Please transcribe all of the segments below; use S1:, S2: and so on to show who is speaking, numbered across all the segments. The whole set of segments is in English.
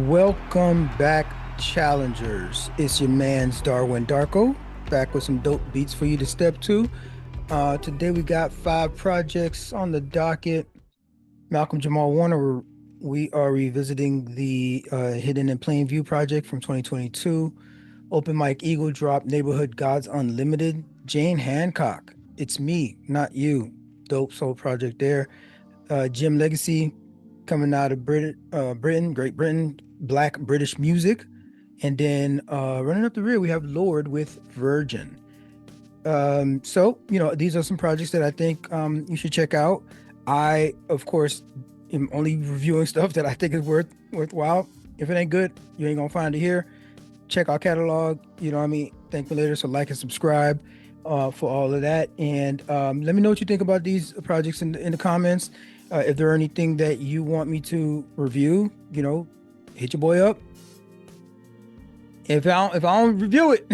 S1: Welcome back, challengers. It's your man's Darwin Darko, back with some dope beats for you to step to. Today we got five projects on the docket. Malcolm-Jamal Warner, we are revisiting the Hidden in Plain View project from 2022. Open Mic Eagle Drop Neighborhood Gods Unlimited. Jane Handcock, It's Me, Not You. Dope soul project there. Jim Legacy coming out of Britain, Great Britain, Black British music. And then running up the rear, we have Lorde with Virgin. These are some projects that I think you should check out. I, of course, am only reviewing stuff that I think is worthwhile. If it ain't good, you ain't gonna find it here. Check our catalog. You know what I mean? Thank me later. So like and subscribe for all of that. And let me know what you think about these projects in the comments. If there are anything that you want me to review, hit your boy up. If I don't review it,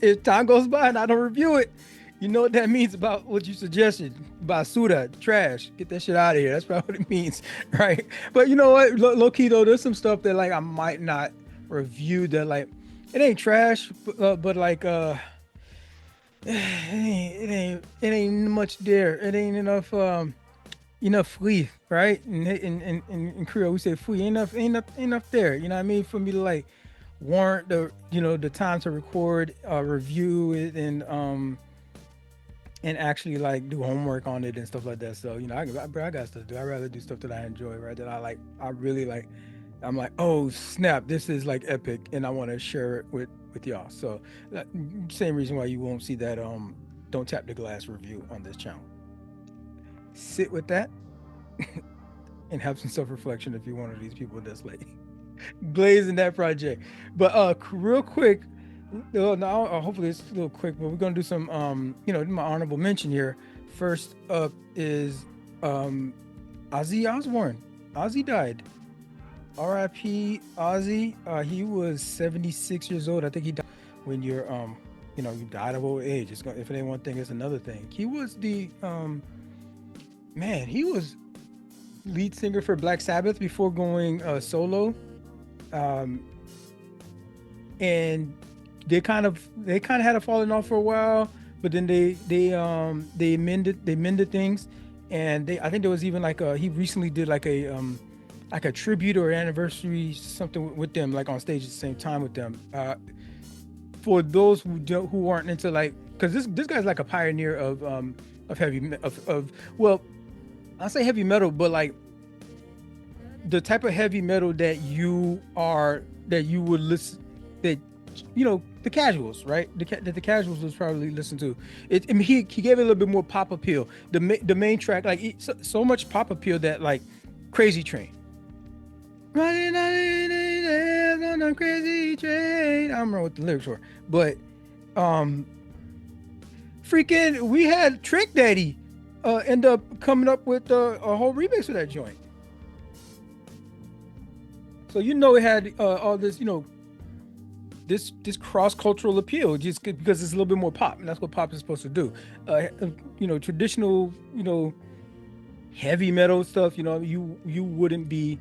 S1: if time goes by and I don't review it, you know what that means about what you suggested. Basura, trash, get that shit out of here. That's probably what it means, right? But you know what, low key though, there's some stuff that like I might not review that like it ain't trash, but like it ain't much there. It ain't enough free, right? In Creole we say free. Ain't enough there. You know what I mean? For me to like warrant the time to record, review it, and actually like do homework on it and stuff like that. So I got stuff to do. I rather do stuff that I enjoy, right? That I like. I really like. I'm like, oh snap, this is like epic, and I want to share it with y'all. So same reason why you won't see that don't tap the glass review on this channel. Sit with that and have some self-reflection if you're one of these people that's like blazing that project. But real quick, now hopefully it's a little quick, but we're gonna do some my honorable mention here. First up is Ozzy Osbourne. Ozzy died. R.I.P. Ozzy. He was 76 years old. I think he died when you're you died of old age. If it ain't one thing, it's another thing. He was the he was lead singer for Black Sabbath before going solo. And they kind of had a falling off for a while, but then they mended things, and I think there was even like he recently did like a tribute or anniversary something with them, like on stage at the same time with them. For those who aren't into like, because this guy's like a pioneer of I say heavy metal, but like the type of heavy metal that you would listen, that the casuals, right? That the casuals would probably listen to. He gave it a little bit more pop appeal. The main track, like so much pop appeal that like Crazy Train. Running on a crazy train. I don't remember what the lyrics were, but freaking we had Trick Daddy end up coming up with a whole remix of that joint. So it had all this, this cross-cultural appeal, just because it's a little bit more pop, and that's what pop is supposed to do. Traditional, heavy metal stuff, you wouldn't be,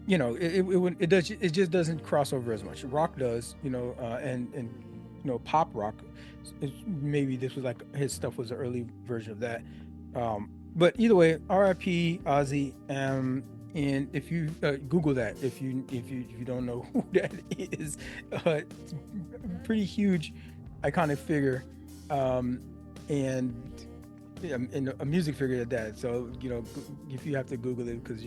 S1: it just doesn't cross over as much. Rock does, and pop rock. Maybe this was like his stuff was the early version of that. But either way, R.I.P. Ozzy. And if you Google that, if you don't know who that is, pretty huge, iconic figure, and a music figure at that. So if you have to Google it because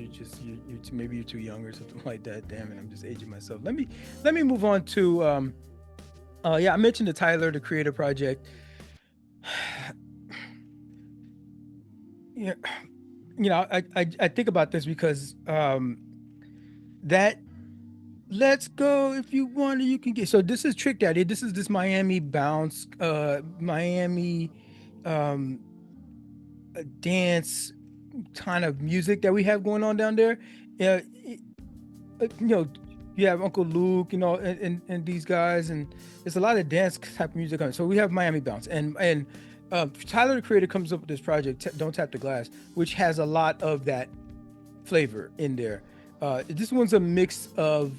S1: maybe you're too young or something like that. Damn it, I'm just aging myself. Let me move on to I mentioned the Tyler the Creator project. I think about this because that let's go if you want you can get. So this is Trick Daddy. This is this Miami bounce, Miami dance kind of music that we have going on down there. You have Uncle Luke, and these guys, and there's a lot of dance type of music on it. So we have Miami bounce, and Tyler the Creator comes up with this project, Don't Tap the Glass, which has a lot of that flavor in there. This one's a mix of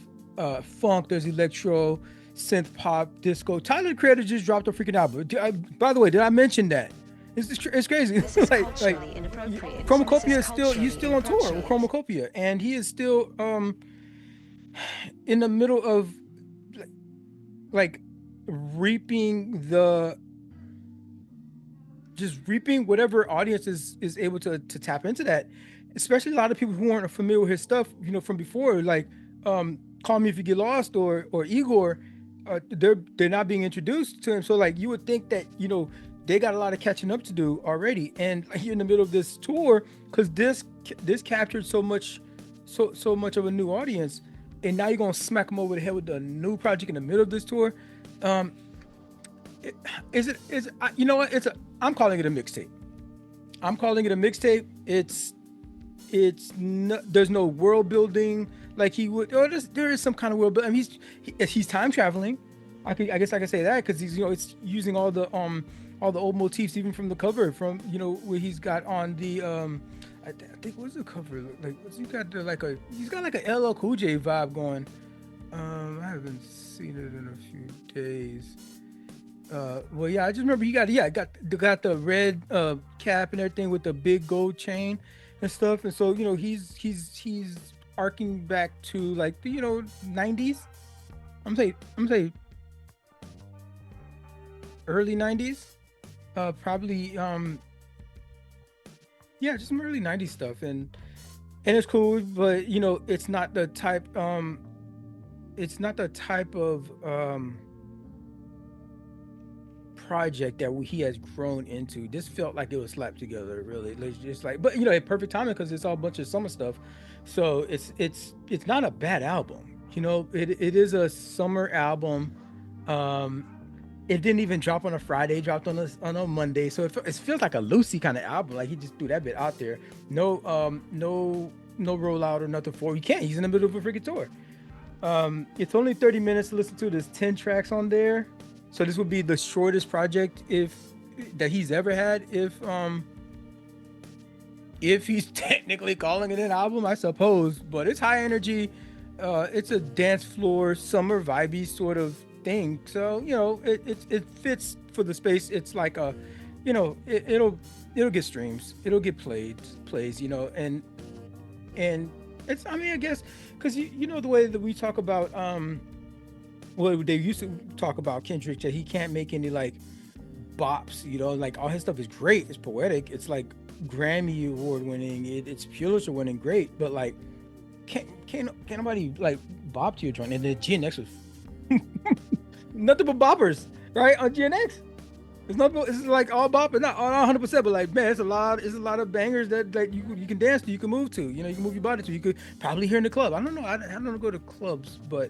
S1: funk. There's electro, synth pop, disco. Tyler the Creator just dropped a freaking album. By the way, did I mention that? It's crazy.
S2: This is
S1: like
S2: culturally inappropriate.
S1: Chromacopia is still he's still on tour with Chromacopia, and he is still in the middle of like reaping the just reaping whatever audience is able to tap into that, especially a lot of people who aren't familiar with his stuff, from before, like Call Me If You Get Lost or Igor. They're not being introduced to him, so like you would think that they got a lot of catching up to do already, and you're in the middle of this tour because this captured so much of a new audience, and now you're gonna smack them over the head with a new project in the middle of this tour. You know what? I'm calling it a mixtape. I'm calling it a mixtape. There's no world building like he would. There is some kind of world building. I mean, he's time traveling. I guess I could say that because he's it's using all the old motifs even from the cover from where he's got on the I think what's the cover like? He's got like a LL Cool J vibe going. I haven't seen it in a few days. Well, yeah, I just remember he got the red cap and everything with the big gold chain and stuff, and so he's arcing back to like the 90s. I'm saying early 90s, probably just some early 90s stuff, and it's cool, but it's not the type of project that he has grown into. This felt like it was slapped together, really. It's just like, but perfect timing because it's all a bunch of summer stuff, so it's not a bad album. It is a summer album. It didn't even drop on a Friday, it dropped on a Monday, so it feels like a loosey kind of album. Like he just threw that bit out there. No rollout or nothing for. You can't. He's in the middle of a freaking tour. It's only 30 minutes to listen to. There's 10 tracks on there. So this would be the shortest project that he's ever had. If he's technically calling it an album, I suppose. But it's high energy. It's a dance floor, summer vibey sort of thing. So it fits for the space. It's like it'll get streams. It'll get plays. And it's, I guess because the way that we talk about well, they used to talk about Kendrick that he can't make any like bops, like all his stuff is great, it's poetic, it's like Grammy award winning, it's Pulitzer winning, great, but like can't nobody like bop to your joint. And then GNX was nothing but boppers, right? On GNX, it's like all bop, but not all 100%, but like, man, it's a lot of bangers that you can dance to, you can move to, you can move your body to, you could probably hear in the club. I don't know, I don't go to clubs, but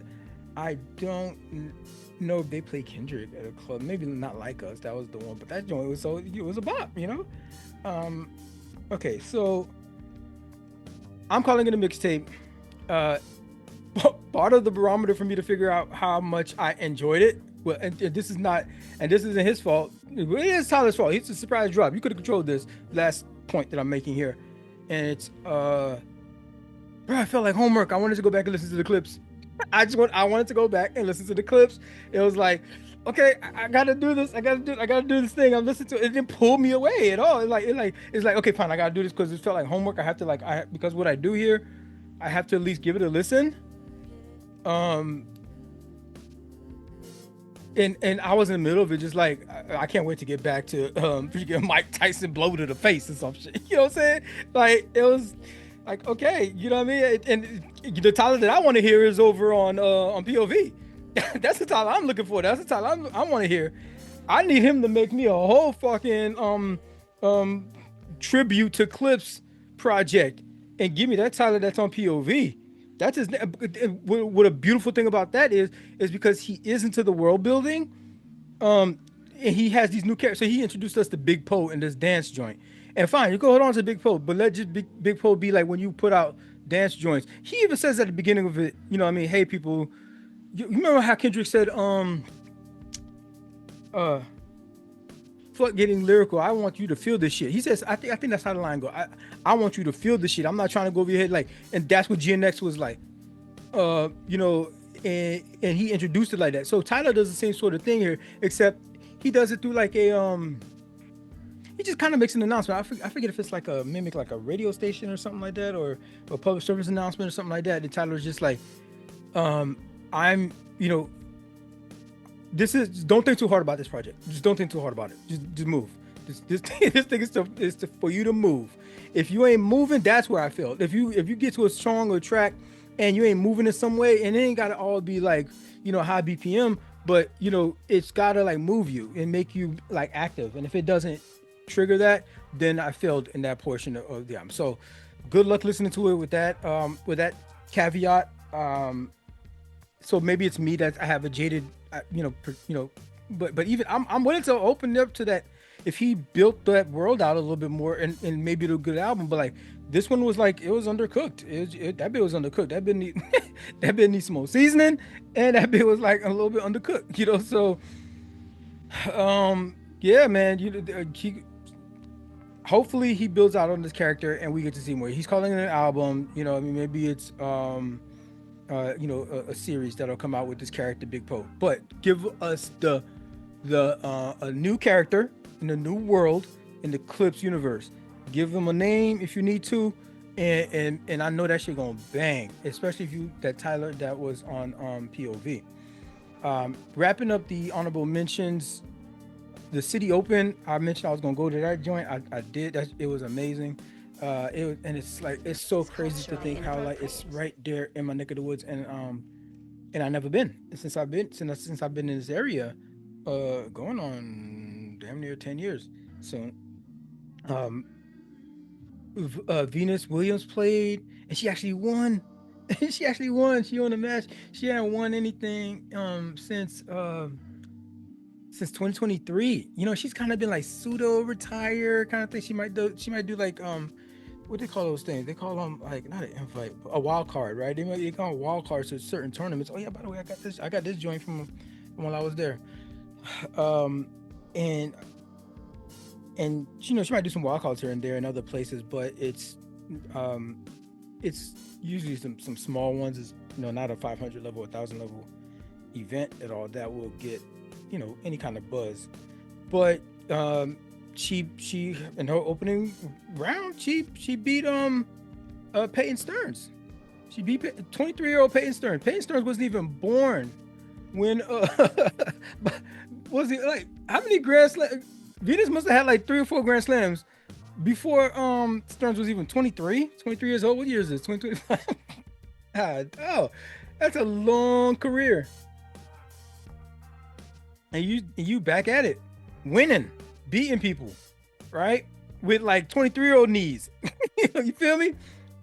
S1: I don't know if they play Kendrick at a club. Maybe not Like Us. That was the one, but that joint was it was a bop, Okay, so I'm calling it a mixtape. Part of the barometer for me to figure out how much I enjoyed it. Well, and this isn't his fault. It is Tyler's fault. It's a surprise drop. You could have controlled this. Last point that I'm making here, and it's bro, I felt like homework. I wanted to go back and listen to the clips. I wanted to go back and listen to the clips. It was like, okay, I gotta do this. I gotta do this thing. I'm listening to it. It didn't pull me away at all. It's like, okay, fine. I gotta do this because it felt like homework. I have to because what I do here, I have to at least give it a listen. And I was in the middle of it, just like I can't wait to get back to Mike Tyson blow to the face or some shit. You know what I'm saying? Like it was. Like, okay, you know what I mean? And the Tyler that I want to hear is over on POV. That's the Tyler I'm looking for. That's the Tyler I want to hear. I need him to make me a whole fucking tribute to Clips project and give me that Tyler that's on POV. That's his. What a beautiful thing about that is because he is into the world building, and he has these new characters. So he introduced us to Big Poe in this dance joint. And fine, you can hold on to Big Poe, but let just Big Poe be like when you put out dance joints. He even says at the beginning of it, hey people, you remember how Kendrick said, fuck getting lyrical. I want you to feel this shit. He says, I think that's how the line go. I want you to feel this shit. I'm not trying to go over your head like, and that's what GNX was like. You know, and he introduced it like that. So Tyler does the same sort of thing here, except he does it through like he just kind of makes an announcement. I forget if it's like a mimic, like a radio station or something like that, or a public service announcement or something like that. And Tyler's just like, I'm, you know, this is, don't think too hard about this project. Just don't think too hard about it. Just move. This thing is for you to move. If you ain't moving, that's where I feel. If you get to a stronger track and you ain't moving in some way, and it ain't gotta all be like, you know, high BPM, but you know, it's gotta like move you and make you like active. And if it doesn't trigger that, then I failed in that portion of the album. So good luck listening to it with that caveat. So maybe it's me that I have a jaded, but even I'm willing to open up to that. If he built that world out a little bit more, and maybe it'll a good album. But like this one was like, it was undercooked. That bit was undercooked. That bit that bit needs some more seasoning, and that bit was like a little bit undercooked. You know, so yeah, man. Hopefully he builds out on this character, and we get to see more. He's calling it an album. You know, I mean, maybe it's a series that'll come out with this character, Big Poe. But give us a new character in a new world in the Clips universe. Give them a name if you need to, and I know that shit gonna bang, especially if you that Tyler that was on POV. Wrapping up the honorable mentions, the Citi Open. I mentioned I was gonna go to that joint. I did. It was amazing. It's like, it's so crazy to think how like it's right there in my neck of the woods, and I've never been since I've been in this area, going on damn near 10 years. So Venus Williams played, and she actually won. She actually won. She won the match. She hadn't won anything since 2023. You know, she's kind of been like pseudo retired kind of thing. She might do like what they call those things? They call them like, not an invite, a wild card, right? They call them wild cards to certain tournaments. Oh yeah, by the way, I got this joint from while I was there. And you know, she might do some wild cards here and there in other places, but it's usually some small ones. It's, you know, not a 500 level, 1,000 level event at all that will get, you know, any kind of buzz. But she in her opening round, she beat Peyton Stearns. She beat 23-year-old Peyton Stearns. Peyton Stearns wasn't even born when was he like, how many Grand Slams? Venus must have had like 3 or 4 Grand Slams before Stearns was even 23 years old. What year is this? 2025. God, oh, that's a long career. And you back at it, winning, beating people, right? With like 23-year-old knees. You feel me?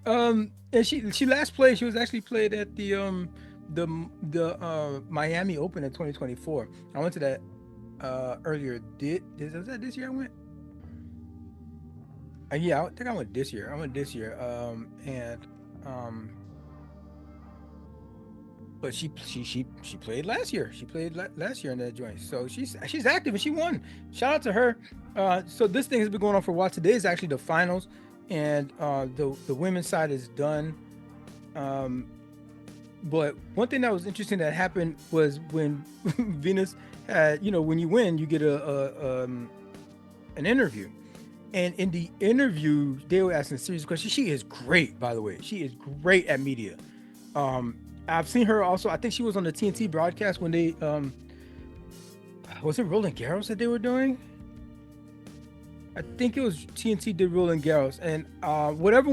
S1: And she last played. She was actually played at the Miami Open in 2024. I went to that earlier. Was that this year I went? Yeah, I think I went this year. But she played last year. She played last year in that joint. So she's active and she won. Shout out to her. So this thing has been going on for a while. Today is actually the finals, and the women's side is done. But one thing that was interesting that happened was when Venus had, you know, when you win, you get an interview. And in the interview, they were asking serious questions. She is great, by the way. She is great at media. I've seen her also. I think she was on the TNT broadcast when they was it Roland Garros that they were doing? I think it was TNT did Roland Garros, and whichever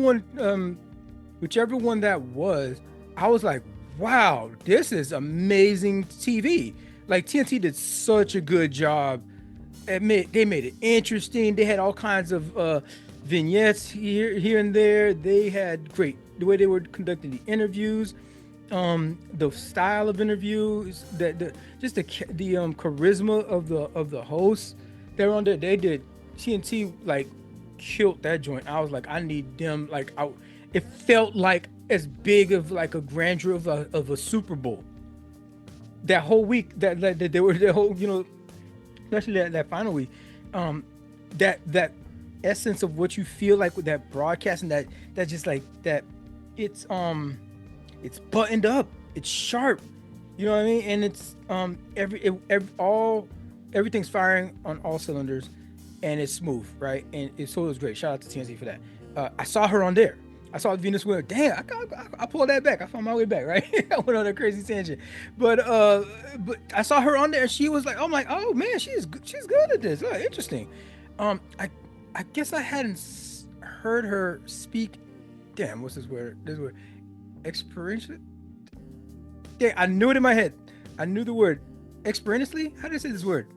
S1: one that was, I was like, wow, this is amazing TV. Like TNT did such a good job. They made it interesting. They had all kinds of vignettes here and there. They had great the way they were conducting the interviews. The style of interviews, the charisma of the hosts. They're on there. They did TNT like killed that joint. I was like, I need them. Like, it felt like as big of like a grandeur of a Super Bowl. That whole week that they were the whole, you know, especially that final week, that essence of what you feel like with that broadcast, and that just like that, it's buttoned up, it's sharp, you know what I mean, and it's everything's firing on all cylinders, and it's smooth, right? And it was great. Shout out to TNC for that. I saw her on there. I saw Venus Williams. Damn, I pulled that back. I found my way back, right? I went on a crazy tangent, but I saw her on there, and she was like, I'm like, oh man, she's good at this. Oh, interesting. I guess I hadn't heard her speak. Damn, what's this word? This word, experientially. Yeah, I knew it in my head. I knew the word experientially. How do you say this word?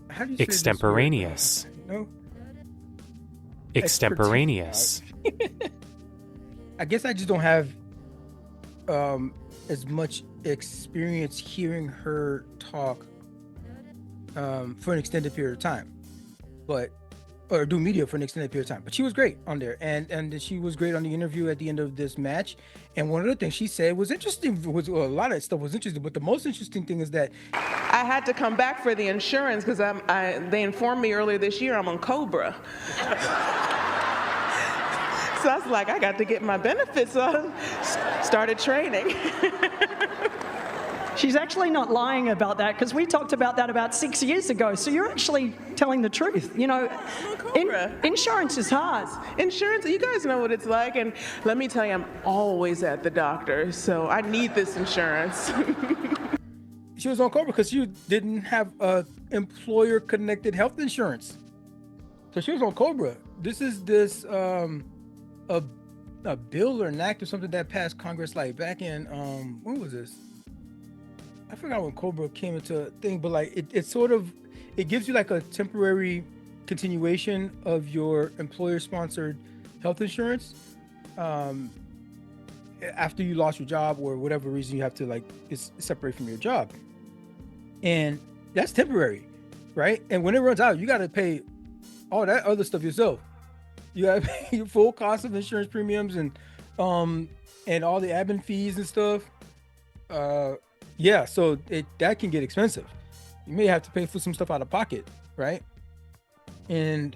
S1: How do you say
S2: extemporaneous?
S1: This word? No.
S2: Extemporaneous.
S1: I guess I just don't have as much experience hearing her talk for an extended period of time, or do media for an extended period of time. But she was great on there, and she was great on the interview at the end of this match. And one of the things she said was interesting. A lot of that stuff was interesting, but the most interesting thing is that
S3: I had to come back for the insurance because they informed me earlier this year I'm on Cobra. So I was like, I got to get my benefits, so I started training.
S4: She's actually not lying about that, because we talked about that about 6 years ago. So you're actually telling the truth. You know, insurance is hard.
S3: Insurance, you guys know what it's like. And let me tell you, I'm always at the doctor, so I need this insurance.
S1: She was on Cobra because you didn't have employer-connected health insurance. So she was on Cobra. This is a bill or an act or something that passed Congress like back in when was this? I forgot when Cobra came into a thing, but like it sort of, it gives you like a temporary continuation of your employer-sponsored health insurance after you lost your job or whatever reason you have to like separate from your job, and that's temporary, right? And when it runs out, you got to pay all that other stuff yourself. You got to pay your full cost of insurance premiums and all the admin fees and stuff. Yeah, so that can get expensive. You may have to pay for some stuff out of pocket, right? And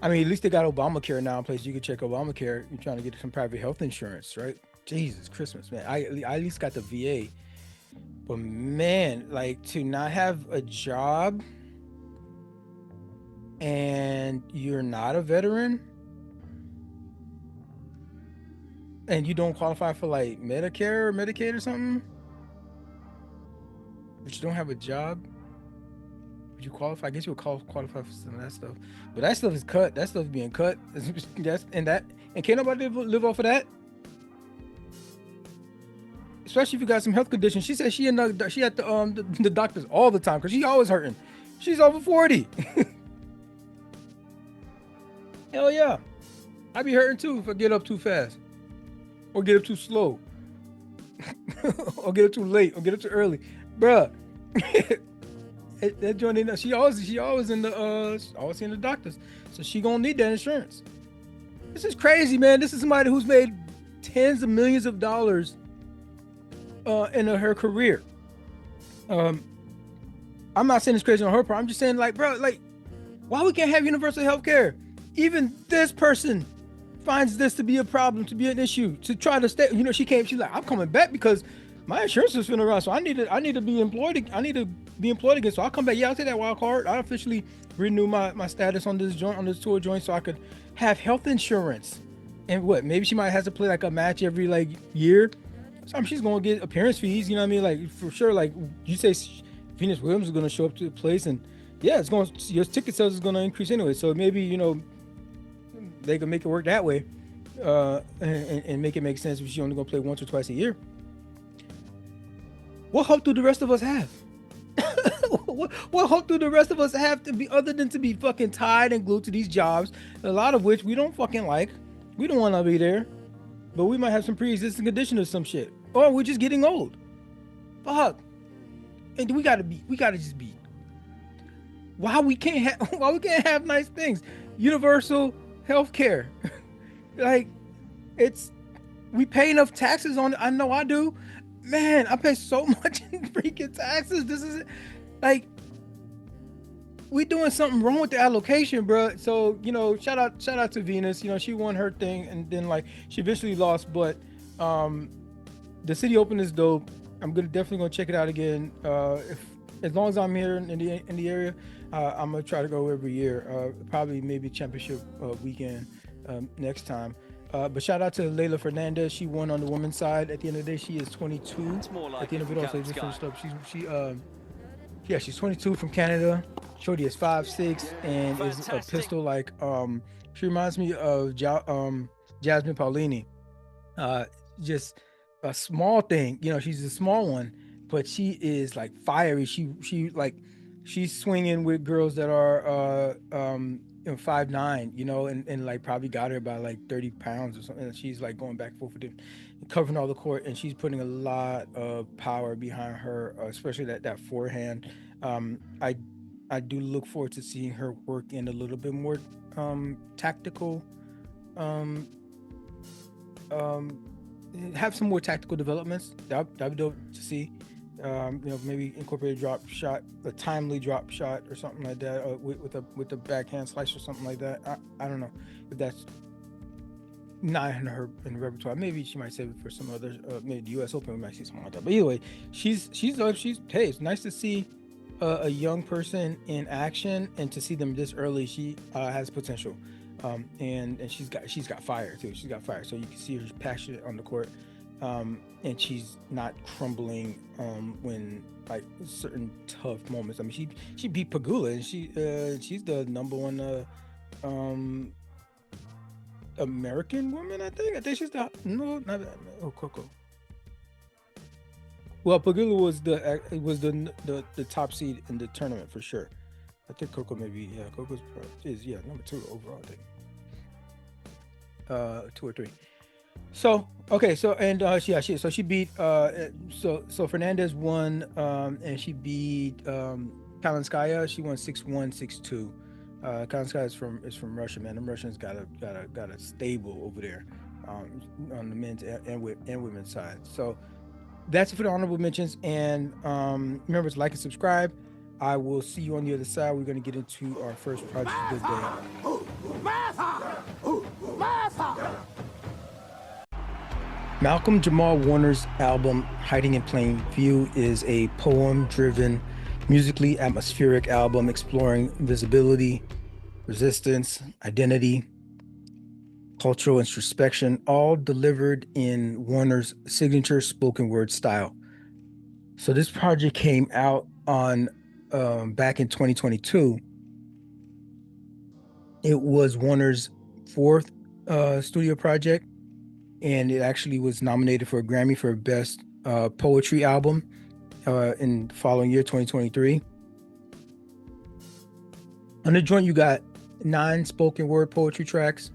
S1: I mean, at least they got Obamacare now in place. You can check Obamacare. You're trying to get some private health insurance, right? Jesus Christmas, man. I at least got the VA. But man, like to not have a job and you're not a veteran and you don't qualify for like Medicare or Medicaid or something, but you don't have a job, would you qualify? I guess you would qualify for some of that stuff, but that stuff is cut. That stuff is being cut. And can't nobody live off of that. Especially if you got some health conditions. She said she at the doctors all the time because she's always hurting. She's over 40. Hell yeah, I be hurting too if I get up too fast, or get up too slow, or get up too late, or get up too early, bruh. That joint, she always in the doctors, so she gonna need that insurance. This is crazy, man. This is somebody who's made tens of millions of dollars in her career. I'm not saying it's crazy on her part. I'm just saying, like, bro, like, why we can't have universal health care? Even this person finds this to be a problem, to be an issue, to try to stay. You know, she's like, I'm coming back because my insurance is finna run, so I need to be employed. I need to be employed again. So I'll come back. Yeah, I'll take that wild card. I'll officially renew my status on this tour joint, so I could have health insurance. And what? Maybe she might have to play like a match every like year. So she's gonna get appearance fees. You know what I mean? Like for sure. Like you say, Venus Williams is gonna show up to the place, and yeah, your ticket sales is gonna increase anyway. So maybe they can make it work that way, and make it make sense if she's only gonna play once or twice a year. What hope do the rest of us have? what hope do the rest of us have to be other than to be fucking tied and glued to these jobs, a lot of which we don't fucking like. We don't want to be there, but we might have some pre-existing condition or some shit, or we're just getting old. Fuck. And we gotta just be. Why we can't have nice things? Universal health care. Like, we pay enough taxes on it. I know I do. Man, I pay so much in freaking taxes. This is like, we doing something wrong with the allocation, bro. So shout out to Venus. She won her thing, and then like she eventually lost, but the Citi Open is dope. I'm definitely gonna check it out again. If as long as I'm here in the area, I'm gonna try to go every year. Probably maybe championship weekend next time. But shout out to Leylah Fernandez. She won on the women's side. At the end of the day, she is 22. At the end of it all, so I just finished up. She's 22 from Canada. Shorty is 5'6" and is a pistol like. She reminds me of Jasmine Paolini. Just a small thing, she's a small one, but she is like fiery. She's swinging with girls that are 5'9", and like probably got her by like 30 pounds or something. And she's like going back and forth with them, covering all the court, and she's putting a lot of power behind her, especially that forehand. I do look forward to seeing her work in a little bit more tactical have some more tactical developments. That'd be dope to see. Maybe incorporate a drop shot, a timely drop shot or something like that, with a backhand slice or something like that. I don't know if that's not in her repertoire. Maybe she might save it for some other. Maybe the U.S. Open we might see something like that. But either way, she's hey, it's nice to see a young person in action, and to see them this early. She has potential. And she's got fire too. She's got fire, so you can see her passionate on the court, and she's not crumbling when like certain tough moments. I mean, she beat Pagula, and she's the number one American woman. I think she's Coco. Well, Pagula was the top seed in the tournament for sure. I think Coco Coco's is number 2 overall, I think. 2 or 3. So okay, so and she beat so Fernandez won, and she beat Kalinskaya. She won 6-1, 6-2. Kalinskaya is from Russia, man. Them Russians got a stable over there on the men's and women's side. So that's it for the honorable mentions, and remember to like and subscribe. I will see you on the other side. We're going to get into our first project of the day. Malcolm-Jamal Warner's album, Hiding in Plain View, is a poem-driven, musically atmospheric album exploring visibility, resistance, identity, cultural introspection, all delivered in Warner's signature spoken word style. So this project came out on back in 2022. It was Warner's 4th studio project, and it actually was nominated for a Grammy for Best Poetry Album in the following year, 2023. On the joint, you got 9 spoken word poetry tracks,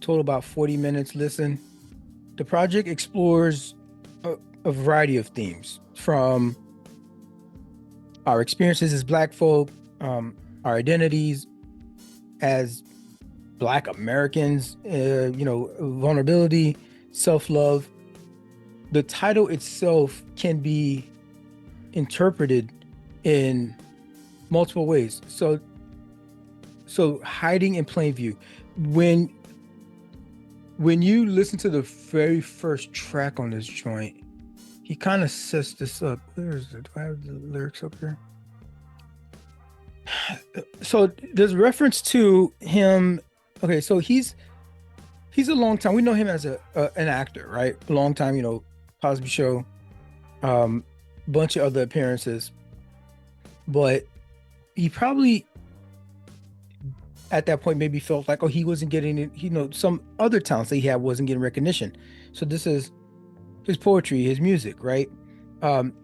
S1: total about 40 minutes listen. The project explores a variety of themes, from our experiences as Black folk, our identities as Black Americans, vulnerability, self-love. The title itself can be interpreted in multiple ways. So hiding in plain view. When you listen to the very first track on this joint, he kind of sets this up. Where is it? Do I have the lyrics up here? So there's reference to him. Okay, so he's a long time. We know him as an actor, right? A long time, Cosby Show, bunch of other appearances. But he probably at that point maybe felt like, he wasn't getting it. Some other talents that he had wasn't getting recognition. So this is his poetry, his music, right? And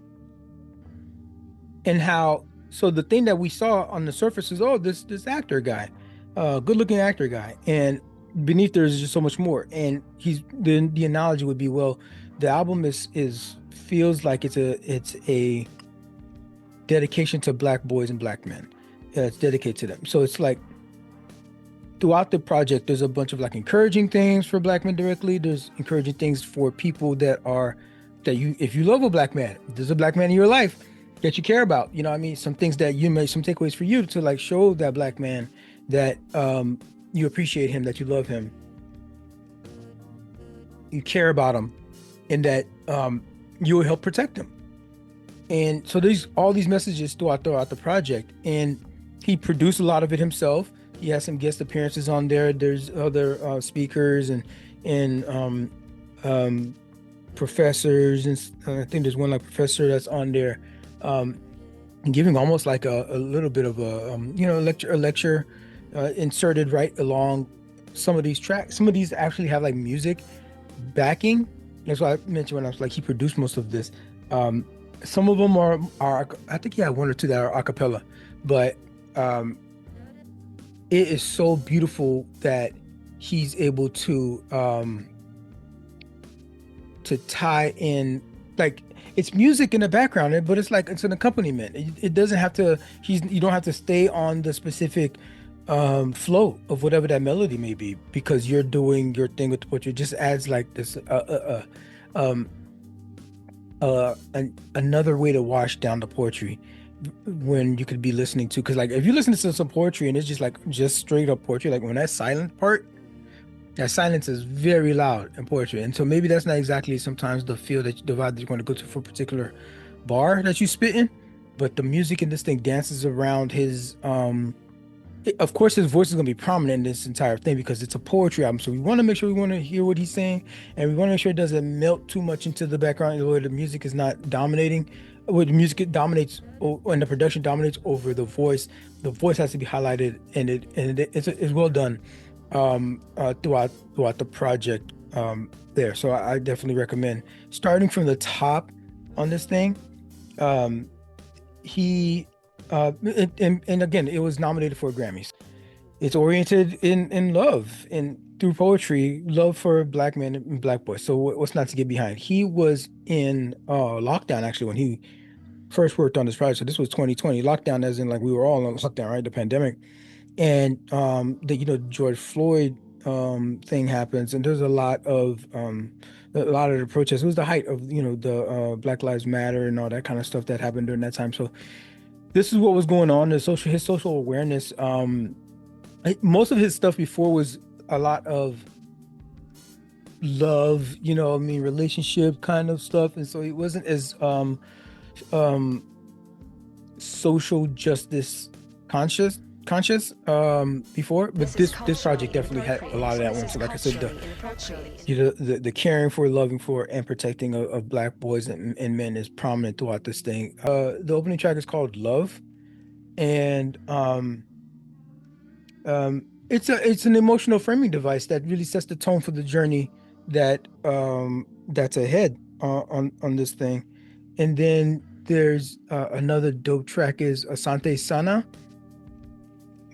S1: how, so the thing that we saw on the surface is, this actor guy, good looking actor guy. And beneath there is just so much more. And the analogy would be, well, the album feels like it's a dedication to Black boys and Black men. It's dedicated to them. So it's like, throughout the project, there's a bunch of like encouraging things for Black men directly. There's encouraging things for people if you love a Black man, if there's a Black man in your life, that you care about. You know what I mean? Some things that you may, some takeaways for you to like show that black man that you appreciate him, that you love him, you care about him, and that you will help protect him. And so there's all these messages throughout the project, and he produced a lot of it himself. He has some guest appearances on there. There's other speakers and professors, and I think there's one like professor that's on there, giving almost like a little bit of a lecture inserted right along some of these tracks. Some of these actually have like music backing. That's why I mentioned when I was like, he produced most of this. Some of them are I think he had one or two that are a cappella, but it is so beautiful that he's able to tie in, like, it's music in the background, but it's like it's an accompaniment. It doesn't have to, you don't have to stay on the specific flow of whatever that melody may be, because you're doing your thing with the poetry. It just adds like this another way to wash down the poetry when you could be listening to, because like if you listen to some poetry and it's just straight up poetry, like when that silent part, that silence is very loud in poetry, and so maybe that's not exactly sometimes the feel that the vibe that you're going to go to for a particular bar that you spit in, but the music in this thing dances around his of course his voice is going to be prominent in this entire thing because it's a poetry album, so we want to make sure we want to hear what he's saying, and we want to make sure it doesn't melt too much into the background where the music is not dominating, where the music dominates and the production dominates over the voice. The voice has to be highlighted, and it's well done throughout the project there. So I definitely recommend starting from the top on this thing. He and again, it was nominated for Grammys. It's oriented in love and through poetry, love for black men and black boys. So what's not to get behind? He was in lockdown actually when he first worked on this project. So this was 2020 lockdown, as in like we were all on lockdown, right? The pandemic. And the George Floyd thing happens, and there's a lot of the protests. It was the height of the Black Lives Matter and all that kind of stuff that happened during that time. So this is what was going on. His social awareness. Most of his stuff before was a lot of love, relationship kind of stuff, and so he wasn't as social justice conscious before, but this project definitely had a lot of that one. So like I said, the caring for, loving for, and protecting of black boys and men is prominent throughout this thing. The opening track is called Love, and it's an emotional framing device that really sets the tone for the journey that's ahead on this thing. And then there's another dope track is Asante Sana.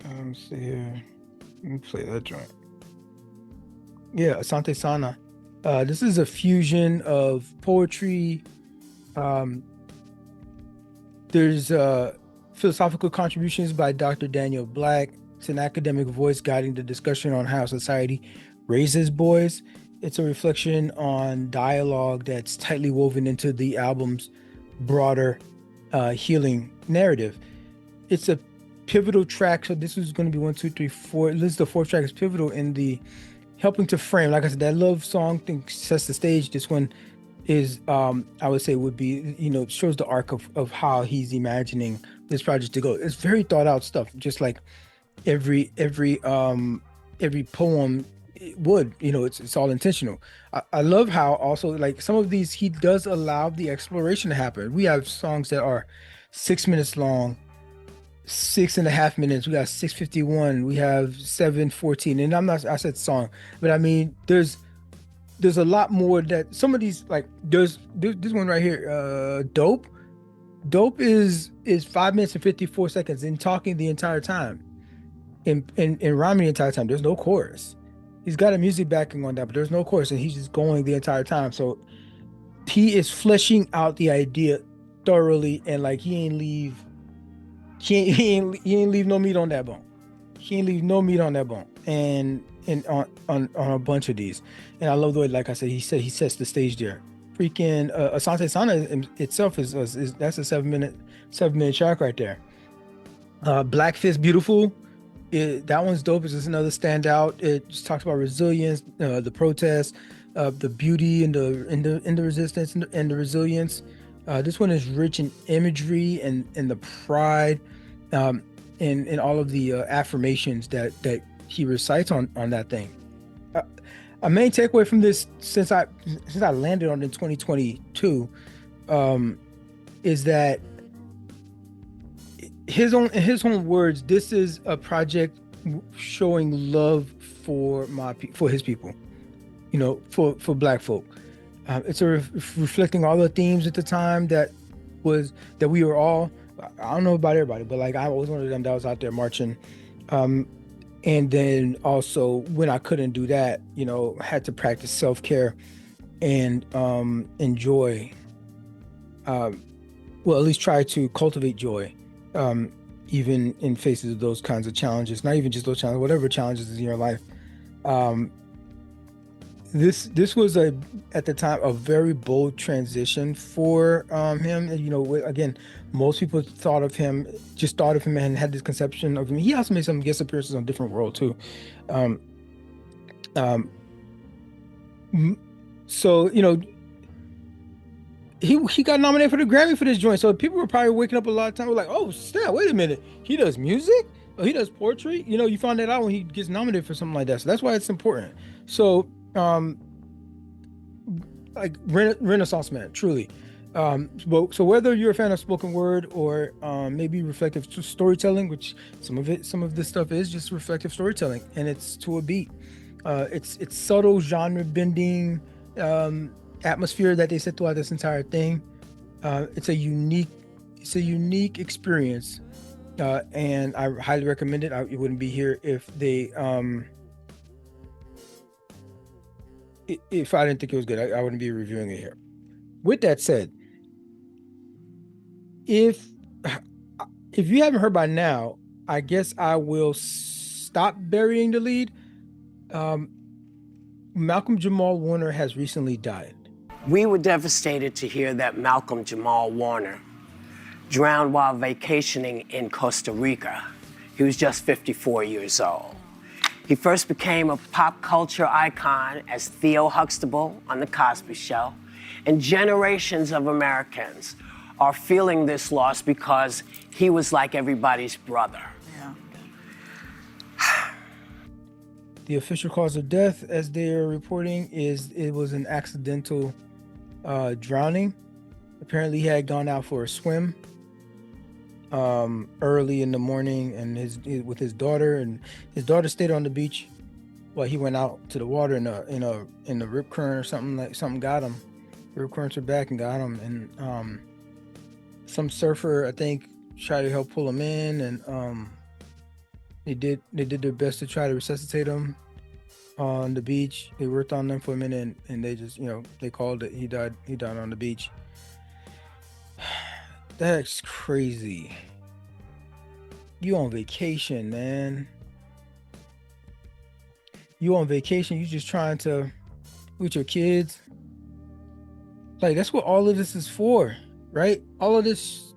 S1: Let me see here. Let me play that joint. Yeah, Asante Sana. This is a fusion of poetry. There's philosophical contributions by Dr. Daniel Black. It's an academic voice guiding the discussion on how society raises boys. It's a reflection on dialogue that's tightly woven into the album's broader healing narrative. It's a pivotal track. So this is going to be 1, 2, 3, 4. This is the fourth track. Is pivotal in the helping to frame. Like I said, that love song thing sets the stage. This one is, I would say, would be, shows the arc of how he's imagining this project to go. It's very thought out stuff, just like every poem would. It's all intentional. I love how also like some of these he does allow the exploration to happen. We have songs that are 6 minutes long, 6.5 minutes. We got 6:51. We have 7:14. And I said song, but I mean there's a lot more that some of these, like there's this one right here, Dope is 5 minutes and 54 seconds in talking the entire time, in rhyming the entire time. There's no chorus. He's got a music backing on that, but there's no chorus, and he's just going the entire time. So he is fleshing out the idea thoroughly, and like he ain't leave no meat on that bone. He ain't leave no meat on that bone, and on a bunch of these. And I love the way, like I said, he sets the stage there. freaking Asante Sana itself is that's a 7 minute track right there. Black Fist Beautiful, that one's dope. It's just another standout. It just talks about resilience, the protest, the beauty and the resistance and the resilience. This one is rich in imagery and the pride, and all of the affirmations that he recites on that thing. A main takeaway from this, since I landed on in 2022, is that in his own words, this is a project showing love for his people, for Black folk. It's reflecting all the themes at the time that we were all. I don't know about everybody, but like I was one of them that was out there marching. And then also when I couldn't do that, had to practice self-care and enjoy, well, at least try to cultivate joy, even in faces of those kinds of challenges, not even just those challenges, whatever challenges is in your life. This was at the time a very bold transition for him. Again, most people thought of him and had this conception of him. He also made some guest appearances on Different World too. So he got nominated for the Grammy for this joint. So people were probably waking up a lot of time like, oh snap, wait a minute, he does music? Oh, he does poetry? You find that out when he gets nominated for something like that. So that's why it's important. So like Renaissance man, truly. So whether you're a fan of spoken word or maybe reflective storytelling, which some of this stuff is just reflective storytelling, and it's to a beat. It's subtle genre bending atmosphere that they set throughout this entire thing. It's a unique experience, and I highly recommend it. It wouldn't be here if they if I didn't think it was good. I wouldn't be reviewing it here. With that said, if you haven't heard by now, I guess I will stop burying the lead. Malcolm-Jamal Warner has recently died.
S5: We were devastated to hear that Malcolm-Jamal Warner drowned while vacationing in Costa Rica. He was just 54 years old. He first became a pop culture icon as Theo Huxtable on The Cosby Show, and generations of Americans are feeling this loss because he was like everybody's brother.
S6: Yeah.
S1: The official cause of death, as they are reporting, is it was an accidental drowning. Apparently he had gone out for a swim early in the morning, and with his daughter, and his daughter stayed on the beach while he went out to the water in a rip current or something. Like something got him. Rip currents are back and got him, and some surfer, I think, tried to help pull him in, and they did their best to try to resuscitate him on the beach. They worked on them for a minute, and they just they called it. He died on the beach. That's crazy. You on vacation, man. You on vacation. You just trying to with your kids. Like, that's what all of this is for, right? All of this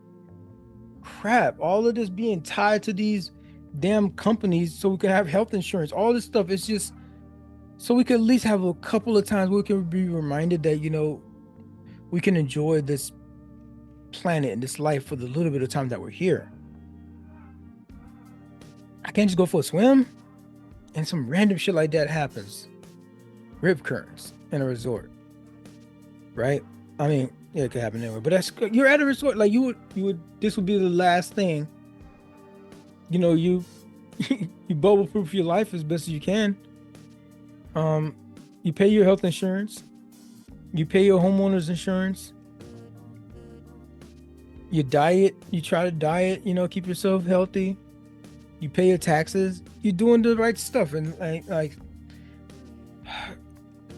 S1: crap, all of this being tied to these damn companies so we can have health insurance. All this stuff is just so we can at least have a couple of times where we can be reminded that we can enjoy this planet and this life for the little bit of time that we're here. I can't just go for a swim and some random shit like that happens. Rip currents in a resort, right? I mean, yeah, it could happen anywhere, but you're at a resort. Like you would this would be the last thing. You bubble proof your life as best as you can. You pay your health insurance, you pay your homeowner's insurance. You diet, you try to diet, keep yourself healthy. You pay your taxes. You're doing the right stuff. And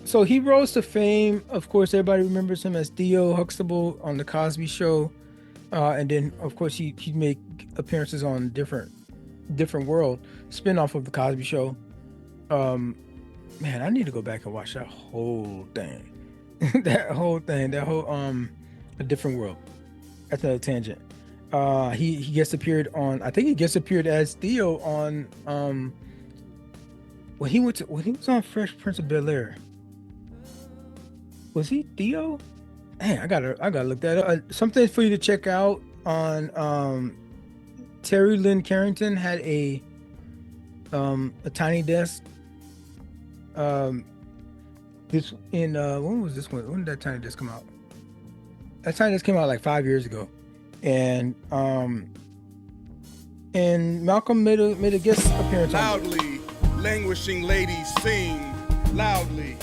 S1: so he rose to fame. Of course, everybody remembers him as Theo Huxtable on The Cosby Show. And then, of course, he made appearances on Different World, spinoff of The Cosby Show. Man, I need to go back and watch that whole thing. that whole thing, that whole a different world. That's another tangent. He guest appeared on, I think he guest appeared as Theo on when he was on Fresh Prince of Bel-Air. Was he Theo? Hey, I gotta look that up. Something for you to check out on Terry Lynn Carrington had a tiny desk. This in when was this one? When did that tiny desk come out? That tiny desk came out like 5 years ago, and Malcolm made a guest appearance.
S6: Loudly, languishing ladies sing loudly.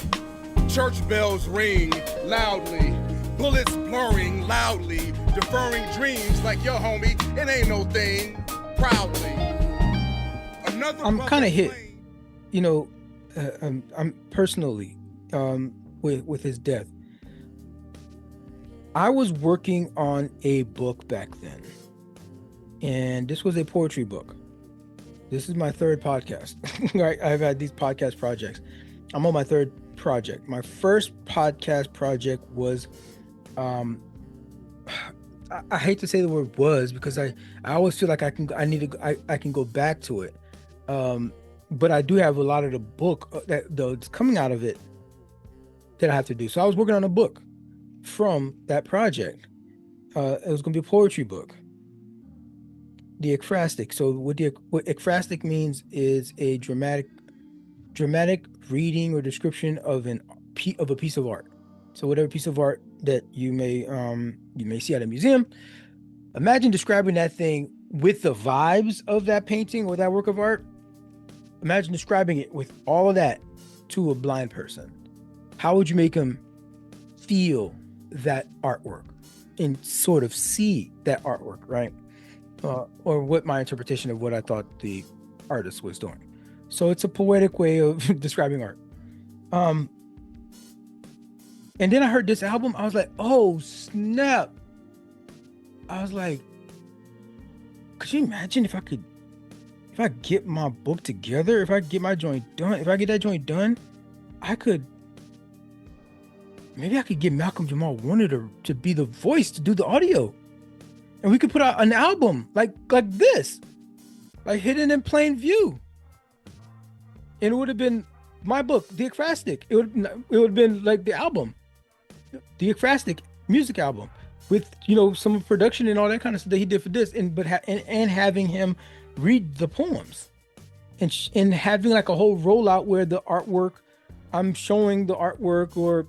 S6: Church bells ring loudly. Bullets blurring loudly. Deferring dreams like your homie. It ain't no thing. Proudly. Another
S1: I'm kind of hit, you know, I'm personally with his death. I was working on a book back then, and this was a poetry book. This is my third podcast. Right? I've had these podcast projects. I'm on my third project. My first podcast project was, I hate to say the word was, because I always feel like I can go back to it. But I do have a lot of the book that's coming out of it that I have to do. So I was working on a book from that project. It was going to be a poetry book. The ekphrastic. So what ekphrastic means is a dramatic reading or description of a piece of art. So whatever piece of art that you may see at a museum, imagine describing that thing with the vibes of that painting or that work of art. Imagine describing it with all of that to a blind person. How would you make them feel that artwork and sort of see that artwork, right? Or what my interpretation of what I thought the artist was doing. So it's a poetic way of describing art. And then I heard this album. I was like, oh, snap. I was like, could you imagine if I get my book together, if I get my joint done, if I get that joint done, maybe I could get Malcolm-Jamal Warner to be the voice, to do the audio. And we could put out an album like this, like hidden in plain view. And it would have been my book, The Ekphrastic. It would have been like the album, The Ekphrastic music album, with, you know, some production and all that kind of stuff that he did for this, and having him read the poems, and having like a whole rollout where the artwork, I'm showing the artwork, or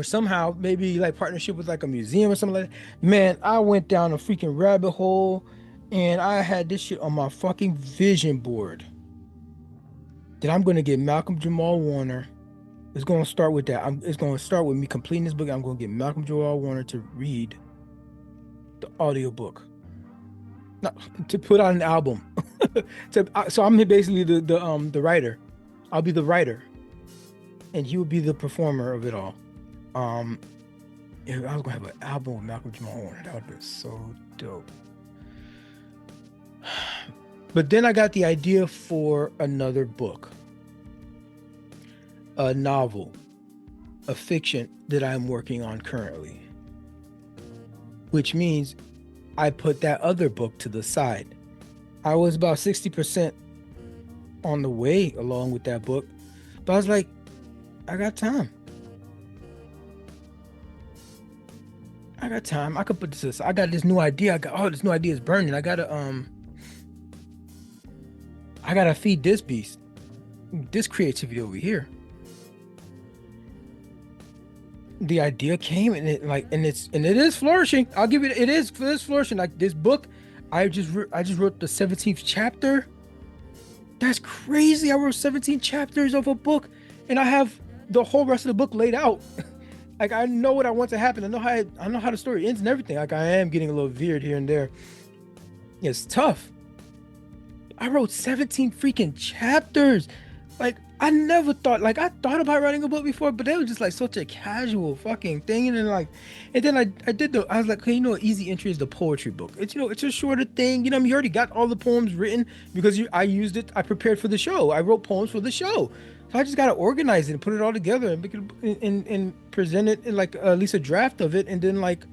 S1: somehow maybe like partnership with like a museum or something like that. Man, I went down a freaking rabbit hole, and I had this shit on my fucking vision board. That I'm going to get Malcolm-Jamal Warner. It's going to start with that. It's going to start with me completing this book. I'm going to get Malcolm-Jamal Warner to read the audio book. No, to put out an album. So I'm basically the writer. I'll be the writer, and he will be the performer of it all. If I was gonna have an album with Malcolm-Jamal Warner, that would be so dope. But then I got the idea for another book, a novel, a fiction that I'm working on currently, which means I put that other book to the side. I was about 60% on the way along with that book, but I was like, I got time. I could put this. I got this new idea. This new idea is burning. I gotta feed this beast, this creativity over here. The idea came, and it is flourishing. I'll give it. It is flourishing. Like this book, I just wrote the 17th chapter. That's crazy. I wrote 17 chapters of a book, and I have the whole rest of the book laid out. Like I know what I want to happen. I know how the story ends and everything. Like I am getting a little veered here and there. It's tough. I wrote 17 freaking chapters. Like I never thought, like I thought about writing a book before, but that was just like such a casual fucking thing. And then I was like, okay, you know, easy entry is the poetry book. It's, you know, it's a shorter thing. You know, you already got all the poems written because I used it. I prepared for the show. I wrote poems for the show. So I just gotta organize it and put it all together and make it and present it in like at least a draft of it, and then like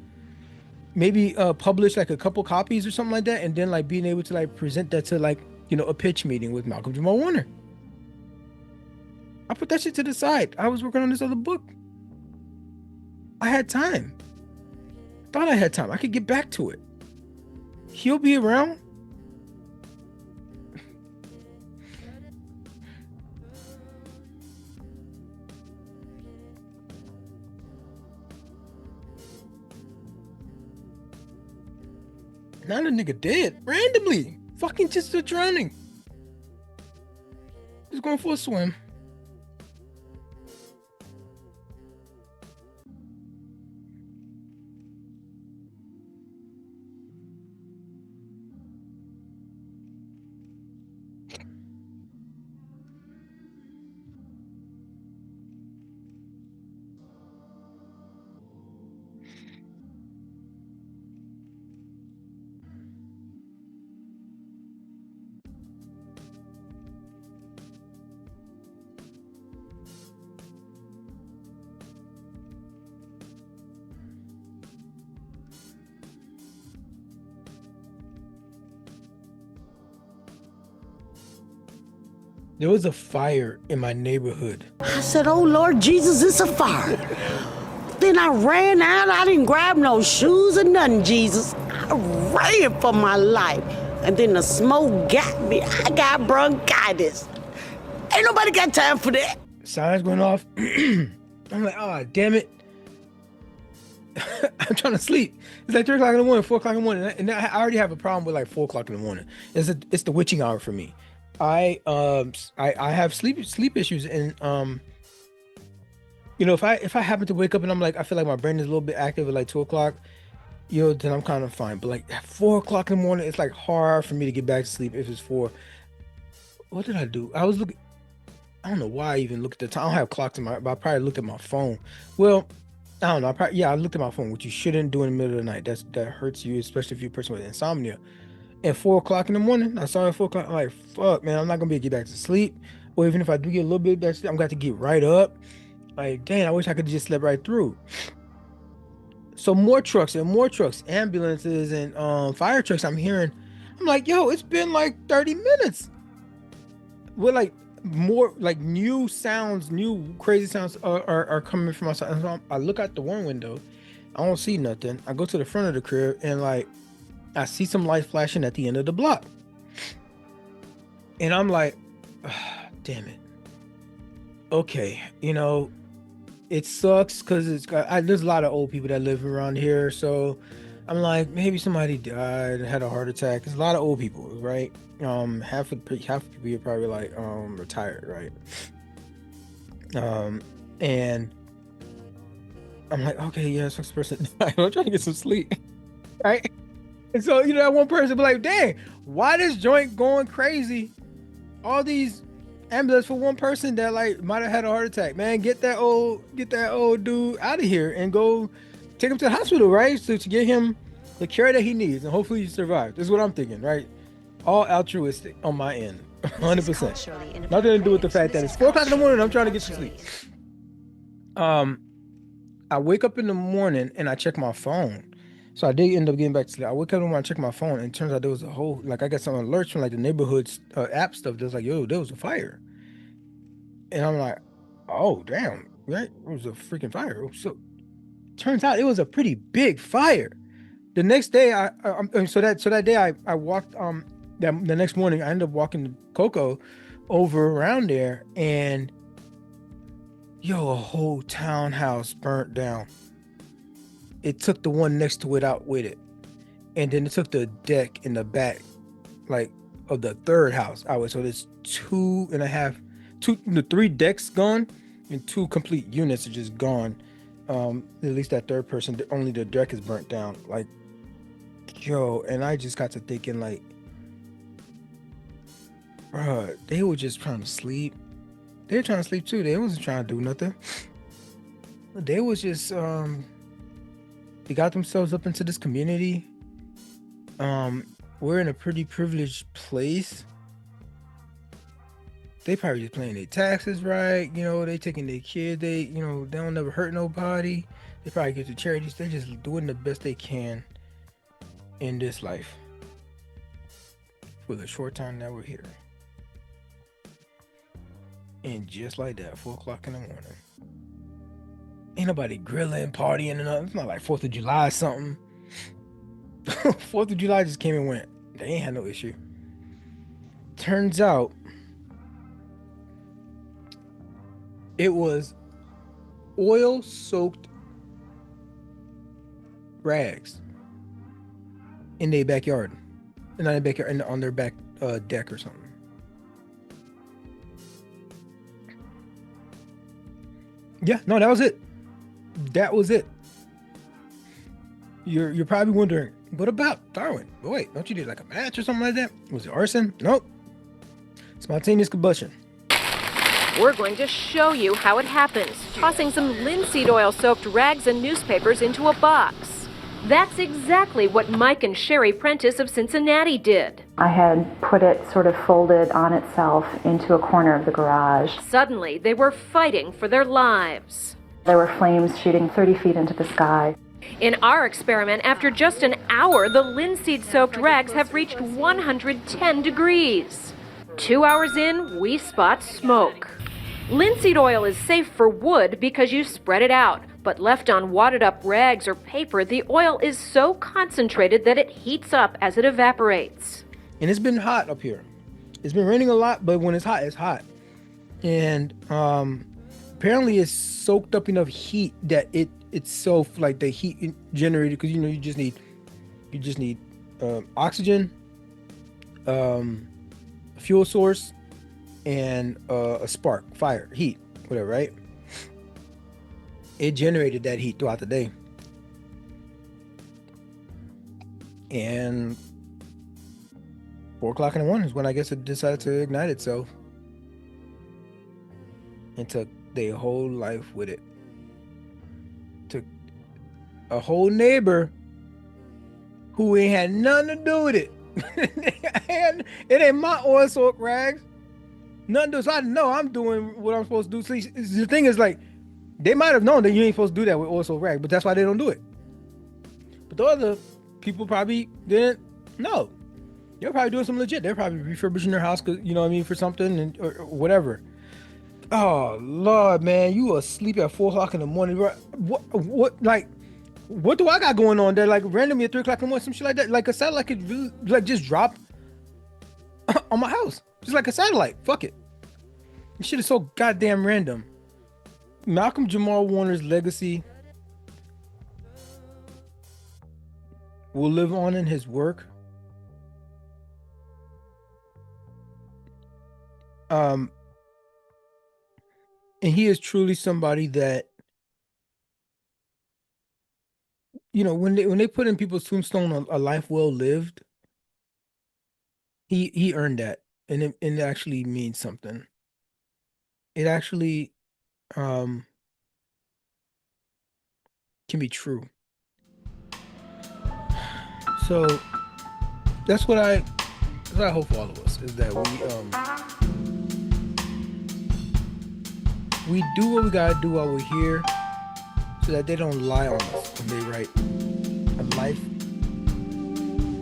S1: maybe publish like a couple copies or something like that, and then like being able to like present that to like a pitch meeting with Malcolm-Jamal Warner. I put that shit to the side. I was working on this other book. I had time. Thought I had time. I could get back to it. He'll be around. Now the nigga dead randomly. Fucking just drowning. Just going for a swim. There was a fire in my neighborhood.
S7: I said, oh, Lord Jesus, it's a fire. Then I ran out. I didn't grab no shoes or nothing, Jesus. I ran for my life. And then the smoke got me. I got bronchitis. Ain't nobody got time for that.
S1: Signs went off. I'm like, oh, damn it. I'm trying to sleep. It's like 3 o'clock in the morning, 4 o'clock in the morning. And I already have a problem with like 4 o'clock in the morning. It's the witching hour for me. I have sleep issues, and if I happen to wake up and I'm like, I feel like my brain is a little bit active at like 2 o'clock, then I'm kind of fine. But like at 4 o'clock in the morning, it's like hard for me to get back to sleep if it's 4. What did I do? I was looking. I don't know why I even looked at the time. I don't have clocks in but I probably looked at my phone. Well, I don't know. I looked at my phone, which you shouldn't do in the middle of the night. That hurts you, especially if you're a person with insomnia. At 4 o'clock in the morning, I saw it at 4 o'clock. I'm like, fuck, man, I'm not gonna be able to get back to sleep. Or even if I do get a little bit back to sleep, I'm gonna have to get right up. Like, dang, I wish I could just sleep right through. So more trucks, ambulances, and fire trucks I'm hearing. I'm like, yo, it's been like 30 minutes. With like more like new sounds, new crazy sounds are coming from outside. So I look out the one window, I don't see nothing. I go to the front of the crib and like I see some light flashing at the end of the block. And I'm like, damn it. Okay, it sucks because there's a lot of old people that live around here. So I'm like, maybe somebody died, had a heart attack. There's a lot of old people, right? Half of people are probably like retired, right? And I'm like, okay, yeah, this person died. I'm trying to get some sleep, right? And so, that one person be like, dang, why this joint going crazy? All these ambulance for one person that like might have had a heart attack. Man, get that old dude out of here and go take him to the hospital, right? So to get him the care that he needs, and hopefully he survives. This is what I'm thinking, right? All altruistic on my end, 100%. Nothing to do with the fact that it's 4 o'clock in the morning and I'm trying to get some sleep. I wake up in the morning and I check my phone. So I did end up getting back to sleep. I wake up and I check my phone, and it turns out there was a whole, like I got some alerts from like the neighborhood app stuff. That's like, yo, there was a fire. And I'm like, oh, damn, right? It was a freaking fire. So turns out it was a pretty big fire. The next day, that day I walked, the next morning, I ended up walking Coco over around there, and yo, a whole townhouse burnt down. It took the one next to it out with it. And then it took the deck in the back, like, of the third house out with. So there's 3 decks gone, and 2 complete units are just gone. At least that third person, only the deck is burnt down. Like, yo, and I just got to thinking, like, bruh, they were just trying to sleep. They were trying to sleep too. They wasn't trying to do nothing. They was just, they got themselves up into this community. We're in a pretty privileged place they probably just paying their taxes right. They taking their kids. They don't never hurt nobody. They probably get to charities. They're just doing the best they can in this life for the short time that we're here. And just like that, 4 o'clock in the morning. Ain't nobody grilling, partying, and nothing. It's not like 4th of July or something. 4th of July just came and went. They ain't had no issue. Turns out it was oil-soaked rags in their backyard. Not in their backyard, on their back deck or something. Yeah, no, that was it. That was it. You're probably wondering, what about Darwin? But wait, don't you do like a match or something like that? Was it arson? Nope. Spontaneous combustion.
S8: We're going to show you how it happens, tossing some linseed oil-soaked rags and newspapers into a box. That's exactly what Mike and Sherry Prentice of Cincinnati did.
S9: I had put it sort of folded on itself into a corner of the garage.
S8: Suddenly, they were fighting for their lives.
S9: There were flames shooting 30 feet into the sky.
S8: In our experiment, after just an hour, the linseed-soaked rags have reached 110 degrees. 2 hours in, we spot smoke. Linseed oil is safe for wood because you spread it out, but left on wadded-up rags or paper, the oil is so concentrated that it heats up as it evaporates.
S1: And it's been hot up here. It's been raining a lot, but when it's hot, it's hot. And apparently it's soaked up enough heat that itself, like the heat generated, because you just need oxygen, a fuel source, and a spark, fire, heat, whatever, right? It generated that heat throughout the day. And 4 o'clock in the morning is when I guess it decided to ignite itself. And took their whole life with it. Took a whole neighbor who ain't had nothing to do with it. It ain't my oil soaked rags. Nothing to do. So I know I'm doing what I'm supposed to do. See, the thing is, like, they might have known that you ain't supposed to do that with oil soaked rag, but that's why they don't do it. But the other people probably didn't know. They're probably doing something legit. They're probably refurbishing their house, 'cause, you know what I mean, for something or whatever. Oh Lord, man, you asleep at 4 o'clock in the morning, bro. What do I got going on there? Like randomly at 3 o'clock in the morning, some shit like that. Like a satellite could really, like, just drop on my house, just like a satellite. Fuck it. This shit is so goddamn random. Malcolm-Jamal Warner's legacy will live on in his work. And he is truly somebody that, you know, when they put in people's tombstone a life well lived, he earned that, and it actually means something. It actually can be true. So that's what I hope for all of us, is that we do what we gotta do while we're here, so that they don't lie on us when they write a life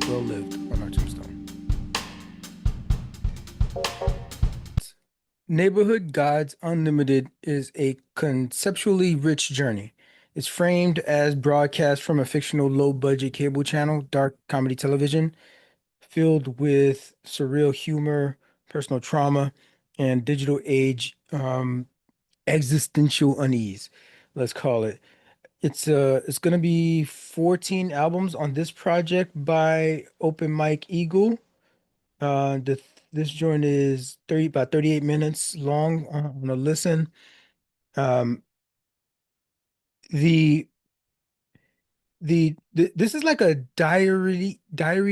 S1: well lived on our tombstone. Neighborhood Gods Unlimited is a conceptually rich journey. It's framed as broadcast from a fictional low-budget cable channel, dark comedy television, filled with surreal humor, personal trauma, and digital age existential unease, let's call it. It's gonna be 14 albums on this project by Open Mike Eagle. This joint is about 38 minutes long on a listen. The this is like a diary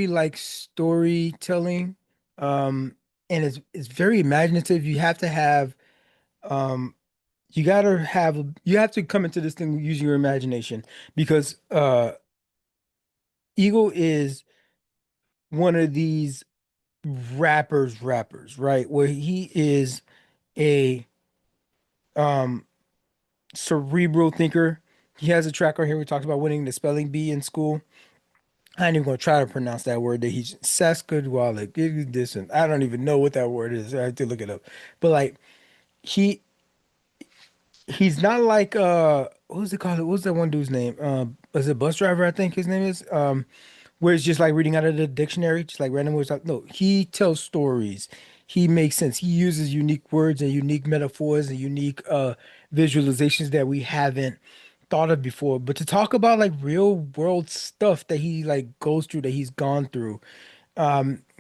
S1: like storytelling, and it's very imaginative. You have to have you have to come into this thing using your imagination, because Eagle is one of these rappers, right? Where he is a um cerebral thinker. He has a track on here. We talked about winning the spelling bee in school. I ain't even gonna try to pronounce that word that he's Saskatchewan. This and I don't even know what that word is. I have to look it up. But like he he's not like what was it called? What was that one dude's name? Was it bus driver? I think his name is. Where it's just like reading out of the dictionary, just like random words. No, he tells stories. He makes sense. He uses unique words and unique metaphors and unique visualizations that we haven't thought of before. But to talk about like real world stuff that he like goes through, that he's gone through,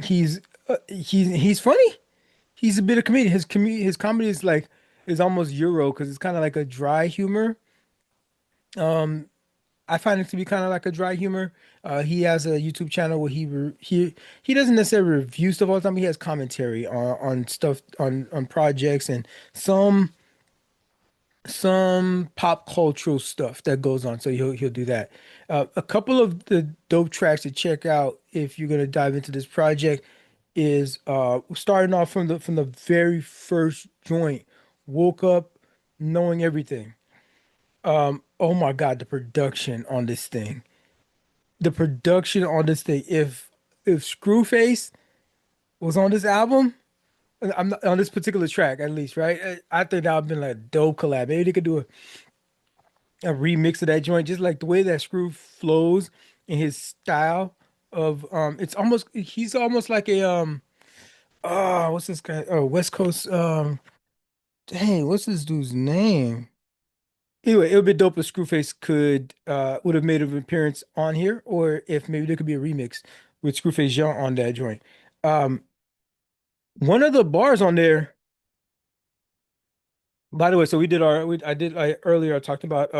S1: he's funny. He's a bit of comedian. His comedy is like is almost Euro because it's kind of like a dry humor. I find it to be kind of like a dry humor. He has a YouTube channel where he doesn't necessarily review stuff all the time. He has commentary on stuff on projects and some pop cultural stuff that goes on. So he'll do that. A couple of the dope tracks to check out if you're gonna dive into this project is starting off from the very first joint. Woke up knowing everything. Oh my God, the production on this thing. The production on this thing. If Screwface was on this album, I'm not, on this particular track at least, right? I think that would have been like a dope collab. Maybe they could do a remix of that joint, just like the way that Screw flows in his style of it's almost he's almost like a what's this guy? Oh, West Coast dang, what's this dude's name? Anyway, it would be dope if Screwface could would have made an appearance on here, or if maybe there could be a remix with Screwface Young on that joint. Um, one of the bars on there, by the way, so we did I did earlier I talked about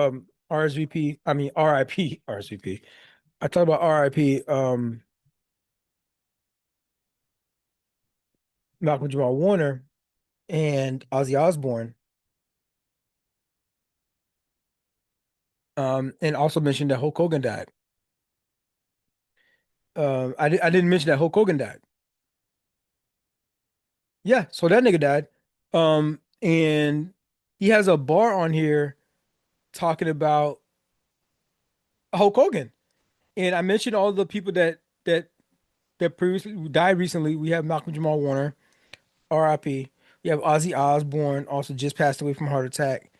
S1: RSVP, I mean RIP, RSVP. I talked about RIP Malcolm Jamal Warner and Ozzy Osbourne. And also mentioned that Hulk Hogan died. I didn't mention that Hulk Hogan died. Yeah, so that nigga died. And he has a bar on here talking about Hulk Hogan. And I mentioned all the people that previously died recently. We have Malcolm Jamal Warner, RIP. We have Ozzy Osbourne, also just passed away from a heart attack.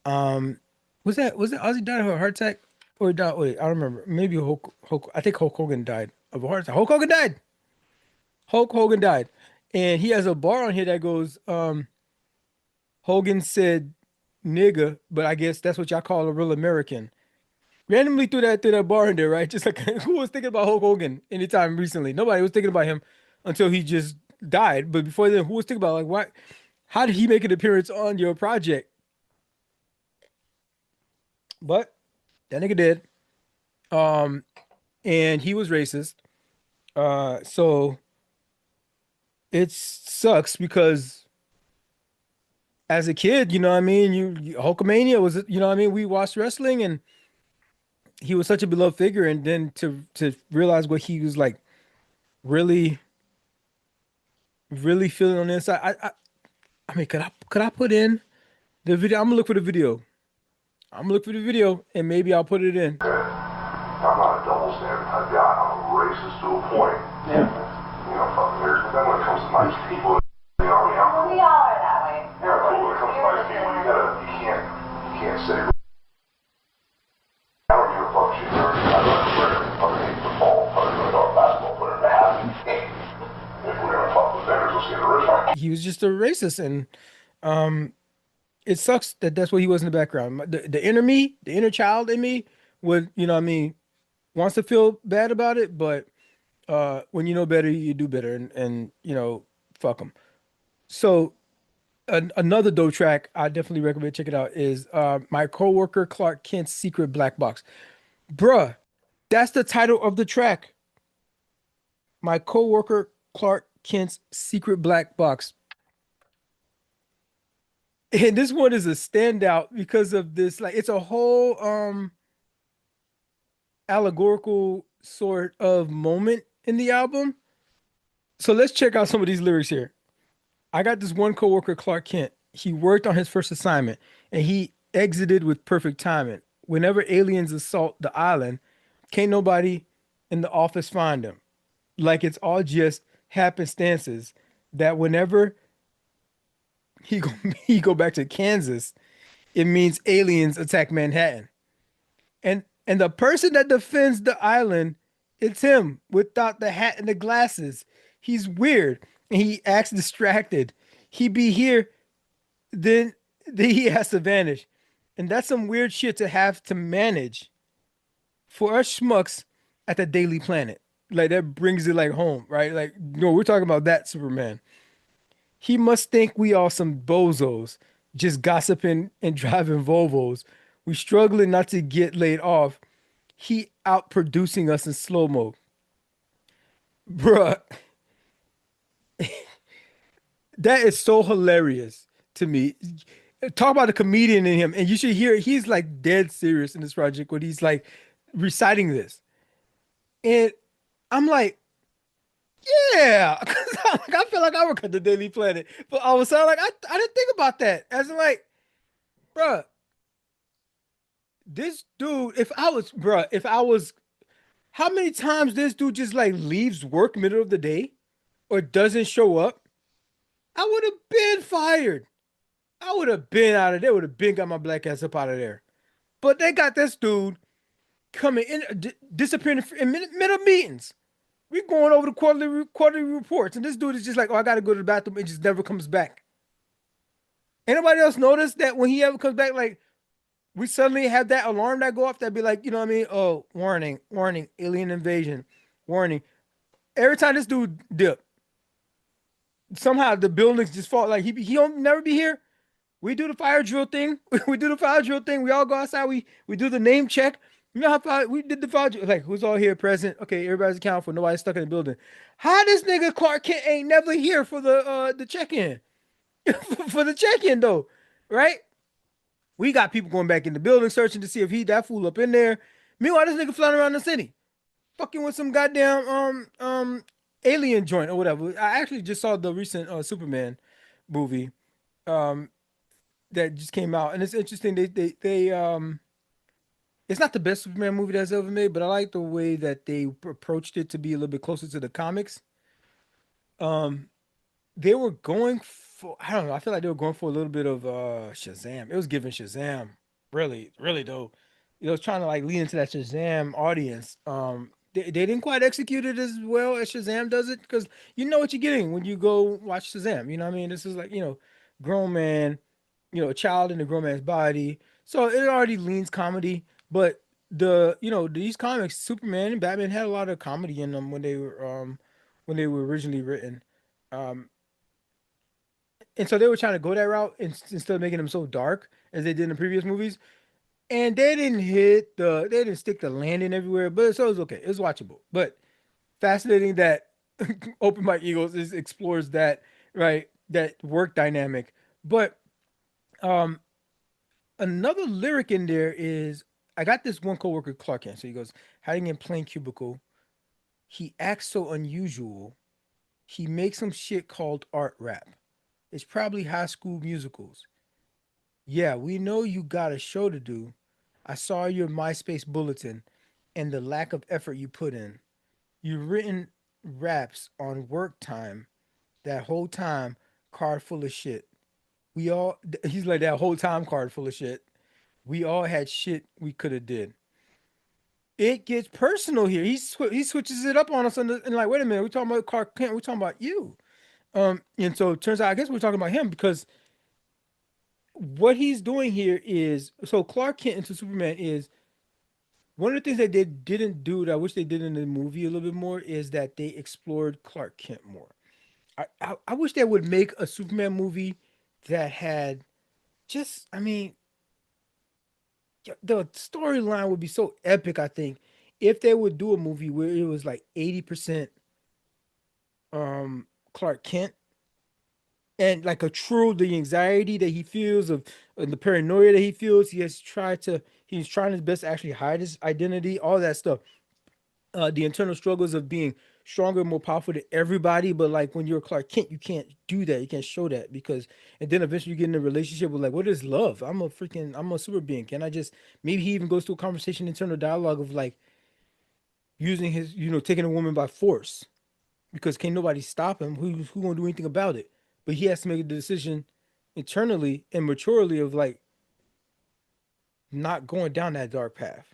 S1: Um, was that Ozzy died of a heart attack or died? Wait, I don't remember. Maybe Hulk. I think Hulk Hogan died of a heart attack. Hulk Hogan died. Hulk Hogan died, and he has a bar on here that goes, Hogan said nigga, but I guess that's what y'all call a real American. Randomly threw that bar in there, right? Just like who was thinking about Hulk Hogan anytime recently? Nobody was thinking about him until he just died. But before then, who was thinking about like why? How did he make an appearance on your project? But that nigga did. Um, and he was racist. So it sucks because as a kid, you know what I mean, Hulkamania was, you know what I mean, we watched wrestling and he was such a beloved figure, and then to realize what he was like really really feeling on the inside. I mean, could I put in the video? I'm gonna look for the video. I'm gonna look for the video and maybe I'll put it in.
S10: I'm not a double standard type guy. I'm a racist to a point. Yeah. You know, fucking there's, then when it comes to nice people, we all are that way. Yeah, like when it comes to nice people, you can't say. I don't give a fuck shit. I don't care underneath the ball, underneath the basketball player to have a game. If we're gonna fuck with vendors, let's get original.
S1: He was just a racist, and it sucks that that's what he was in the background. The inner me, the inner child in me, would you know what I mean, wants to feel bad about it, but when you know better, you do better, and you know, fuck them. So another dope track I definitely recommend check it out is my coworker Clark Kent's Secret Black Box. Bruh, that's the title of the track. My coworker Clark Kent's Secret Black Box. And this one is a standout because of this, like it's a whole allegorical sort of moment in the album. So let's check out some of these lyrics here. I got this one coworker, Clark Kent. He worked on his first assignment and he exited with perfect timing. Whenever aliens assault the island, can't nobody in the office find him. Like it's all just happenstances that whenever he go he go back to Kansas, it means aliens attack Manhattan. And the person that defends the island, it's him without the hat and the glasses. He's weird and he acts distracted. He be here, then he has to vanish. And that's some weird shit to have to manage for us schmucks at the Daily Planet. Like that brings it like home, right? Like, no, we're talking about that Superman. He must think we all some bozos, just gossiping and driving Volvos. We struggling not to get laid off. He out producing us in slow mo. Bruh, that is so hilarious to me. Talk about a comedian in him, and you should hear he's like dead serious in this project when he's like reciting this. And I'm like, yeah, because I feel like I work at the Daily Planet. But all of a sudden, like, I didn't think about that. As in, like, bruh, this dude, if I was, how many times this dude just like leaves work middle of the day or doesn't show up? I would have been fired. I would have been out of there. Would have been got my black ass up out of there. But they got this dude coming in, disappearing in middle meetings. We going over the quarterly reports, and this dude is just like, "Oh, I gotta go to the bathroom," and just never comes back. Anybody else notice that when he ever comes back, like we suddenly have that alarm that go off that be like, you know what I mean? Oh, warning, warning, alien invasion, warning. Every time this dude dip, somehow the buildings just fall. Like he don't never be here. We do the fire drill thing. We do the fire drill thing. We all go outside. We do the name check. You know how we did the fire drill? Like who's all here present? Okay, everybody's accounted for. Nobody's stuck in the building. How this nigga Clark Kent ain't never here for the check-in? For the check-in though, right? We got people going back in the building searching to see if that fool up in there. Meanwhile, this nigga flying around the city, fucking with some goddamn alien joint or whatever. I actually just saw the recent Superman movie that just came out, and it's interesting. They it's not the best Superman movie that's ever made, but I like the way that they approached it to be a little bit closer to the comics. They were going for, I don't know, I feel like they were going for a little bit of Shazam. It was giving Shazam, really, really though. It was trying to like lean into that Shazam audience. They didn't quite execute it as well as Shazam does it, because you know what you're getting when you go watch Shazam. You know what I mean? This is like, grown man, a child in a grown man's body. So it already leans comedy, but these comics, Superman and Batman had a lot of comedy in them when they were originally written. And so they were trying to go that route instead of making them so dark as they did in the previous movies. And they didn't stick the landing everywhere, but so it was okay. It was watchable. But fascinating that Open Mike Eagles explores that, right? That work dynamic. But another lyric in there is, I got this one coworker, Clark Kent. So he goes, hiding in plain cubicle. He acts so unusual. He makes some shit called art rap. It's probably High School Musicals. Yeah, we know you got a show to do. I saw your MySpace bulletin and the lack of effort you put in. You've written raps on work time. That whole time, card full of shit. He's like, that whole time card full of shit. We all had shit we could have did. It gets personal here. He switches it up on us and like, wait a minute, we're talking about Clark Kent. We're talking about you. And so it turns out, I guess we're talking about him because what he's doing here is, so Clark Kent into Superman is one of the things that they didn't do that I wish they did in the movie a little bit more is that they explored Clark Kent more. I wish they would make a Superman movie that had just, I mean, the storyline would be so epic, I think, if they would do a movie where it was like 80% Clark Kent and like the anxiety that he feels and the paranoia that he feels. He's trying his best to actually hide his identity, all that stuff. the internal struggles of being stronger, more powerful than everybody. But like when you're Clark Kent, you can't do that. You can't show that because, and then eventually you get in a relationship with like, what is love? I'm a super being. Can I just, maybe he even goes to a conversation, internal dialogue of like using his, taking a woman by force because can't nobody stop him. Who gonna do anything about it? But he has to make a decision internally and maturely of like not going down that dark path.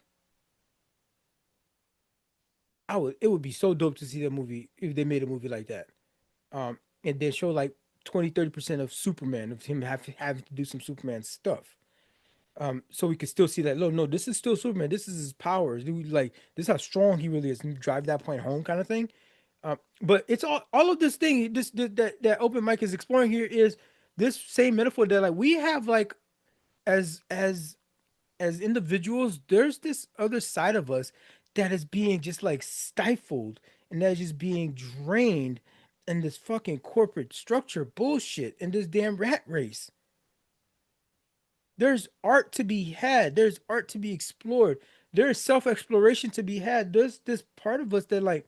S1: It would be so dope to see that movie if they made a movie like that. And then show like 20-30% of Superman, of him having to do some Superman stuff. So we could still see that. No, this is still Superman. This is his powers. Like this is how strong he really is. And drive that point home, kind of thing. But it's all of this thing. That open mic is exploring here is this same metaphor that like we have like as individuals, there's this other side of us that is being just like stifled and that is just being drained in this fucking corporate structure bullshit in this damn rat race. There's art to be had. There's art to be explored. There's self-exploration to be had. There's this part of us that like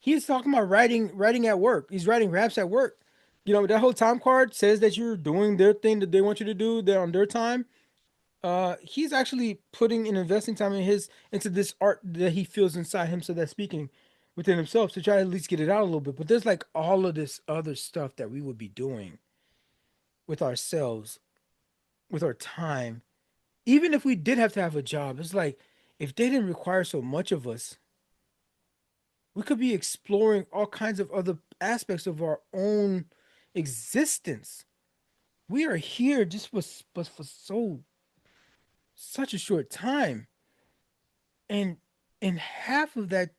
S1: he's talking about writing at work. He's writing raps at work. That whole time card says that you're doing their thing that they want you to do. They're on their time. He's actually putting and investing time into this art that he feels inside him, so that's speaking within himself to try to at least get it out a little bit. But there's like all of this other stuff that we would be doing with ourselves, with our time. Even if we did have to have a job, it's like if they didn't require so much of us, we could be exploring all kinds of other aspects of our own existence. We are here just for such a short time, and half of that,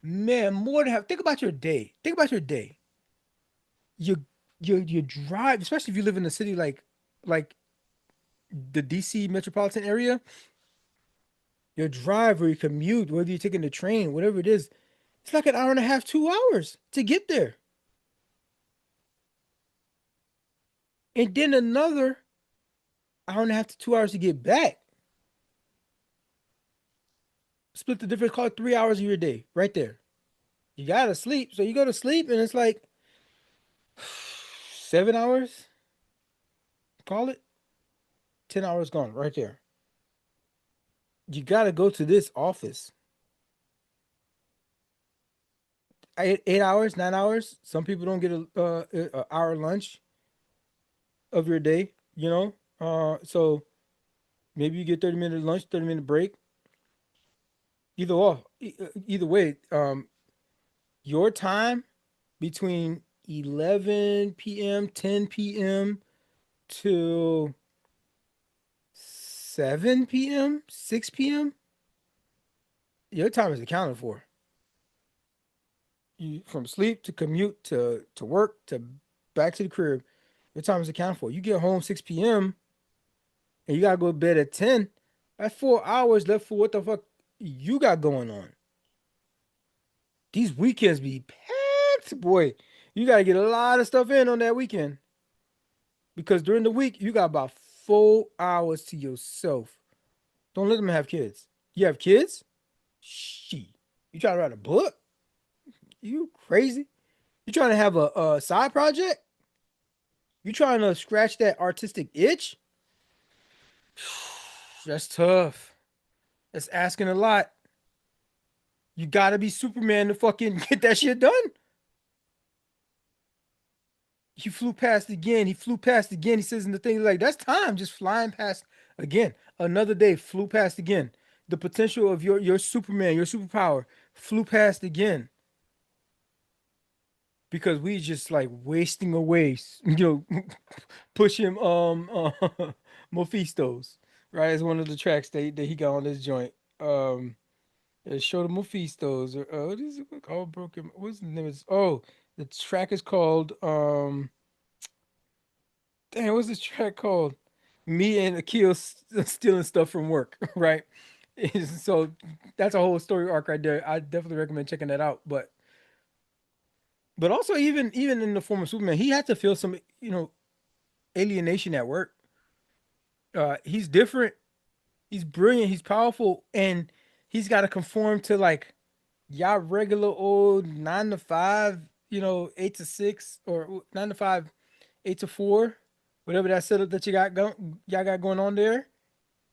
S1: man, more than half. Think about your day. You drive, especially if you live in a city like the DC metropolitan area. Your drive or your commute, whether you're taking the train, whatever it is, it's like an hour and a half, 2 hours to get there, and then another hour and a half to 2 hours to get back. Split the difference, call it 3 hours of your day right there. You gotta sleep. So you go to sleep and it's like 7 hours. Call it 10 hours gone right there. You gotta go to this office. 8 hours, 9 hours. Some people don't get a hour lunch of your day, so maybe you get 30-minute lunch, 30-minute break. Either way, your time between 11 p.m., 10 p.m. to 7 p.m., 6 p.m., your time is accounted for. You from sleep to commute to work to back to the crib, your time is accounted for. You get home 6 p.m. and you gotta go to bed at 10. That's 4 hours left for what the fuck you got going on. These weekends be packed, boy. You gotta get a lot of stuff in on that weekend. Because during the week, you got about 4 hours to yourself. Don't let them have kids. You have kids? Shit. You trying to write a book? You crazy? You trying to have a side project? You trying to scratch that artistic itch? That's tough. That's asking a lot. You gotta be Superman to fucking get that shit done. He flew past again. He says in the thing like, that's time just flying past again. Another day flew past again. The potential of your Superman, your superpower flew past again. Because we just like wasting away, push him Mephistos, right? It's one of the tracks that he got on this joint. Show the Mephistos, or what is it called? Broken. What's the name? The track is called what's this track called? Me and Akil stealing stuff from work, right? So that's a whole story arc right there. I definitely recommend checking that out. But also even in the form of Superman, he had to feel some, alienation at work. He's different. He's brilliant. He's powerful. And he's got to conform to like y'all regular old 9 to 5, 8 to 6, or 9 to 5, 8 to 4, whatever that setup that y'all got going on there.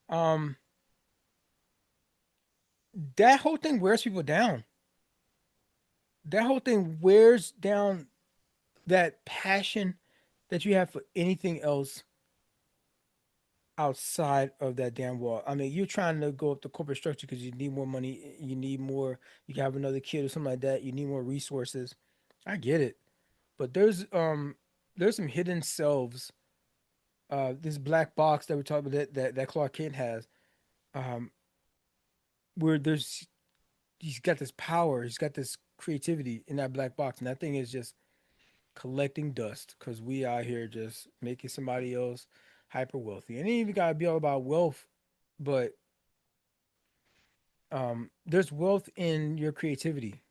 S1: Um, that whole thing wears people down. That whole thing wears down that passion that you have for anything else outside of that damn wall. I mean, you're trying to go up the corporate structure because you need more money, you need more, you can have another kid or something like that, you need more resources. I get it. But there's some hidden selves. This black box that we're talking about that Clark Kent has, um, where he's got this power, he's got this creativity in that black box, and that thing is just collecting dust because we out here just making somebody else hyper wealthy. And it ain't even gotta be all about wealth, but there's wealth in your creativity.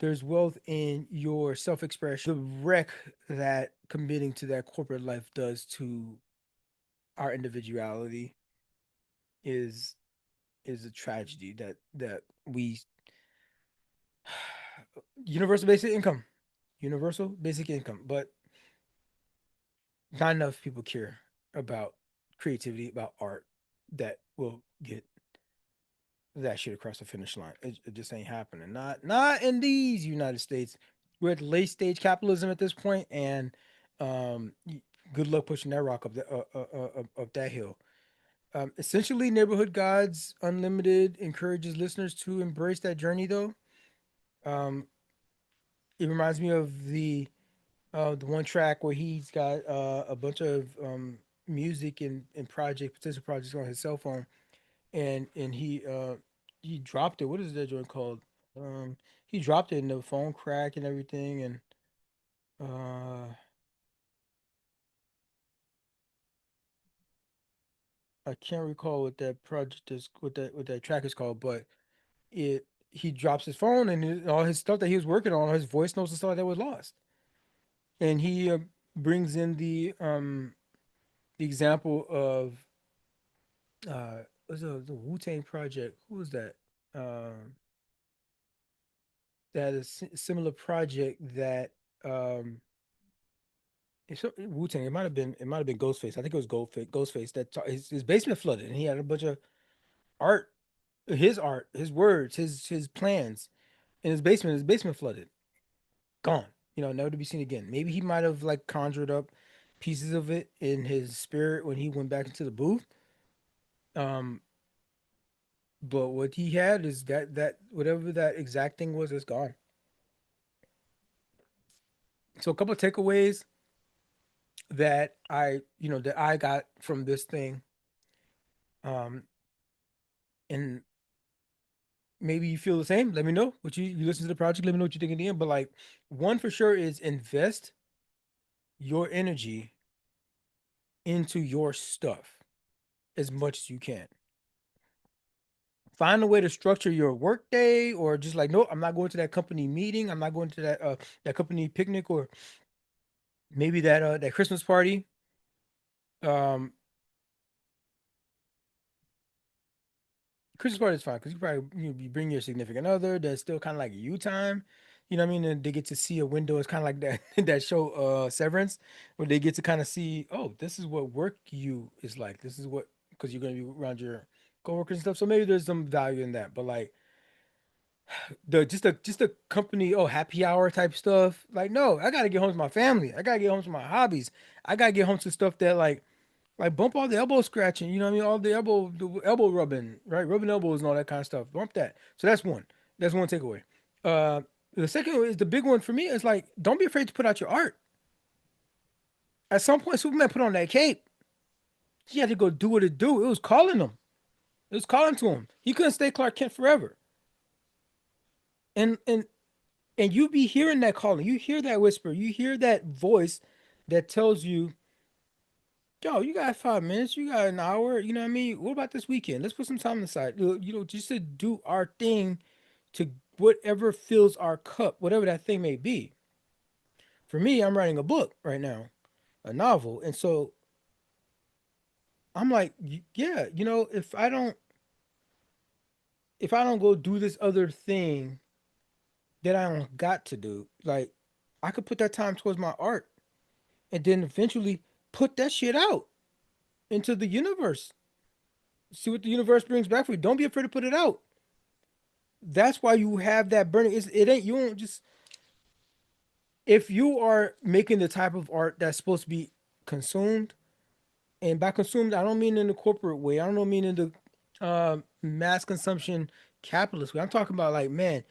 S1: There's wealth in your self-expression. The wreck that committing to that corporate life does to our individuality is is a tragedy that we universal basic income, universal basic income, but not enough people care about creativity, about art that will get that shit across the finish line. It just ain't happening. Not in these United States. We're at late stage capitalism at this point, and good luck pushing that rock up that hill. Essentially, Neighborhood Gods Unlimited encourages listeners to embrace that journey, though. Um, it reminds me of the one track where he's got a bunch of music and potential projects on his cell phone, and he dropped it. What is that joint called? He dropped it, and the phone crack and everything, and uh, I can't recall what that project is, what that track is called, but it he drops his phone and all his stuff that he was working on, his voice notes and stuff like that was lost, and he brings in the example of was the Wu Tang Project. Who was that? Um, that is similar project that um it's Wu Tang. It might have been Ghostface. I think it was Ghostface that his basement flooded and he had a bunch of art, his art, his words, his plans in his basement. His basement flooded, gone. Never to be seen again. Maybe he might have like conjured up pieces of it in his spirit when he went back into the booth. Um, but what he had is that whatever that exact thing was, it's gone. So a couple of takeaways that I got from this thing, um, and maybe you feel the same. Let me know what you listen to the project. Let me know what you think in the end. But like one for sure is invest your energy into your stuff as much as you can. Find a way to structure your work day, or just like, no, I'm not going to that company meeting. I'm not going to that company picnic, or maybe that Christmas party. Um, Christmas party is fine because you bring your significant other. There's still kind of like you time. You know what I mean? And they get to see a window. It's kind of like that that show Severance, where they get to kind of see, oh, this is what work you is like. This is what, because you're gonna be around your coworkers and stuff. So maybe there's some value in that. But like the company, oh, happy hour type stuff. Like, no, I gotta get home to my family. I gotta get home to my hobbies. I gotta get home to stuff that like bump all the elbow scratching, you know what I mean? All the elbow rubbing, right? Rubbing elbows and all that kind of stuff. Bump that. So that's one. That's one takeaway. Uh, the second one is the big one for me. Is like, don't be afraid to put out your art. At some point, Superman put on that cape. He had to go do what it do. It was calling him. It was calling to him. He couldn't stay Clark Kent forever. And you be hearing that calling. You hear that whisper. You hear that voice that tells you, yo, you got 5 minutes, you got an hour, you know what I mean? What about this weekend? Let's put some time aside. Just to do our thing to whatever fills our cup, whatever that thing may be. For me, I'm writing a book right now, a novel. And so I'm like, yeah, if I don't if I don't go do this other thing that I don't got to do, like I could put that time towards my art and then eventually put that shit out into the universe. See what the universe brings back for you. Don't be afraid to put it out. That's why you have that burning. It ain't you don't just if you are making the type of art that's supposed to be consumed, and by consumed, I don't mean in the corporate way. I don't mean in the mass consumption capitalist way. I'm talking about like, man,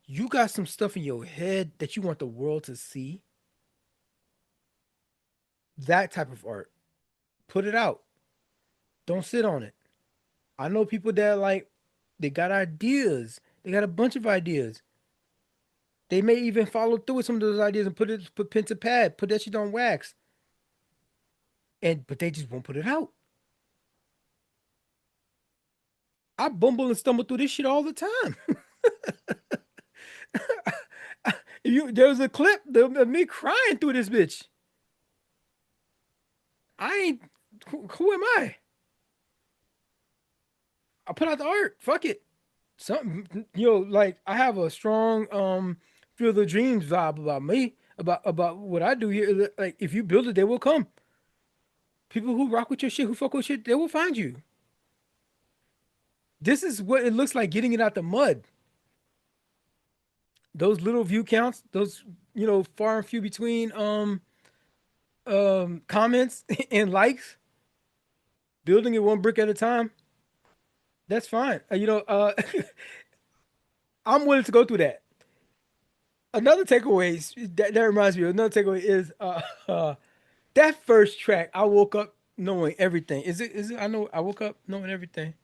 S1: you got some stuff in your head that you want the world to see. That type of art, put it out. Don't sit on it. I know people that like they got ideas. They got a bunch of ideas. They may even follow through with some of those ideas and put pen to pad, put that shit on wax. But they just won't put it out. I bumble and stumble through this shit all the time. There was a clip of me crying through this bitch. I ain't. Who am I? I put out the art. Fuck it. Something like I have a strong Field of Dreams vibe about me, about what I do here. Like if you build it, they will come. People who rock with your shit, who fuck with shit, they will find you. This is what it looks like getting it out the mud. Those little view counts, those far and few between comments and likes, building it one brick at a time. That's fine. I'm willing to go through that. Another takeaway that reminds me of another takeaway is that first track. I woke up knowing everything. Is it? I know I woke up knowing everything.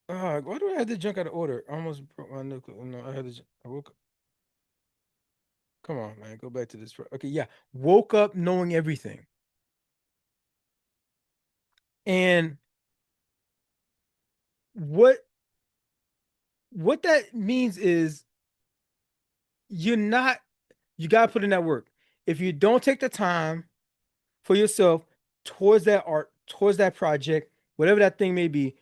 S1: Why do I have the junk out of order? I almost broke my knuckle. No, I woke up. Come on, man. Go back to this. Okay, yeah. Woke up knowing everything. And what that means is you gotta put in that work. If you don't take the time for yourself towards that art, towards that project, whatever that thing may be,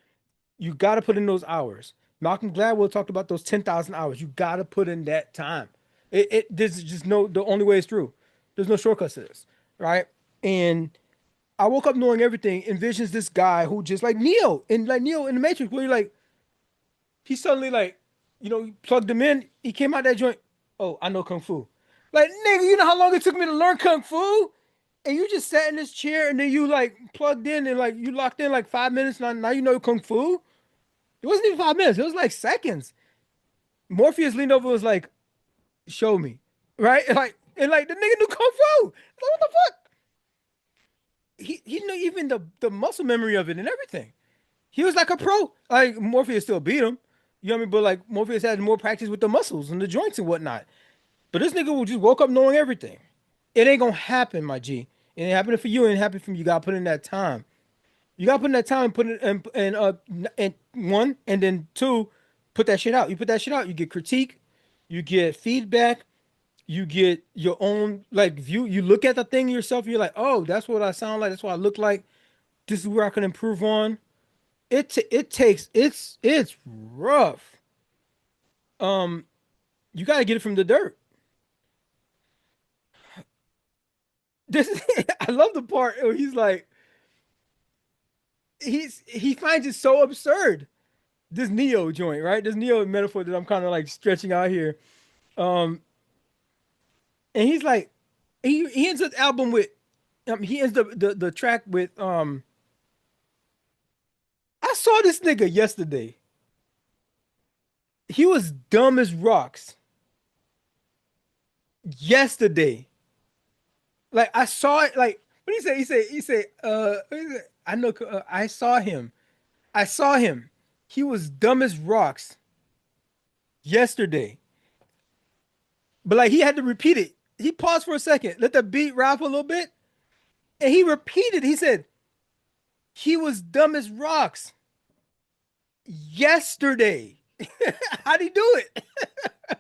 S1: you gotta put in those hours. Malcolm Gladwell talked about those 10,000 hours. You gotta put in that time. There's just the only way it's through. There's no shortcuts to this, right? And I woke up knowing everything. Envisions this guy who just like Neo in the Matrix, where you're like, he suddenly like, plugged him in. He came out that joint. Oh, I know Kung Fu. Like, nigga, you know how long it took me to learn Kung Fu? And you just sat in this chair and then you like plugged in and like you locked in like 5 minutes. Now you know Kung Fu. It wasn't even 5 minutes. It was like seconds. Morpheus leaned over and was like, show me. Right? And like the nigga knew Kung Fu. Like, what the fuck? He knew even the muscle memory of it and everything. He was like a pro. Like Morpheus still beat him. You know what I mean? But like Morpheus had more practice with the muscles and the joints and whatnot. But this nigga just woke up knowing everything. It ain't gonna happen, my G. It ain't happening for you. It ain't happening for me. You gotta put in that time. You gotta put in that time and put it and one and then two, put that shit out. You put that shit out. You get critique. You get feedback. You get your own like view. You look at the thing yourself. You're like, oh, that's what I sound like. That's what I look like. This is where I can improve on. It's rough. You gotta get it from the dirt. I love the part where he's like, he finds it so absurd. This Neo joint, right? This Neo metaphor that I'm kind of like stretching out here. And he's like, he ends the album with, he ends the track with, I saw this nigga yesterday. He was dumb as rocks. Yesterday. Like I saw it. Like what did he say? He said, I know. I saw him. I saw him. He was dumb as rocks. Yesterday. But like he had to repeat it. He paused for a second, let the beat rap a little bit, and he repeated. He said, he was dumb as rocks. Yesterday. How'd he do it?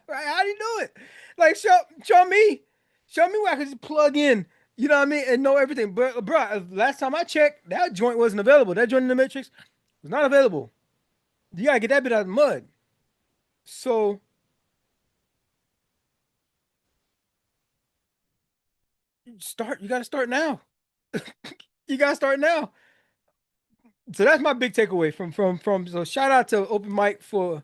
S1: Right? How'd he do it? Like show me. Show me where I can just plug in, you know what I mean, and know everything. But bro, last time I checked, that joint wasn't available. That joint in the Matrix was not available. You gotta get that bit out of the mud. So you gotta start now. You gotta start now. So that's my big takeaway from so shout out to Open Mic for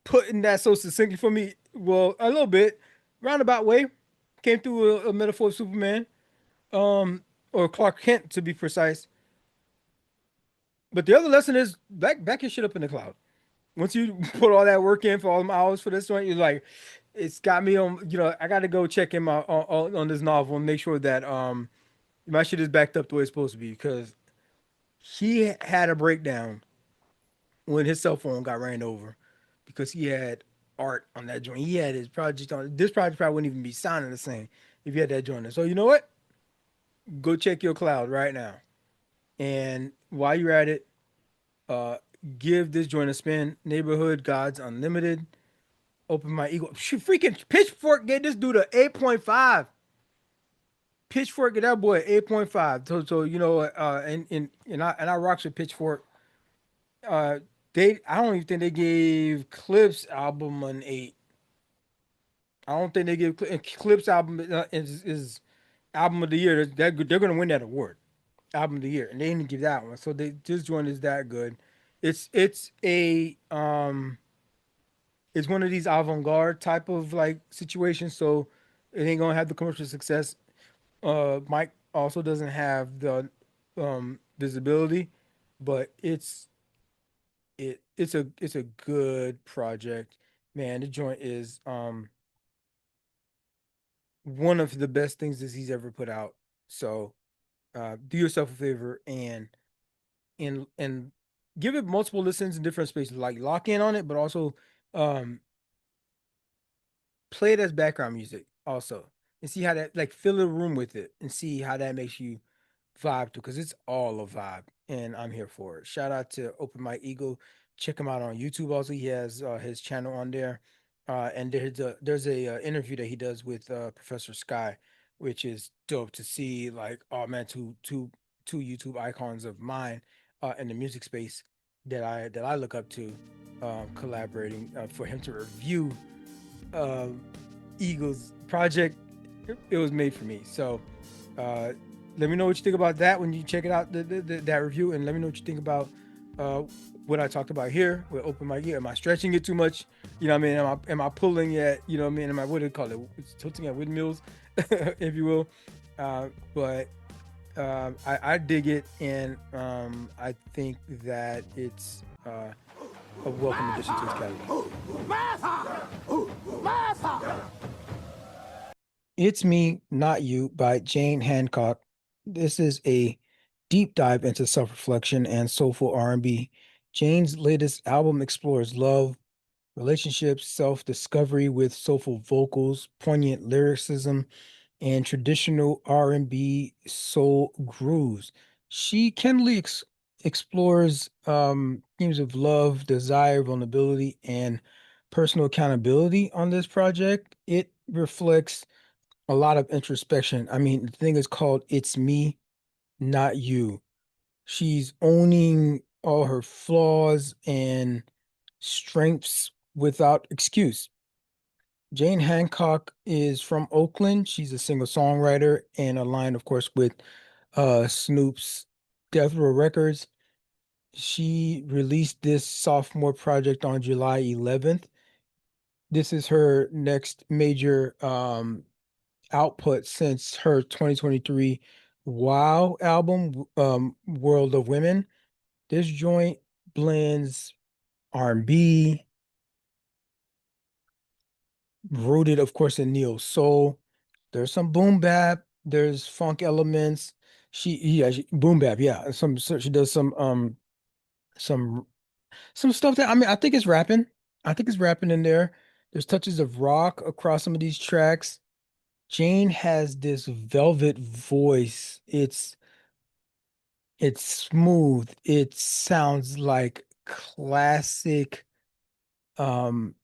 S1: putting that so succinctly for me. Well, a little bit, roundabout way. Came through a metaphor of Superman, or Clark Kent to be precise. But the other lesson is back your shit up in the cloud. Once you put all that work in for all them hours for this joint, you're like, it's got me on. I got to go check in my on this novel and make sure that my shit is backed up the way it's supposed to be because he had a breakdown when his cell phone got ran over because he had art on that joint. He had his project on this project probably wouldn't even be sounding the same if you had that joint. So you know what? Go check your cloud right now. And while you're at it, uh, give this joint a spin. Neighborhood Gods Unlimited. Open my ego. Shoot, freaking Pitchfork get this dude a 8.5. Pitchfork get that boy 8.5. So and I rocks with Pitchfork. Uh, I don't even think they gave Clip's album an 8. I don't think they give Clip's album is album of the year. They're gonna win that award, album of the year, and they didn't give that one. So this joint is that good. It's a it's one of these avant-garde type of like situations. So it ain't gonna have the commercial success. Mike also doesn't have the visibility, but it's a good project. Man, the joint is one of the best things that he's ever put out. So do yourself a favor and give it multiple listens in different spaces. Like lock in on it, but also um play it as background music also. And see how that like fill a room with it and see how that makes you vibe to because it's all a vibe and I'm here for it. Shout out to Open My Eagle. Check him out on YouTube. Also, he has his channel on there, and there's a interview that he does with Professor Sky, which is dope to see. Like, oh man, two YouTube icons of mine in the music space that I look up to, collaborating for him to review um, Eagles project. It was made for me. So uh, let me know what you think about that when you check it out, that review, and let me know what you think about uh, what I talked about here with Open Mic. Am I stretching it too much? You know what I mean? Am I pulling it? You know what I mean? Am I, what do you call it? It's tilting at windmills, if you will. But I dig it, and I think that it's a welcome addition to his catalog. It's Me, Not You by Jane Handcock. This is a deep dive into self-reflection and soulful R&B. Jane's latest album explores love, relationships, self-discovery with soulful vocals, poignant lyricism, and traditional R&B soul grooves. She candidly explores themes of love, desire, vulnerability, and personal accountability on this project. It reflects a lot of introspection. I mean, the thing is called It's Me, Not You. She's owning all her flaws and strengths without excuse. Jane Hancock is from Oakland. She's a single songwriter and aligned, of course, with Snoop's Death Row Records. She released this sophomore project on July 11th. This is her next major output since her 2023 Wow album, World of Women. This joint blends R&B, rooted, of course, in neo soul. There's some boom bap. There's funk elements. Boom bap. Yeah, she does some some stuff that I mean I think it's rapping. I think it's rapping in there. There's touches of rock across some of these tracks. Jane has this velvet voice. It's smooth. It sounds like um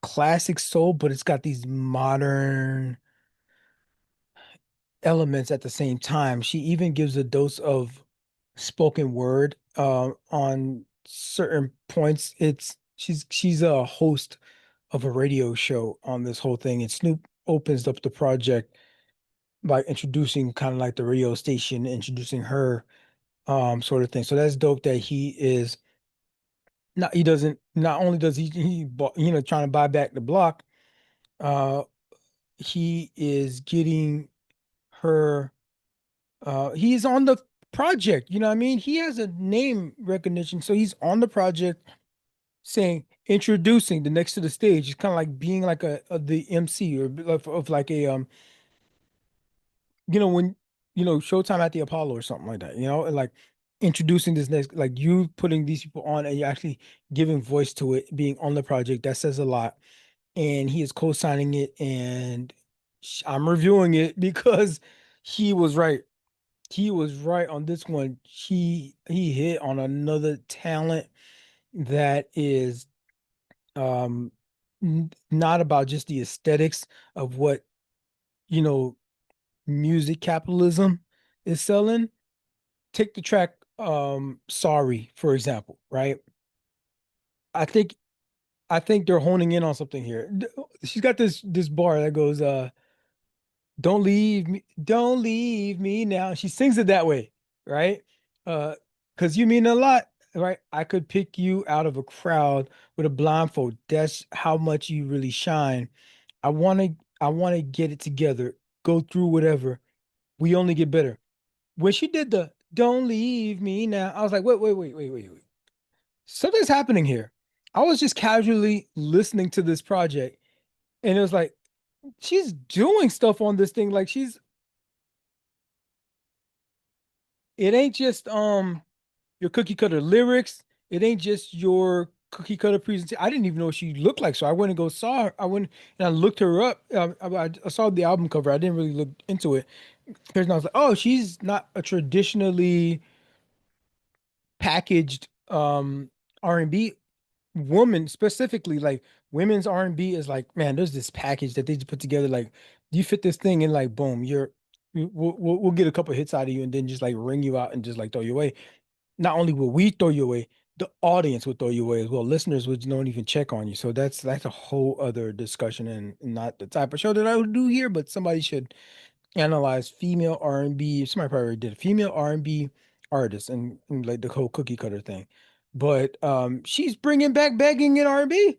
S1: classic soul, but it's got these modern elements at the same time. She even gives a dose of spoken word on certain points, she's a host of a radio show on this whole thing, and Snoop opens up the project by introducing kind of like the radio station, introducing her, sort of thing. So that's dope that he is not he doesn't not only does trying to buy back the block, uh he is getting her, he's on the project, you know what I mean? He has a name recognition, so he's on the project saying, introducing the next to the stage. It's kind of like being like the MC or of like a when Showtime at the Apollo or something like that, and like introducing this next, like you putting these people on and you're actually giving voice to it, being on the project, that says a lot. And he is co-signing it, and I'm reviewing it because he was right. He was right on this one. He hit on another talent that is um not about just the aesthetics of what you know music capitalism is selling. Take the track Sorry, for example, right? I think I think they're honing in on something here. She's got this bar that goes don't leave me now. She sings it that way, right? Uh, because you mean a lot, right? I could pick you out of a crowd with a blindfold. That's how much you really shine. I wanna get it together, go through whatever. We only get better. When she did the don't leave me now, I was like, wait. Something's happening here. I was just casually listening to this project, and it was like, she's doing stuff on this thing. Like it ain't just your cookie cutter lyrics. It ain't just your cookie cutter presentation. I didn't even know what she looked like, so I went and go saw her. I went and I looked her up. I saw the album cover. I didn't really look into it. And I was like, oh, she's not a traditionally packaged R&B woman. Specifically, like women's R&B is like, man, there's this package that they just put together. Like, you fit this thing and like, boom, we'll get a couple hits out of you and then just like ring you out and just like throw you away. Not only will we throw you away, the audience will throw you away as well. Listeners would don't even check on you. So that's a whole other discussion, and not the type of show that I would do here, but somebody should analyze female R&B. Somebody probably already did female R&B artists, and like the whole cookie cutter thing. But she's bringing back begging in R&B.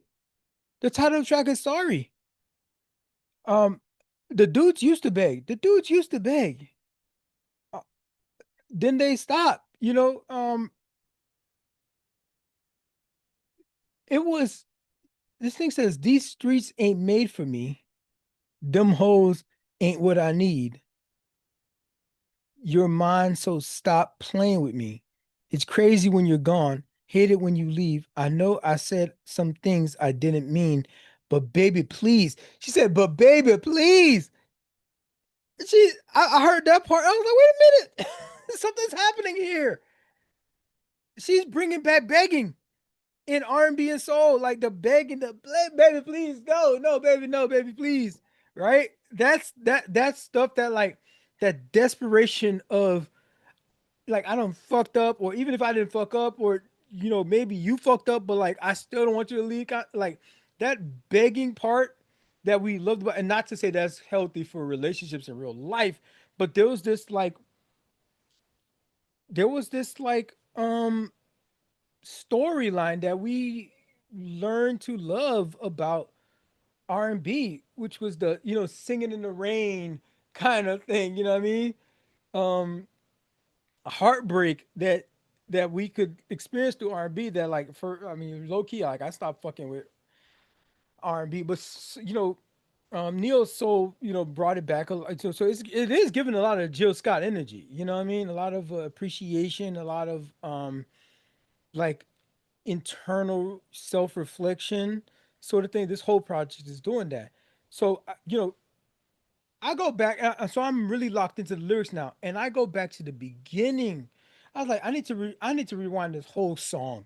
S1: The title of the track is Sorry. Um, the dudes used to beg. The dudes used to beg. Uh, then they stopped. It was this thing says these streets ain't made for me. Them hoes ain't what I need. Your mind, so stop playing with me. It's crazy when you're gone. Hate it when you leave. I know I said some things I didn't mean, but baby, please. She said, but baby, please. I heard that part. I was like, wait a minute. Something's happening here. She's bringing back begging in R&B and soul, like the begging, baby, please, no, baby, no, baby, please, right? That's stuff that like that desperation of like I don't fucked up, or even if I didn't fuck up, or maybe you fucked up, but like I still don't want you to leave. Like that begging part that we loved about, and not to say that's healthy for relationships in real life, but there was this storyline that we learned to love about R&B, which was the singing in the rain kind of thing. You know what I mean? A heartbreak that we could experience through R&B. That like for I mean low key, like I stopped fucking with R&B, but Neo Soul brought it back. So it is giving a lot of Jill Scott energy. You know what I mean? A lot of appreciation, a lot of like internal self-reflection sort of thing. This whole project is doing that. So I go back, so I'm really locked into the lyrics now, and I go back to the beginning. I was like, I need to rewind this whole song.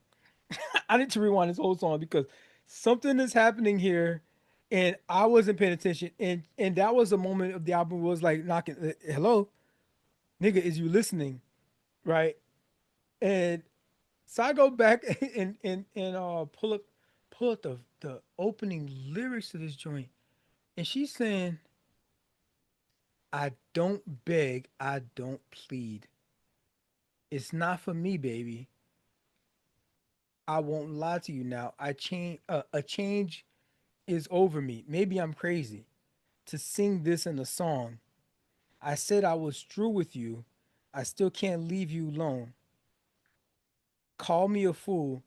S1: I need to rewind this whole song because something is happening here, and I wasn't paying attention. And that was a moment of the album was like knocking, hello, nigga, is you listening, right? And So I go back and pull up the opening lyrics to this joint, and she's saying, "I don't beg, I don't plead. It's not for me, baby. I won't lie to you now. A change is over me. Maybe I'm crazy to sing this in a song. I said I was through with you. I still can't leave you alone. Call me a fool,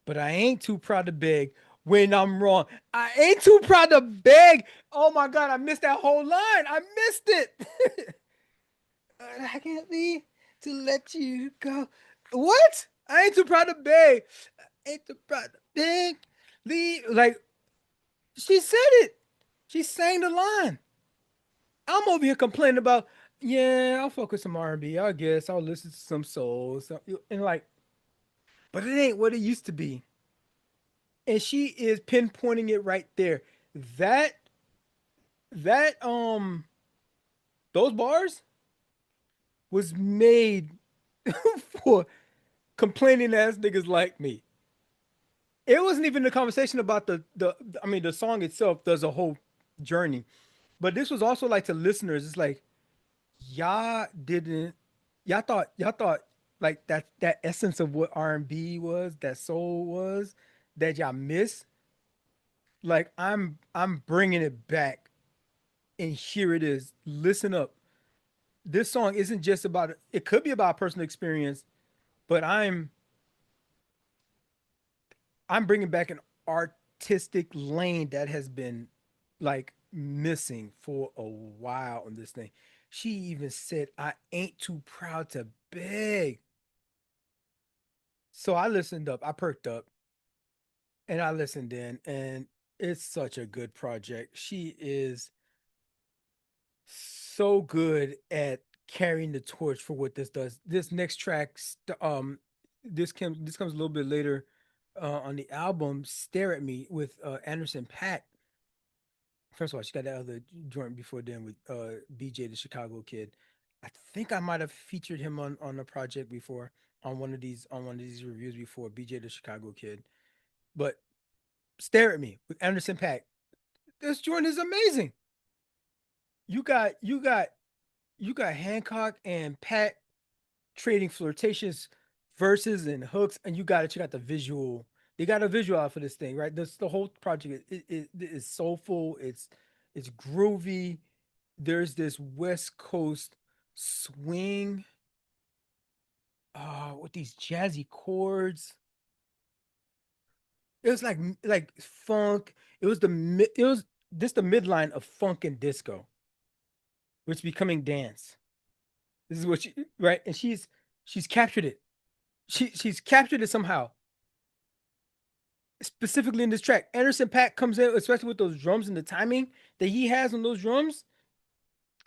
S1: but I ain't too proud to beg when I'm wrong. I ain't too proud to beg. Oh my God, I missed that whole line. I missed it. I can't leave to let you go. What? I ain't too proud to beg. I ain't too proud to beg. Leave. Like, she said it. She sang the line. I'm over here complaining about, yeah, I'll fuck with some R&B. I guess I'll listen to some soul. And like, but it ain't what it used to be. And she is pinpointing it right there. That that those bars was made for complaining ass niggas like me. It wasn't even the conversation about the I mean the song itself does a whole journey. But this was also like to listeners, it's like y'all didn't y'all thought like that essence of what R&B was, that soul was, that y'all missed. Like I'm bringing it back, and here it is. Listen up. This song isn't just about it could be about personal experience, but I'm bringing back an artistic lane that has been like missing for a while on this thing. She even said, "I ain't too proud to beg." So I listened up, I perked up, and I listened in, and it's such a good project. She is so good at carrying the torch for what this does. This next track, this comes a little bit later on the album. "Stare at Me" with Anderson Paak. First of all, she got that other joint before then with BJ the Chicago Kid. I think I might have featured him on a project before, on one of these reviews before, BJ the Chicago Kid. But "Stare at Me" with Anderson Paak. This joint is amazing. You got you got you got Hancock and Pat trading flirtatious verses and hooks, and you got it. You got the visual. They got a visual out for this thing, right? This the whole project is soulful. It's groovy. There's this West Coast swing, with these jazzy chords. It was like funk. It was this the midline of funk and disco, which becoming dance. This is what she right, and she's captured it. She's captured it somehow. Specifically in this track, Anderson Paak comes in, especially with those drums and the timing that he has on those drums.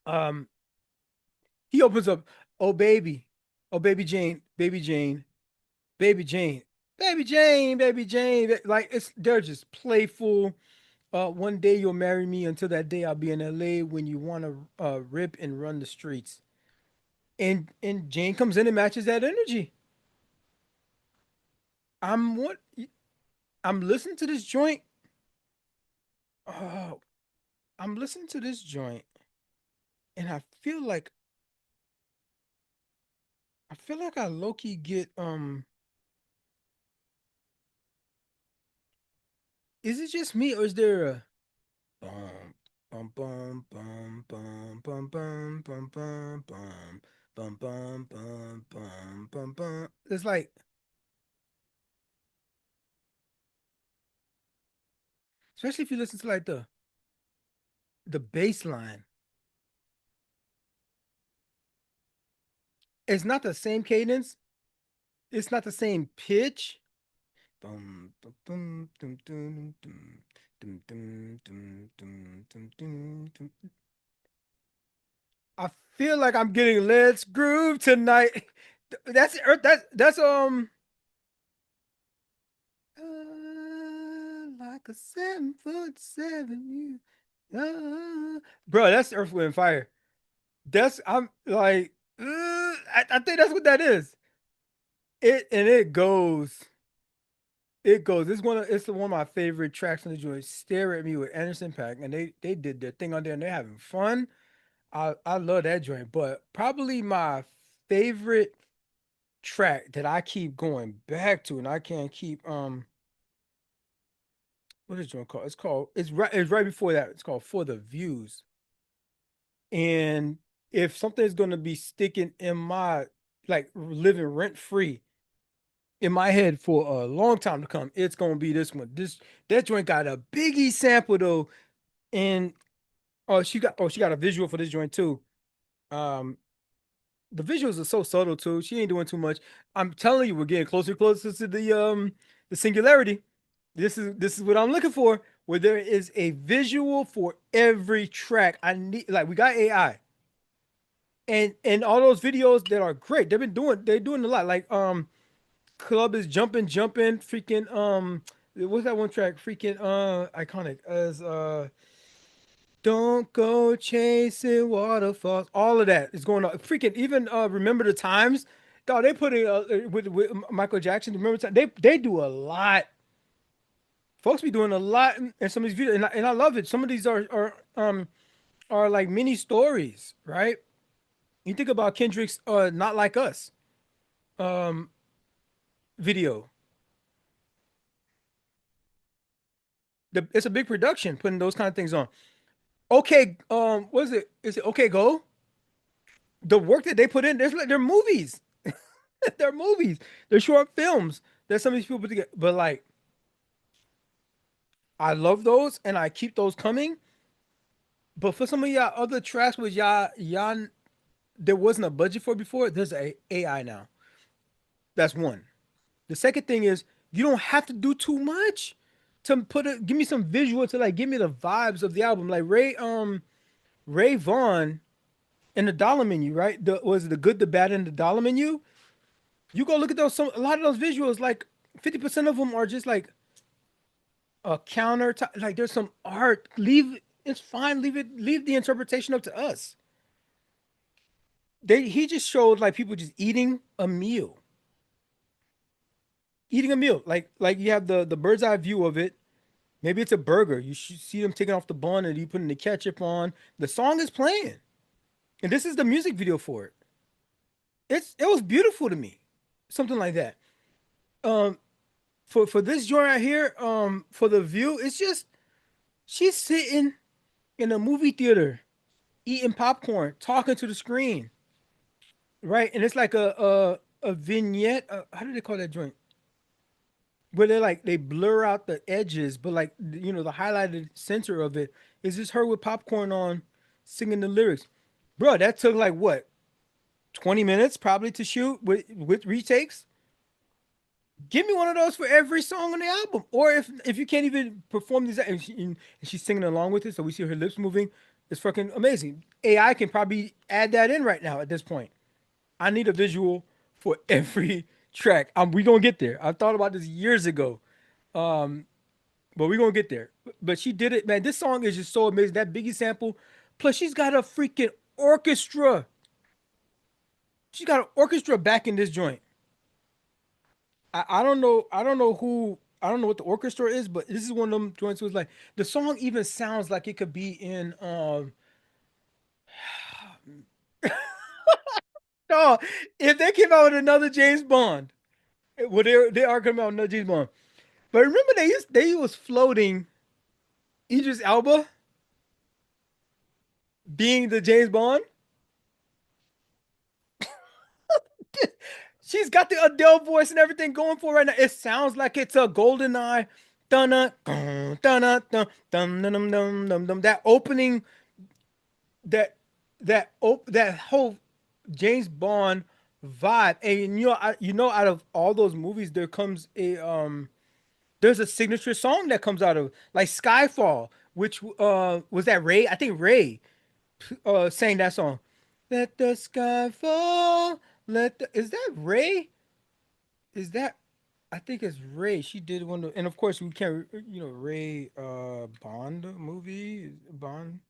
S1: Um, he opens up, "Oh baby, oh baby Jane, baby Jane, baby Jane, baby Jane, baby Jane." Like they're just playful. "One day you'll marry me. Until that day, I'll be in LA when you want to rip and run the streets." And Jane comes in and matches that energy. I'm what I'm listening to this joint. Oh, I'm listening to this joint, and I feel like I low key get Is it just me, or is there a bum bum bum bum bum bum bum bum bum bum bum bum bum bum bum bum? It's like, especially if you listen to like the bass line, it's not the same cadence, it's not the same pitch. Bum bum bum dum dum dum dum dum dum dum dum dum dum. I feel like I'm getting "Let's Groove Tonight." That's like a 7'7" you. Bro, that's Earth, Wind, Fire. That's I'm like, I think that's what that is. it goes. It goes. It's one of my favorite tracks on the joint. Stare at Me with Anderson Paak, and they did their thing on there, and they're having fun. I love that joint, but probably my favorite track that I keep going back to, and I can't keep what is the joint called? It's right before that. It's called For the Views. And if something is gonna be sticking in my like living rent free in my head for a long time to come, it's gonna be this one. That joint got a Biggie sample though, and she got a visual for this joint too. Um, the visuals are so subtle too. She ain't doing too much. I'm telling you, we're getting closer and closer to the singularity. This is what I'm looking for, where there is a visual for every track. I need like we got AI and all those videos that are great. They're doing a lot. Like Club is jumping, freaking what's that one track? Freaking iconic as don't go chasing waterfalls. All of that is going on. Freaking even remember the times. Dog, they put it with Michael Jackson. Remember the time they do a lot. Folks be doing a lot in some of these videos, and I love it. Some of these are like mini stories, right? You think about Kendrick's "Not Like Us" um video. It's a big production putting those kind of things on. Okay, what is it? Is it Okay Go? The work that they put in, they're movies. They're movies. They're short films that some of these people put together. But like, I love those and I keep those coming. But for some of y'all other tracks which y'all there wasn't a budget for before, there's a AI now. That's one. The second thing is you don't have to do too much to give me some visual to like give me the vibes of the album. Like Ray Vaughn in the dollar menu, right? Was it the good, the bad, and the dollar menu? You go look at those. A lot of those visuals, like 50% of them are just like a counter. Like there's some art. It's fine. Leave it. Leave the interpretation up to us. He just showed like people just eating a meal. Like you have the bird's eye view of it. Maybe it's a burger. You should see them taking off the bun and you putting the ketchup on. The song is playing, and this is the music video for it. It was beautiful to me, something like that. Um, for this joint right here, for the view, it's just she's sitting in a movie theater, eating popcorn, talking to the screen, right? And it's like a vignette. How do they call that joint? Where they blur out the edges, but like the highlighted center of it is just her with popcorn on, singing the lyrics. Bro, that took like what 20 minutes probably to shoot with retakes. Give me one of those for every song on the album. Or if you can't even perform these and she's singing along with it, so we see her lips moving, it's fucking amazing. AI can probably add that in right now at this point. I need a visual for every track. We gonna get there. I thought about this years ago. But we gonna get there. But she did it, man. This song is just so amazing. That Biggie sample. Plus, she's got a freaking orchestra. She got an orchestra back in this joint. I don't know. I don't know what the orchestra is, but this is one of them joints was like the song even sounds like it could be in oh, if they came out with another James Bond. Well, they are coming out with another James Bond. But remember they was floating Idris Elba being the James Bond. She's got the Adele voice and everything going for right now. It sounds like it's a golden eye. Dun dun dun dun dun dun dun dun dun dun. That opening, that whole James Bond vibe. And out of all those movies, there's a signature song that comes out of like Skyfall, which was that Ray? I think Ray sang that song. Let the sky fall. Is that Ray? Is that I think it's Ray. She did one and of course we can't Ray Bond movie Bond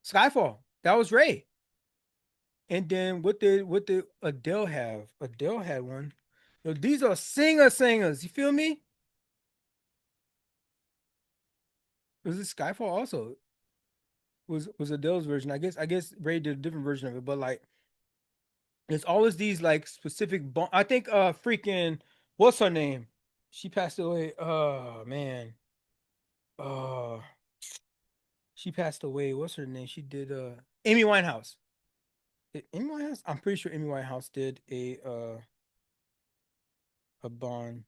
S1: Skyfall. That was Ray. And then what did Adele have? Adele had one. These are singers. You feel me? Was it Skyfall also? Was Adele's version? I guess Ray did a different version of it, but like it's always these like specific. I think freaking what's her name? She passed away. Oh man. Uh, she passed away. What's her name? She did Amy Winehouse. Amy Winehouse? I'm pretty sure Amy Winehouse did a Bond.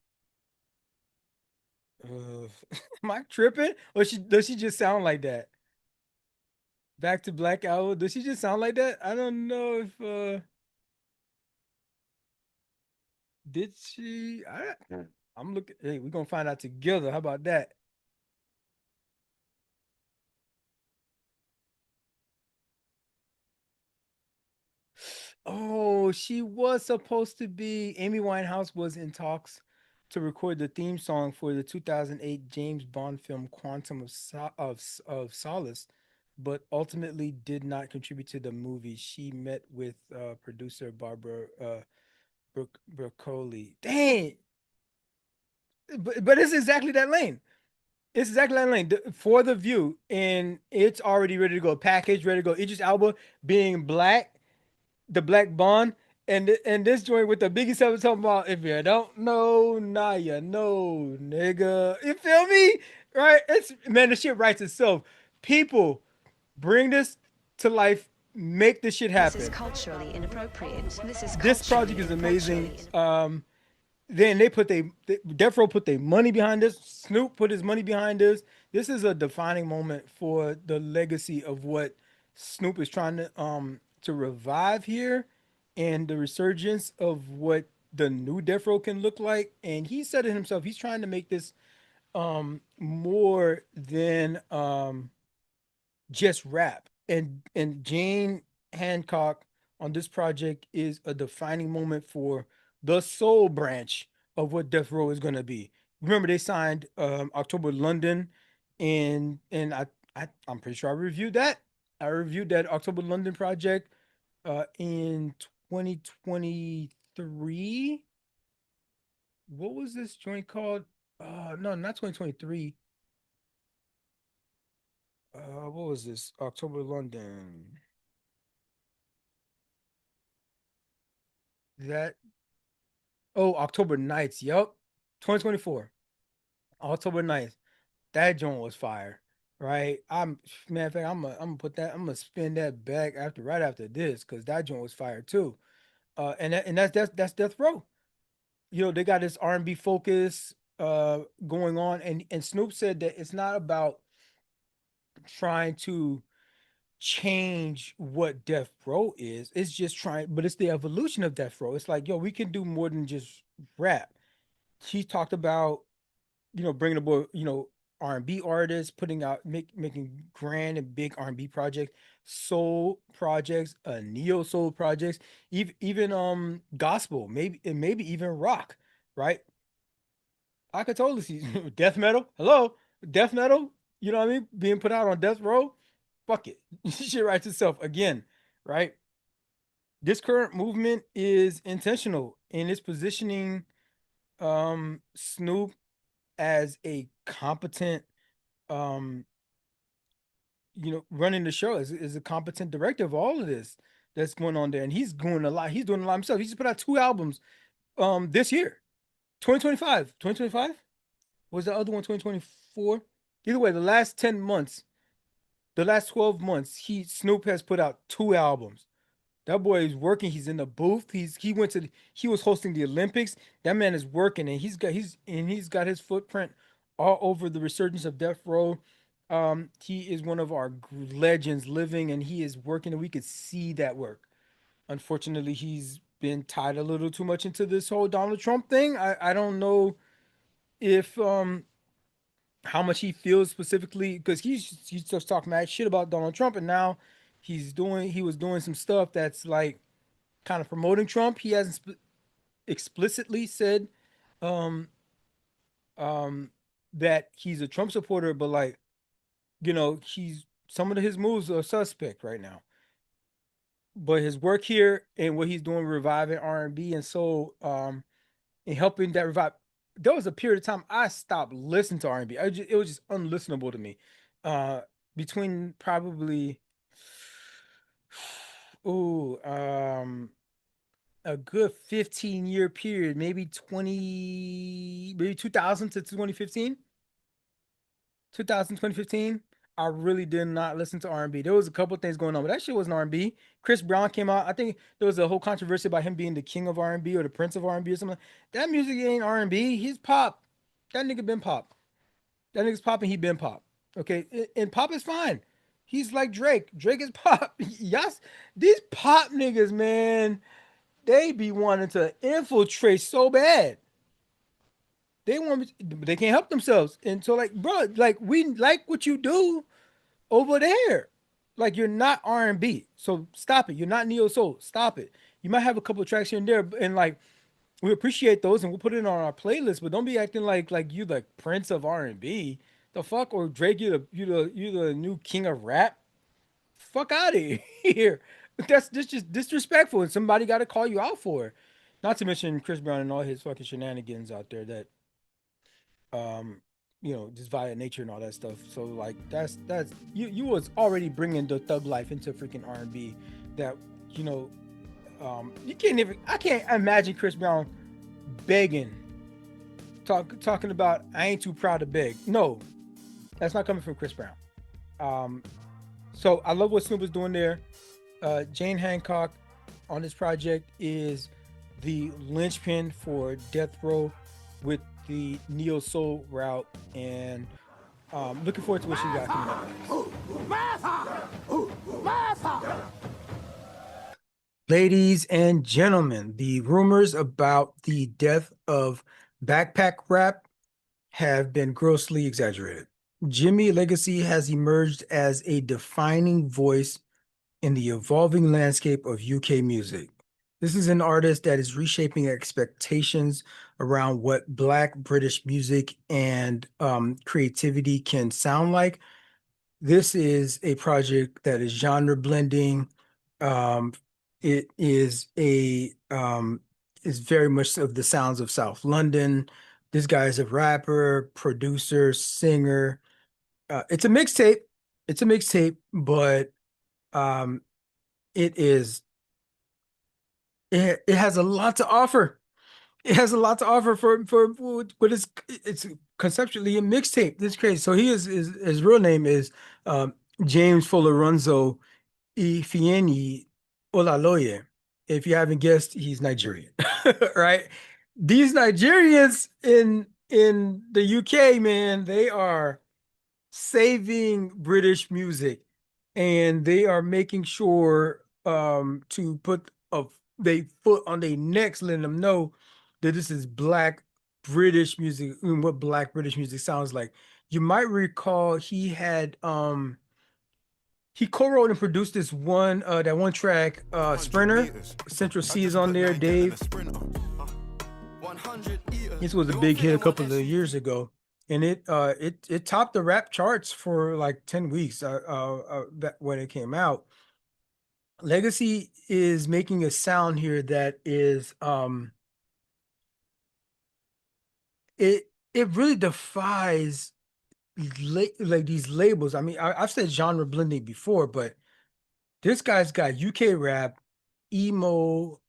S1: Am I tripping? Or does she just sound like that? Back to Black Album. Does she just sound like that? I don't know if did she. I'm looking. Hey, we're gonna find out together. How about that? Oh, she was supposed to be. Amy Winehouse was in talks to record the theme song for the 2008 James Bond film Quantum of Solace, but ultimately did not contribute to the movie. She met with producer Barbara Broccoli. Dang, but it's exactly that lane. It's exactly that lane for the View, and it's already ready to go. Package ready to go. Idris Elba being black, the Black Bond, and this joint with the Biggie Seven talking about if you don't know, now you know, nigga. You feel me? Right? It's man, the shit writes itself. People bring this to life, make this shit
S11: This is
S1: happen.
S11: culturally inappropriate. This is
S1: This
S11: culturally
S1: project is amazing.
S11: inappropriate.
S1: Then Death Row put their money behind this. Snoop put his money behind this. This is a defining moment for the legacy of what Snoop is trying to revive here, and the resurgence of what the new Death Row can look like. And he said it himself. He's trying to make this more than just rap. And Jane Hancock on this project is a defining moment for the soul branch of what Death Row is gonna be. Remember, they signed October London, and I'm pretty sure I reviewed that. I reviewed that October London project in 2023. What was this joint called? No, not 2023. What was this? October London. That October Nights. Yup. 2024. October Nights. That joint was fire. Right? Matter of fact, I'm gonna put that, I'm gonna spin that back right after this, because that joint was fire too. And that's Death Row. They got this R&B focus going on, and Snoop said that it's not about trying to change what Death Row is. It's just trying, but it's the evolution of Death Row. It's like, yo, we can do more than just rap. He talked about, bringing aboard, R&B artists, putting out, making grand and big R&B projects, soul projects, neo soul projects, even gospel, maybe even rock, right? I could totally see death metal. Hello, death metal. You know what I mean? Being put out on death row. Fuck it. Shit writes itself again, right? This current movement is intentional in its positioning Snoop as a competent um running the show, is a competent director of all of this that's going on there, and he's doing a lot himself. He just put out two albums this year, 2025. 2025 was the other one 2024. Either way, the last 10 months, the last 12 months, Snoop has put out two albums. That boy is working. He's in the booth. He was hosting the Olympics. That man is working, and he's got his footprint all over the resurgence of Death Row. He is one of our legends living, and he is working, and we could see that work. Unfortunately, he's been tied a little too much into this whole Donald Trump thing. I don't know if how much he feels specifically, because he's just talking mad shit about Donald Trump, and now he was doing some stuff that's like kind of promoting Trump. He hasn't explicitly said um that he's a Trump supporter, but he's some of his moves are suspect right now. but his work here and what he's doing reviving R&B and soul, and helping that revive. There was a period of time I stopped listening to R&B. It was just unlistenable to me. Uh, Between probably, ooh, a good 15-year period, maybe 2000 to 2015. 2000, 2015, I really did not listen to R&B. There was a couple things going on, but that shit wasn't R&B. Chris Brown came out. I think there was a whole controversy about him being the king of R&B or the prince of R&B or something. That music ain't R&B. He's pop. That nigga been pop. That nigga's pop and he been pop. Okay, and pop is fine. He's like Drake. Drake is pop. Yes, these pop niggas, man, they be wanting to infiltrate so bad. They want me, but they can't help themselves. And so, like, bro, like we like what you do over there. Like you're not R&B, so stop it. You're not neo soul. Stop it. You might have a couple of tracks here and there, and like we appreciate those, and we'll put it on our playlist. But don't be acting like you the prince of R&B. The fuck, or Drake, you the new king of rap. Fuck out of here. That's just disrespectful, and somebody got to call you out for it. Not to mention Chris Brown and all his fucking shenanigans out there that um just violent nature and all that stuff. So like that's you was already bringing the thug life into freaking R&B that you know you can't even I can't imagine Chris Brown begging talking about I ain't too proud to beg. No, that's not coming from Chris Brown. um so I love what Snoop is doing there. Jane Hancock on this project is the linchpin for Death Row with the neo soul route, and looking forward to what she got coming up. Ladies and gentlemen, the rumors about the death of backpack rap have been grossly exaggerated. Jimmy Legxacy has emerged as a defining voice in the evolving landscape of UK music. This is an artist that is reshaping expectations around what Black British music and creativity can sound like. This is a project that is genre blending. It is very much of the sounds of South London. This guy is a rapper, producer, singer. It's a mixtape. It's a mixtape, but um, it is it has a lot to offer. It has a lot to offer for what is it's conceptually a mixtape. This is crazy. So he is his real name is um, James Foloronzo Ifeanyi Olaloye. If you haven't guessed, he's Nigerian, right? These Nigerians in the UK, man, they are saving British music, and they are making sure to put a they foot on their necks, letting them know that this is Black British music and what Black British music sounds like. You might recall he co-wrote and produced this one that one track, Sprinter. Central C is on there, Dave. This was a big hit a couple of years ago, and it topped the rap charts for like 10 weeks that when it came out. Legxacy is making a sound here that is it really defies like these labels. I mean, I've said genre blending before, but this guy's got UK rap, emo,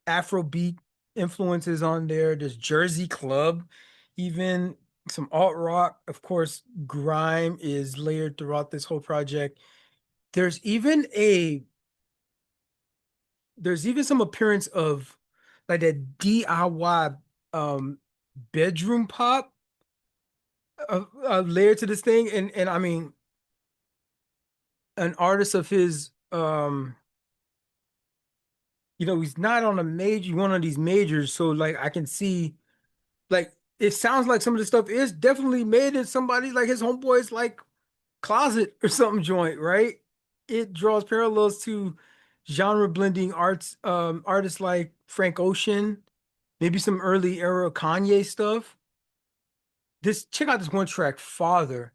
S1: Afrobeat influences on there. There's Jersey Club, even some alt rock. Of course, grime is layered throughout this whole project. There's even some appearance of like that DIY bedroom pop layered to this thing, and I mean, an artist of his he's not on one of these majors, so like I can see like it sounds like some of the stuff is definitely made in somebody like his homeboy's like closet or something joint, right? It draws parallels to genre blending artists like Frank Ocean, maybe some early era Kanye stuff. Check out this one track, Father.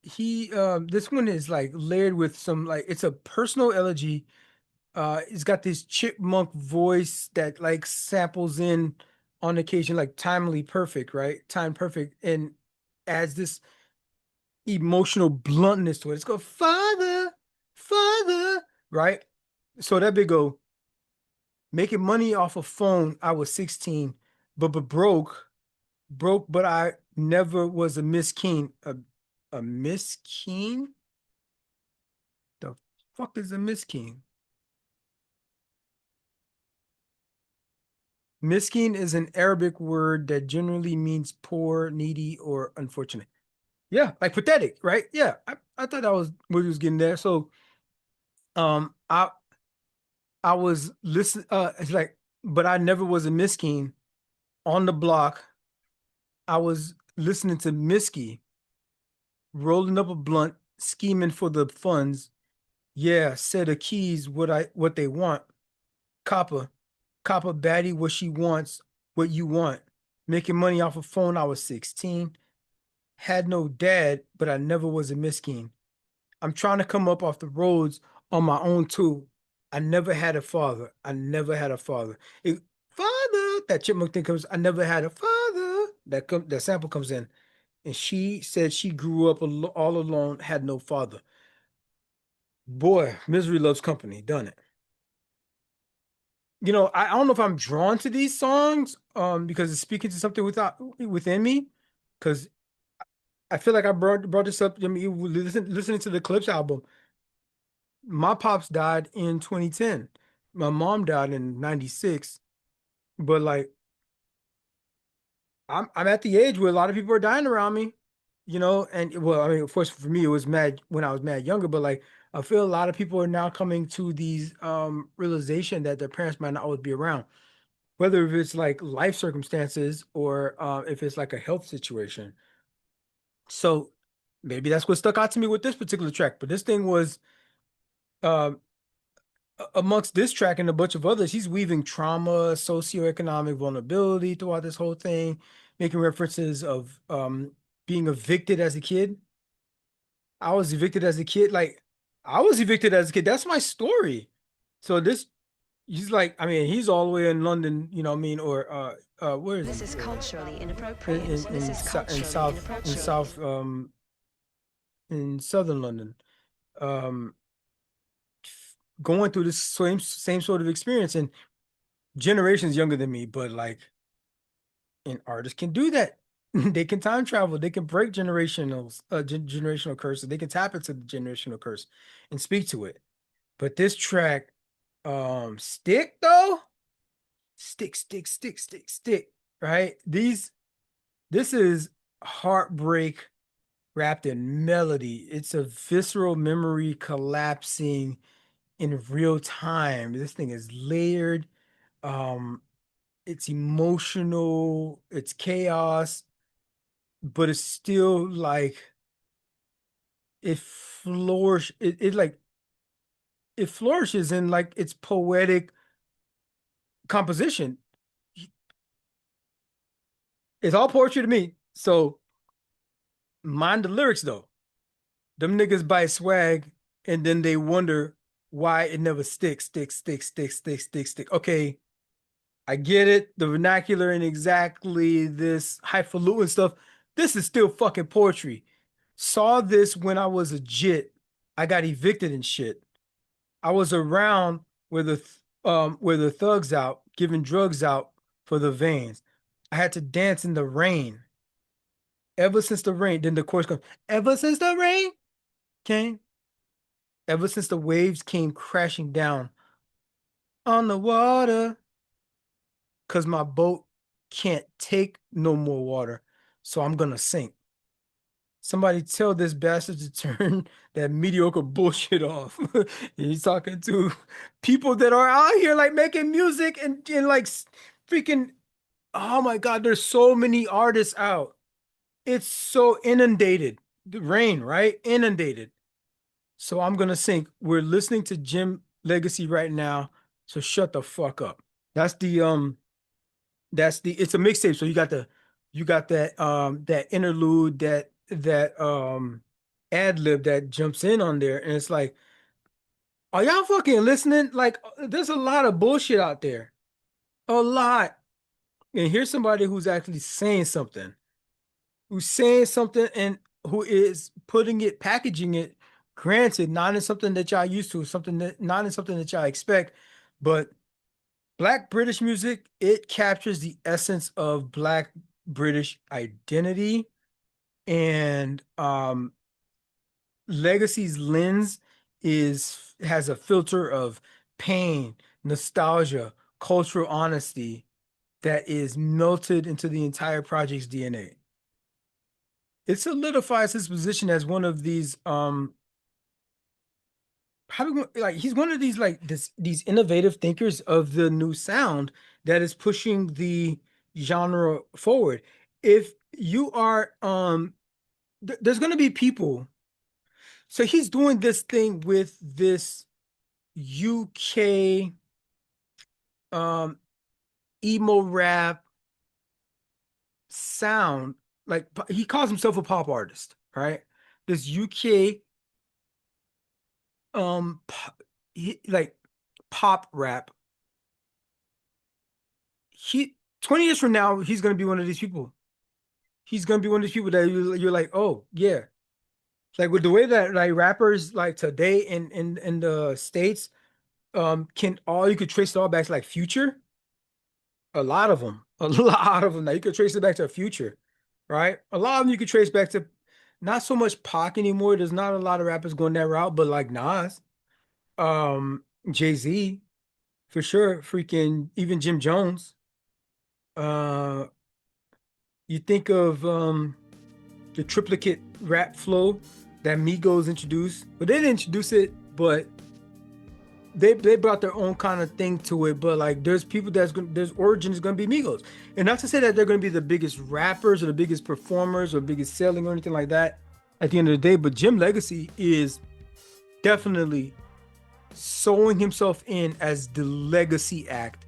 S1: he this one is like layered with some like it's a personal elegy. It's got this chipmunk voice that like samples in on occasion, like timely perfect, right? Time perfect, and adds this emotional bluntness to it. It's go, Father, Father, right? So that big go, making money off a phone. I was 16, but broke, but I never was a Miss Keen. A Miss Keen? The fuck is a Miss Keen? Miskin is an Arabic word that generally means poor, needy, or unfortunate. Yeah, like pathetic, right? Yeah, I thought that was what he was getting there. So, um, I I was listen. It's like, but I never was a miskin on the block. I was listening to Misky, rolling up a blunt, scheming for the funds. Yeah, said the keys what they want. Copper, Copper baddie what she wants, what you want. Making money off a phone. I was 16. Had no dad, but I never was a miskin. I'm trying to come up off the roads on my own too. I never had a father. I never had a father. Father, that chipmunk thing comes. I never had a father. That sample comes in, and she said she grew up all alone, had no father. Boy, misery loves company. Done it. I don't know if I'm drawn to these songs, because it's speaking to something within me, because I feel like I brought this up. I mean, listening to the Clips album. My pops died in 2010. My mom died in 96. But like I'm at the age where a lot of people are dying around me, and well, I mean, of course for me it was mad when I was mad younger, but like I feel a lot of people are now coming to these realization that their parents might not always be around, whether if it's like life circumstances or if it's like a health situation. So maybe that's what stuck out to me with this particular track. But this thing was um amongst this track and a bunch of others, he's weaving trauma, socioeconomic vulnerability throughout this whole thing, making references of being evicted as a kid. I was evicted as a kid. Like, I was evicted as a kid. That's my story. So he's like, I mean, he's all the way in London, you know what I mean? Or where is
S11: This
S1: he?
S11: is culturally inappropriate. This is
S1: In
S11: culturally
S1: South
S11: inappropriate.
S1: in Southern London. Um Going through this same sort of experience, and generations younger than me, but like and artists can do that. They can time travel. They can break generational curses. They can tap into the generational curse and speak to it. But this track, stick though, stick. Right? This is heartbreak wrapped in melody. It's a visceral memory collapsing in real time. This thing is layered. Um, it's emotional. It's chaos, but it's still like it flourishes in like its poetic composition. It's all poetry to me. So mind the lyrics though. Them niggas buy swag and then they wonder why it never stick. Okay, I get it. The vernacular and exactly this highfalutin stuff. This is still fucking poetry. Saw this when I was a jit. I got evicted and shit. I was around where the thugs out giving drugs out for the veins. I had to dance in the rain. Ever since the rain, then the chorus comes. Ever since the rain came, ever since the waves came crashing down on the water, cause my boat can't take no more water, so I'm gonna sink. Somebody tell this bastard to turn that mediocre bullshit off. He's talking to people that are out here like making music and like freaking, oh my God, there's so many artists out. It's so inundated. The rain, right? Inundated. So I'm gonna sink. We're listening to Jim Legacy right now. So shut the fuck up. That's the it's a mixtape. So you got that interlude, that ad lib that jumps in on there, and it's like, are y'all fucking listening? Like, there's a lot of bullshit out there, a lot. And here's somebody who's actually saying something, and who is putting it, packaging it. Granted, not in something that y'all used to, something that not in something that y'all expect, but Black British music, it captures the essence of Black British identity, and Legxacy's lens is has a filter of pain, nostalgia, cultural honesty that is melted into the entire project's DNA. It solidifies his position as one of these how do we, like he's one of these like these innovative thinkers of the new sound that is pushing the genre forward. If you are there's going to be people. So he's doing this thing with this UK um emo rap sound. Like he calls himself a pop artist, right? This UK like pop rap. He 20 years from now, he's gonna be one of these people. He's gonna be one of these people that you're like, oh yeah. Like with the way that like rappers like today in the States can all you could trace it all back to like Future. A lot of them. A lot of them. Now you could trace it back to Future, right? A lot of them you could trace back to not so much Pac anymore. There's not a lot of rappers going that route, but like Nas, Jay-Z, for sure, freaking even Jim Jones. Uh you think of the triplicate rap flow that Migos introduced. But they didn't introduce it, but they brought their own kind of thing to it. But like there's people there's origin is gonna be Migos. And not to say that they're gonna be the biggest rappers or the biggest performers or biggest selling or anything like that at the end of the day, but Jim Legxacy is definitely sewing himself in as the legacy act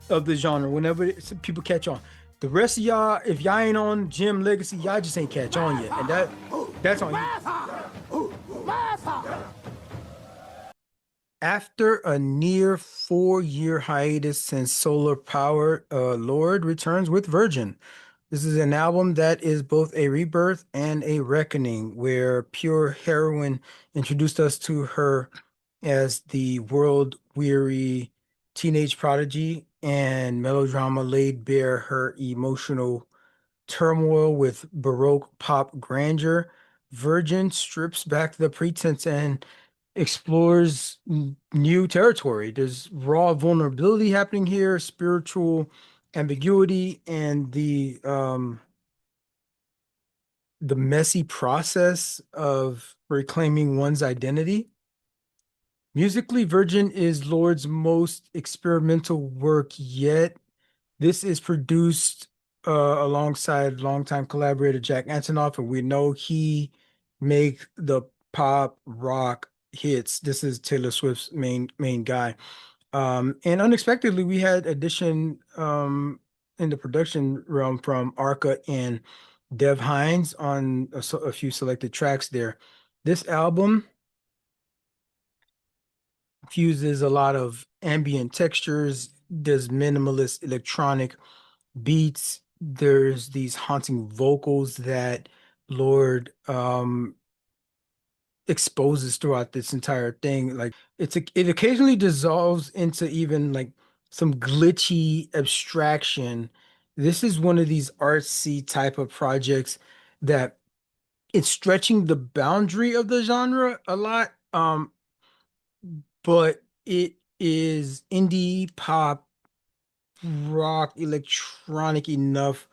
S1: of the genre whenever people catch on. The rest of y'all, if y'all ain't on Jim Legxacy, y'all just ain't catch on yet. And that's on you. After a near 4-year hiatus since Solar Power, Lorde returns with Virgin. This is an album that is both a rebirth and a reckoning, where Pure Heroine introduced us to her as the world-weary teenage prodigy, and Melodrama laid bare her emotional turmoil with Baroque pop grandeur. Virgin strips back the pretense and explores new territory. There's raw vulnerability happening here, spiritual ambiguity, and the messy process of reclaiming one's identity. Musically, Virgin is Lorde's most experimental work yet. This is produced alongside longtime collaborator Jack Antonoff, and we know he make the pop rock hits. This is Taylor Swift's main guy. And unexpectedly, we had addition in the production realm from Arca and Dev Hynes on a few selected tracks there. This album fuses a lot of ambient textures, does minimalist electronic beats. There's these haunting vocals that Lorde exposes throughout this entire thing. Like it occasionally dissolves into even like some glitchy abstraction. This is one of these artsy type of projects that it's stretching the boundary of the genre a lot. But it is indie pop rock electronic enough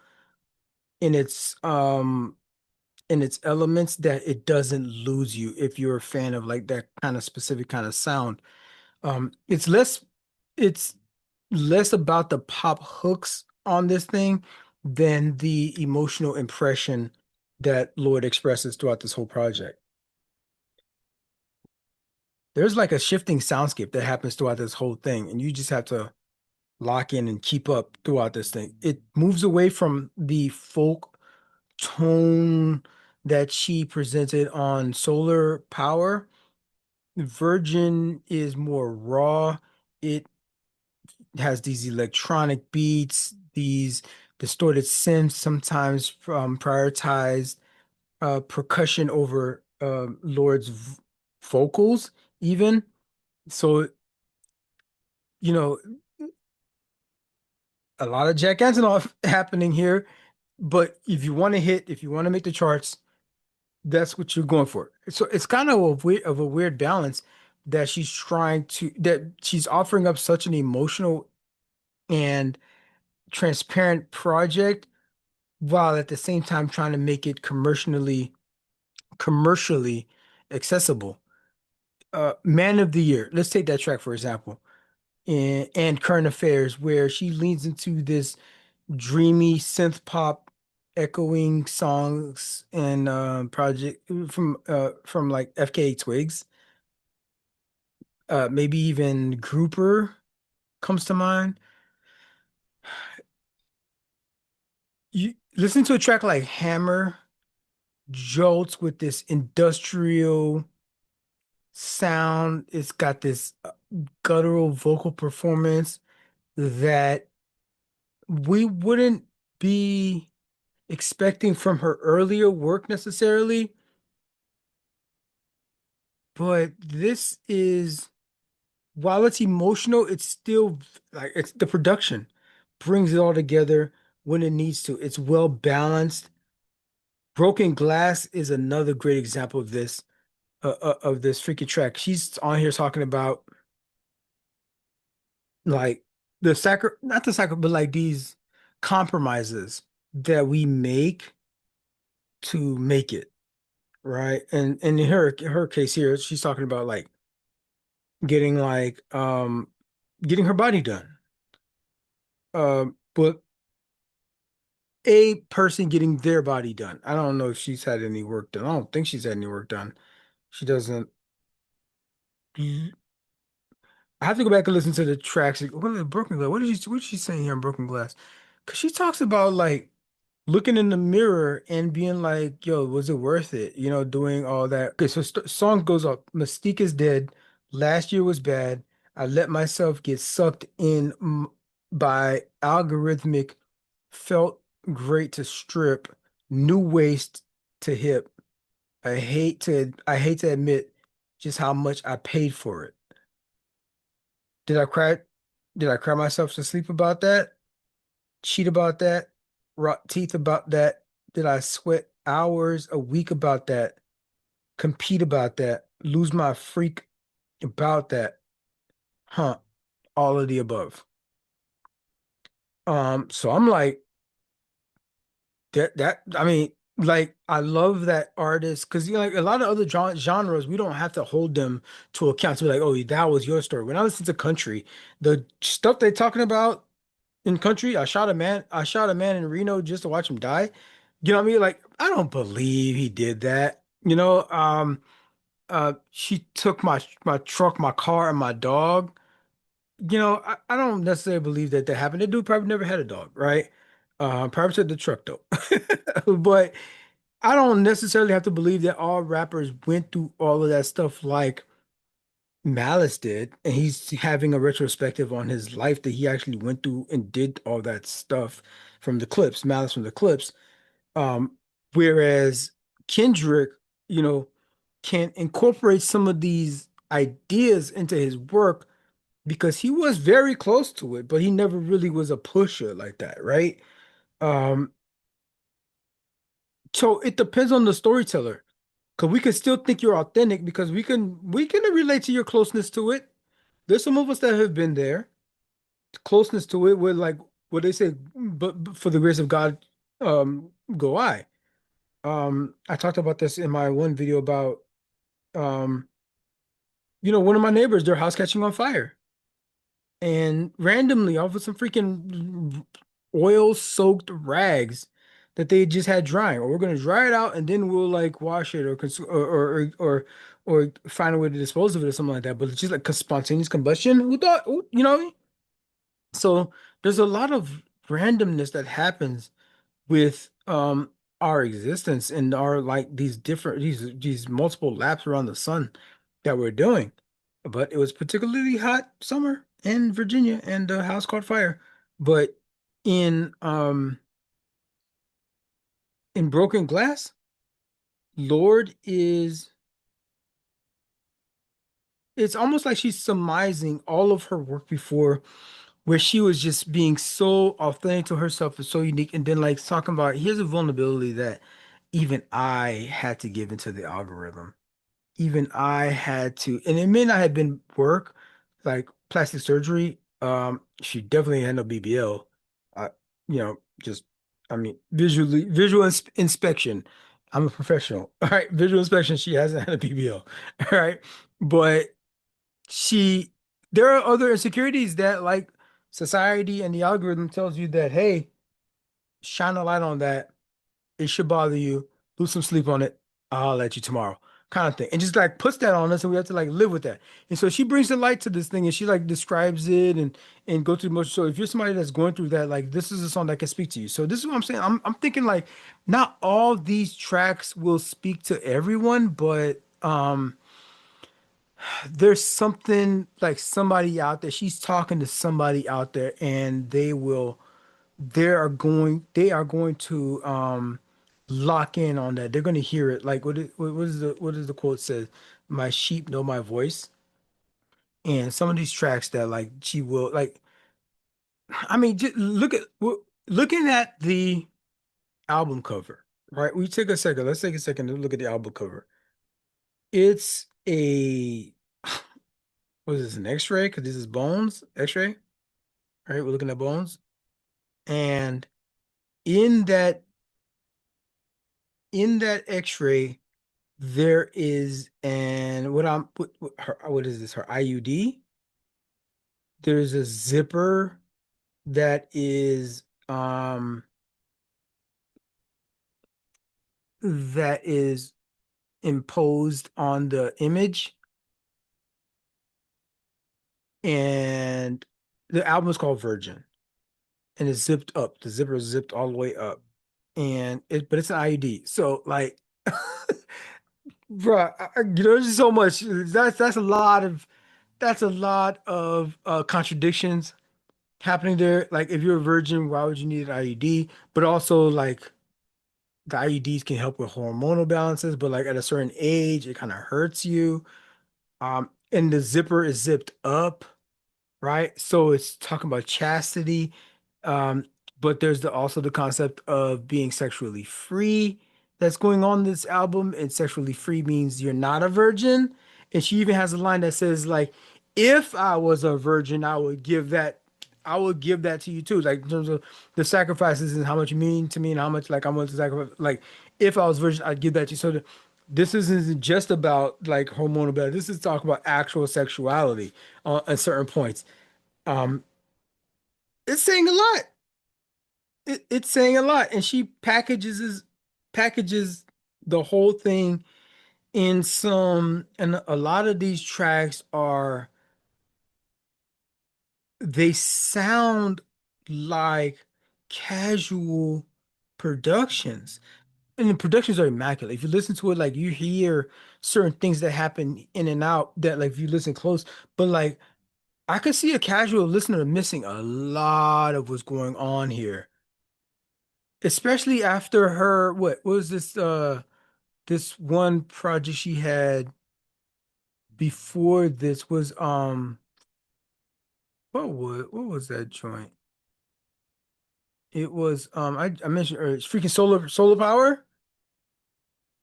S1: in its elements that it doesn't lose you if you're a fan of like that kind of specific kind of sound. It's less about the pop hooks on this thing than the emotional impression that Lorde expresses throughout this whole project. There's like a shifting soundscape that happens throughout this whole thing, and you just have to lock in and keep up throughout this thing. It moves away from the folk tone that she presented on solar power. Virgin is more raw. It has these electronic beats, these distorted synths, sometimes prioritized percussion over Lord's vocals, even. So, you know, a lot of Jack Antonoff happening here. But if you want to hit, if you want to make the charts, that's what you're going for. So it's kind of a weird balance that she's offering up such an emotional and transparent project while at the same time trying to make it commercially accessible. Man of the Year. Let's take that track for example. And Current Affairs, where she leans into this dreamy synth pop echoing songs and project from like FKA Twigs. Maybe even Grouper comes to mind. You listen to a track like Hammer jolts with this industrial sound. It's got this guttural vocal performance that we wouldn't be expecting from her earlier work necessarily, but this is, while it's emotional, it's still like it's the production brings it all together when it needs to. It's well balanced. Broken Glass is another great example of this freaking track. She's on here talking about like not the sacri, but like these compromises that we make to make it, right? And in her case here, she's talking about like getting like getting her body done. But a person getting their body done. I don't know if she's had any work done. I don't think she's had any work done. She doesn't. I have to go back and listen to the tracks. What is Broken Glass? What is she saying here in Broken Glass? Because she talks about like looking in the mirror and being like, yo, was it worth it? You know, doing all that. Okay, so song goes up. Mystique is dead. Last year was bad. I let myself get sucked in by algorithmic. Felt great to strip. New waist to hip. I hate to admit just how much I paid for it. Did I cry? Did I cry myself to sleep about that? Cheat about that? Rot teeth about that? Did I sweat hours a week about that? Compete about that? Lose my freak about that? Huh? All of the above. So I'm like that I mean, like I love that artist because you know, like a lot of other genres, we don't have to hold them to account to be like, oh, that was your story. When I listen to country, the stuff they're talking about in country, I shot a man in Reno just to watch him die. You know what I mean? Like, I don't believe he did that. You know, she took my truck, my car, and my dog. You know, I don't necessarily believe that happened. The dude probably never had a dog, right? Probably took the truck though. But I don't necessarily have to believe that all rappers went through all of that stuff like Malice did, and he's having a retrospective on his life that he actually went through and did all that stuff from the clips, Malice from the clips. Um, Whereas Kendrick, you know, can incorporate some of these ideas into his work because he was very close to it, but he never really was a pusher like that, right? Um, so it depends on the storyteller. Because we can still think you're authentic because we can relate to your closeness to it. There's some of us that have been there, closeness to it, with like what they say, but for the grace of God, go I. I talked about this in my one video about um, one of my neighbors, their house catching on fire. And randomly, off of some freaking oil-soaked rags that they just had drying, or we're gonna dry it out and then we'll like wash it or or find a way to dispose of it or something like that. But it's just like spontaneous combustion. Who thought? You know? So there's a lot of randomness that happens with our existence and our like these multiple laps around the sun that we're doing. But it was particularly hot summer in Virginia and the house caught fire. But in in Broken Glass, Lorde is it's almost like she's surmising all of her work before where she was just being so authentic to herself and so unique and then like talking about here's a vulnerability that even I had to give into the algorithm. Even I had to, and it may not have been work, like plastic surgery. She definitely had no BBL. You know, just I mean, visual inspection. I'm a professional. All right, visual inspection. She hasn't had a BBL. All right, but she, there are other insecurities that like society and the algorithm tells you that, hey, shine a light on that. It should bother you. Lose some sleep on it. I'll let you tomorrow, kind of thing. And just like puts that on us, and we have to like live with that. And so she brings the light to this thing, and she like describes it and go through the motion. So if you're somebody that's going through that, like this is a song that can speak to you. So this is what I'm saying. I'm thinking like not all these tracks will speak to everyone, but there's something like somebody out there. She's talking to somebody out there, and they are going to lock in on that. They're going to hear it. Like what is the quote says? My sheep know my voice. And some of these tracks that like she will like. I mean, just looking at the album cover, right? We take a second. Let's take a second to look at the album cover. It's a what is this, an X-ray? Because this is bones, X-ray. Right? We're looking at bones, and in that in that X-ray there is and what is this, her IUD. There's a zipper that is imposed on the image, and the album is called Virgin, and it's zipped up. The zipper is zipped all the way up, but it's an IUD. So like, bro, there's just so much. That's a lot of contradictions happening there. Like, if you're a virgin, why would you need an IUD? But also, like, the IUDs can help with hormonal balances, but like at a certain age, it kind of hurts you. And the zipper is zipped up, right? So it's talking about chastity. Um, but there's also the concept of being sexually free that's going on in this album. And sexually free means you're not a virgin. And she even has a line that says, like, if I was a virgin, I would give that to you too. Like in terms of the sacrifices and how much you mean to me and how much like I'm willing to sacrifice. Like if I was virgin, I'd give that to you. So this isn't just about like hormonal balance. This is talking about actual sexuality at certain points. Um, it's saying a lot. It's saying a lot, and she packages the whole thing in some. And a lot of these tracks they sound like casual productions, and the productions are immaculate. If you listen to it, like you hear certain things that happen in and out that like if you listen close, but like I could see a casual listener missing a lot of what's going on here, especially after her what was this one project she had before this was what was that joint? It was I mentioned earlier, it's freaking solar power.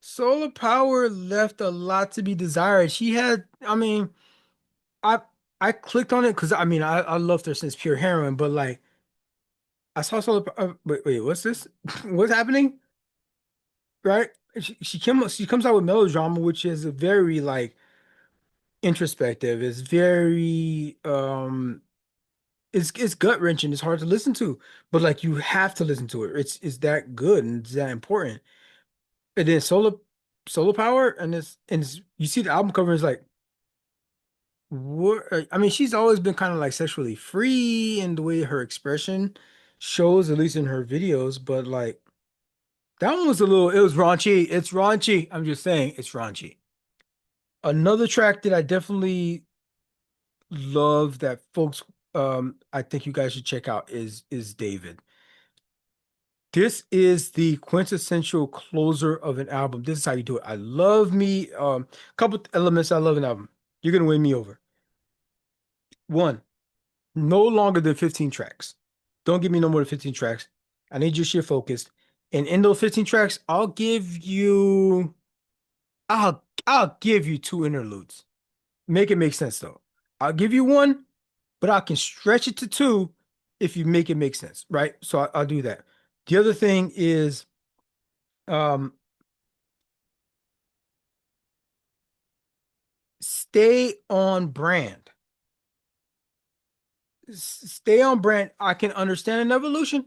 S1: Solar power left a lot to be desired. She had, I mean, I I clicked on it because I mean I loved her since Pure Heroine, but like I saw wait, what's this? What's happening? Right? She comes out with melodrama, which is a very like introspective. It's very it's gut wrenching. It's hard to listen to, but like you have to listen to it. It's that good and it's that important. And then solar power, you see the album cover is like what I mean, she's always been kind of like sexually free in the way her expression shows, at least in her videos, but like That one was a little, it was raunchy. It's raunchy. I'm just saying, it's raunchy. Another track that I definitely love that folks, I think you guys should check out is David. This is the quintessential closer of an album. This is how you do it. I love me, couple elements I love an album. You're gonna win me over. One, no longer than 15 tracks. Don't give me no more than 15 tracks. I need your shit focused. And in those 15 tracks, I'll give you two interludes. Make it make sense though. I'll give you one, but I can stretch it to two if you make it make sense, right? So I'll do that. The other thing is, um, stay on brand. Stay on brand. I can understand an evolution.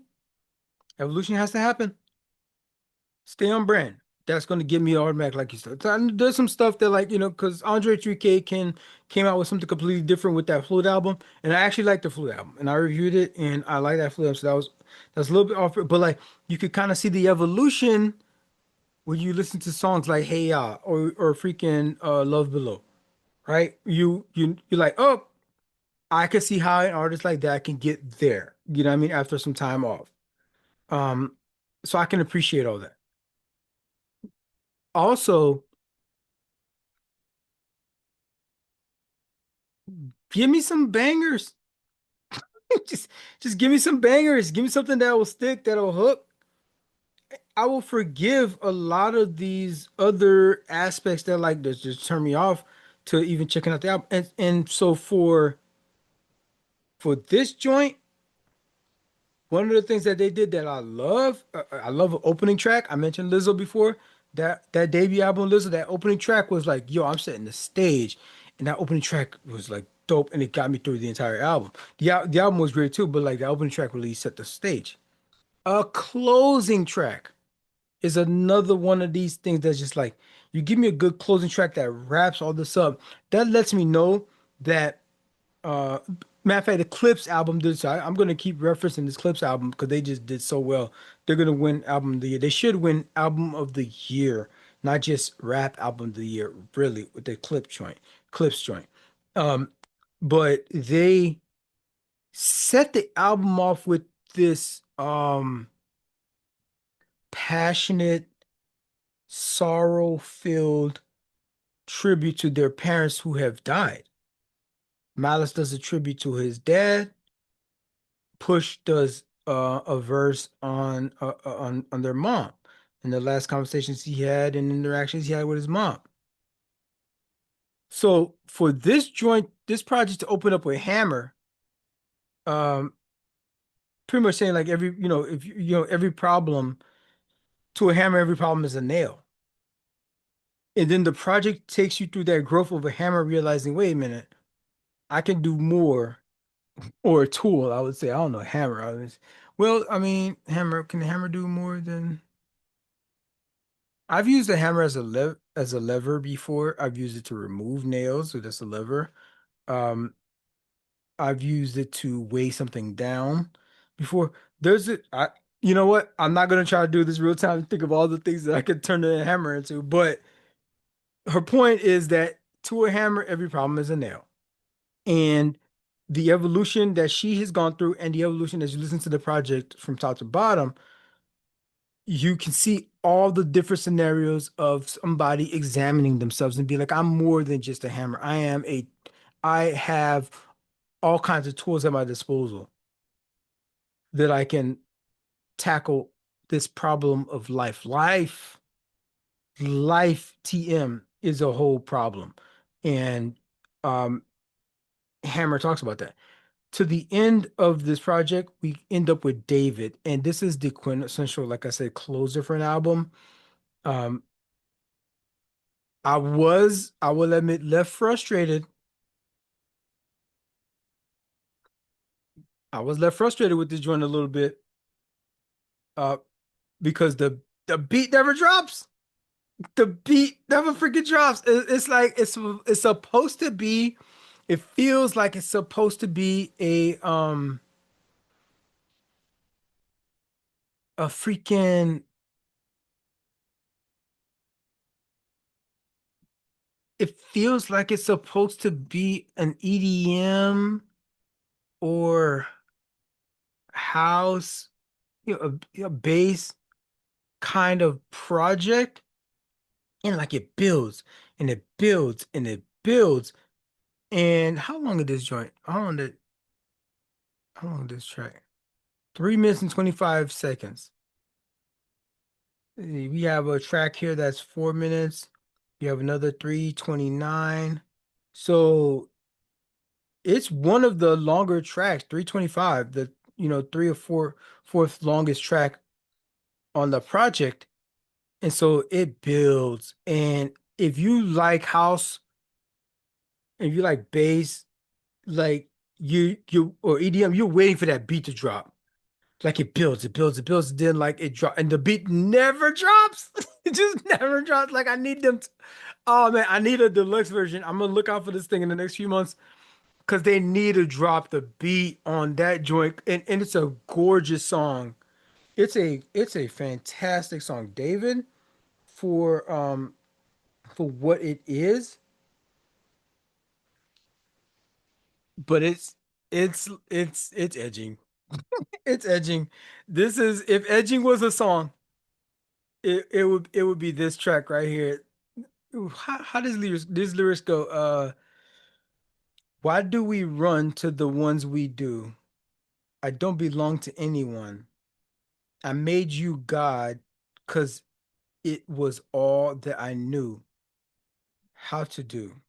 S1: Evolution has to happen. Stay on brand. That's going to give me automatic, like you said. There's some stuff that, like, because Andre 3K came out with something completely different with that Flute album, and I actually like the Flute album, and I reviewed it, and I like that Flute album. So that's a little bit off, but like you could kind of see the evolution when you listen to songs like Hey Ya or freaking Love Below, right? You're like, oh, I can see how an artist like that can get there. You know what I mean? After some time off. Um, so I can appreciate all that. Also, give me some bangers. Just just give me some bangers. Give me something that will stick, that'll hook. I will forgive a lot of these other aspects that like just turn me off to even checking out the album. And so for this joint, one of the things that they did that I love an opening track. I mentioned Lizzo before. That debut album, Lizzo, that opening track was like, yo, I'm setting the stage. And that opening track was like dope and it got me through the entire album. The album was great too, but like the opening track really set the stage. A closing track is another one of these things that's just like, you give me a good closing track that wraps all this up. That lets me know that uh, matter of fact, the Clips album did so. I'm gonna keep referencing this Clips album because they just did so well. They're gonna win album of the year. They should win album of the year, not just rap album of the year. Really, with the Clips joint. Um, but they set the album off with this passionate, sorrow-filled tribute to their parents who have died. Malice does a tribute to his dad. Push does a verse on their mom and the last conversations he had and interactions he had with his mom. So for this project to open up with Hammer, um, pretty much saying like if every problem to a hammer, every problem is a nail. And then the project takes you through that growth of a hammer, realizing, wait a minute, I can do more, or a tool, I would say. I don't know, hammer. Well, I mean, can the hammer do more than I've used the hammer as a lever before. I've used it to remove nails, so that's a lever. Um, I've used it to weigh something down before. You know what? I'm not gonna try to do this real time and think of all the things that I could turn the hammer into, but her point is that to a hammer, every problem is a nail. And the evolution that she has gone through and the evolution as you listen to the project from top to bottom, you can see all the different scenarios of somebody examining themselves and be like, I'm more than just a hammer. I have all kinds of tools at my disposal that I can tackle this problem of life. Life TM is a whole problem. And um, Hammer talks about that. To the end of this project, we end up with David, and this is the quintessential, like I said, closer for an album. Um, I will admit, left frustrated. I was left frustrated with this joint a little bit, uh, because the beat never drops. The beat never freaking drops. It's like it's supposed to be. It feels like it's supposed to be a freaking it feels like it's supposed to be an EDM or house, a bass kind of project, and like it builds and it builds and it builds. And how long is this joint? How long is this track? 3 minutes and 25 seconds. We have a track here that's 4 minutes. You have another 3:29. So it's one of the longer tracks, 3:25, the three or fourth longest track on the project. And so it builds. And if you like house, if you like bass, like you or EDM, you're waiting for that beat to drop. Like it builds, it builds, it builds, then like it drops, and the beat never drops. It just never drops. Like I need them to, oh man, I need a deluxe version. I'm gonna look out for this thing in the next few months because they need to drop the beat on that joint. And it's a gorgeous song. It's a fantastic song. David, for what it is, but it's edging. It's edging. This is if edging was a song, it would be this track right here. Ooh, how does lyrics go? Why do we run to the ones we do? I don't belong to anyone. I made you God because it was all that I knew how to do.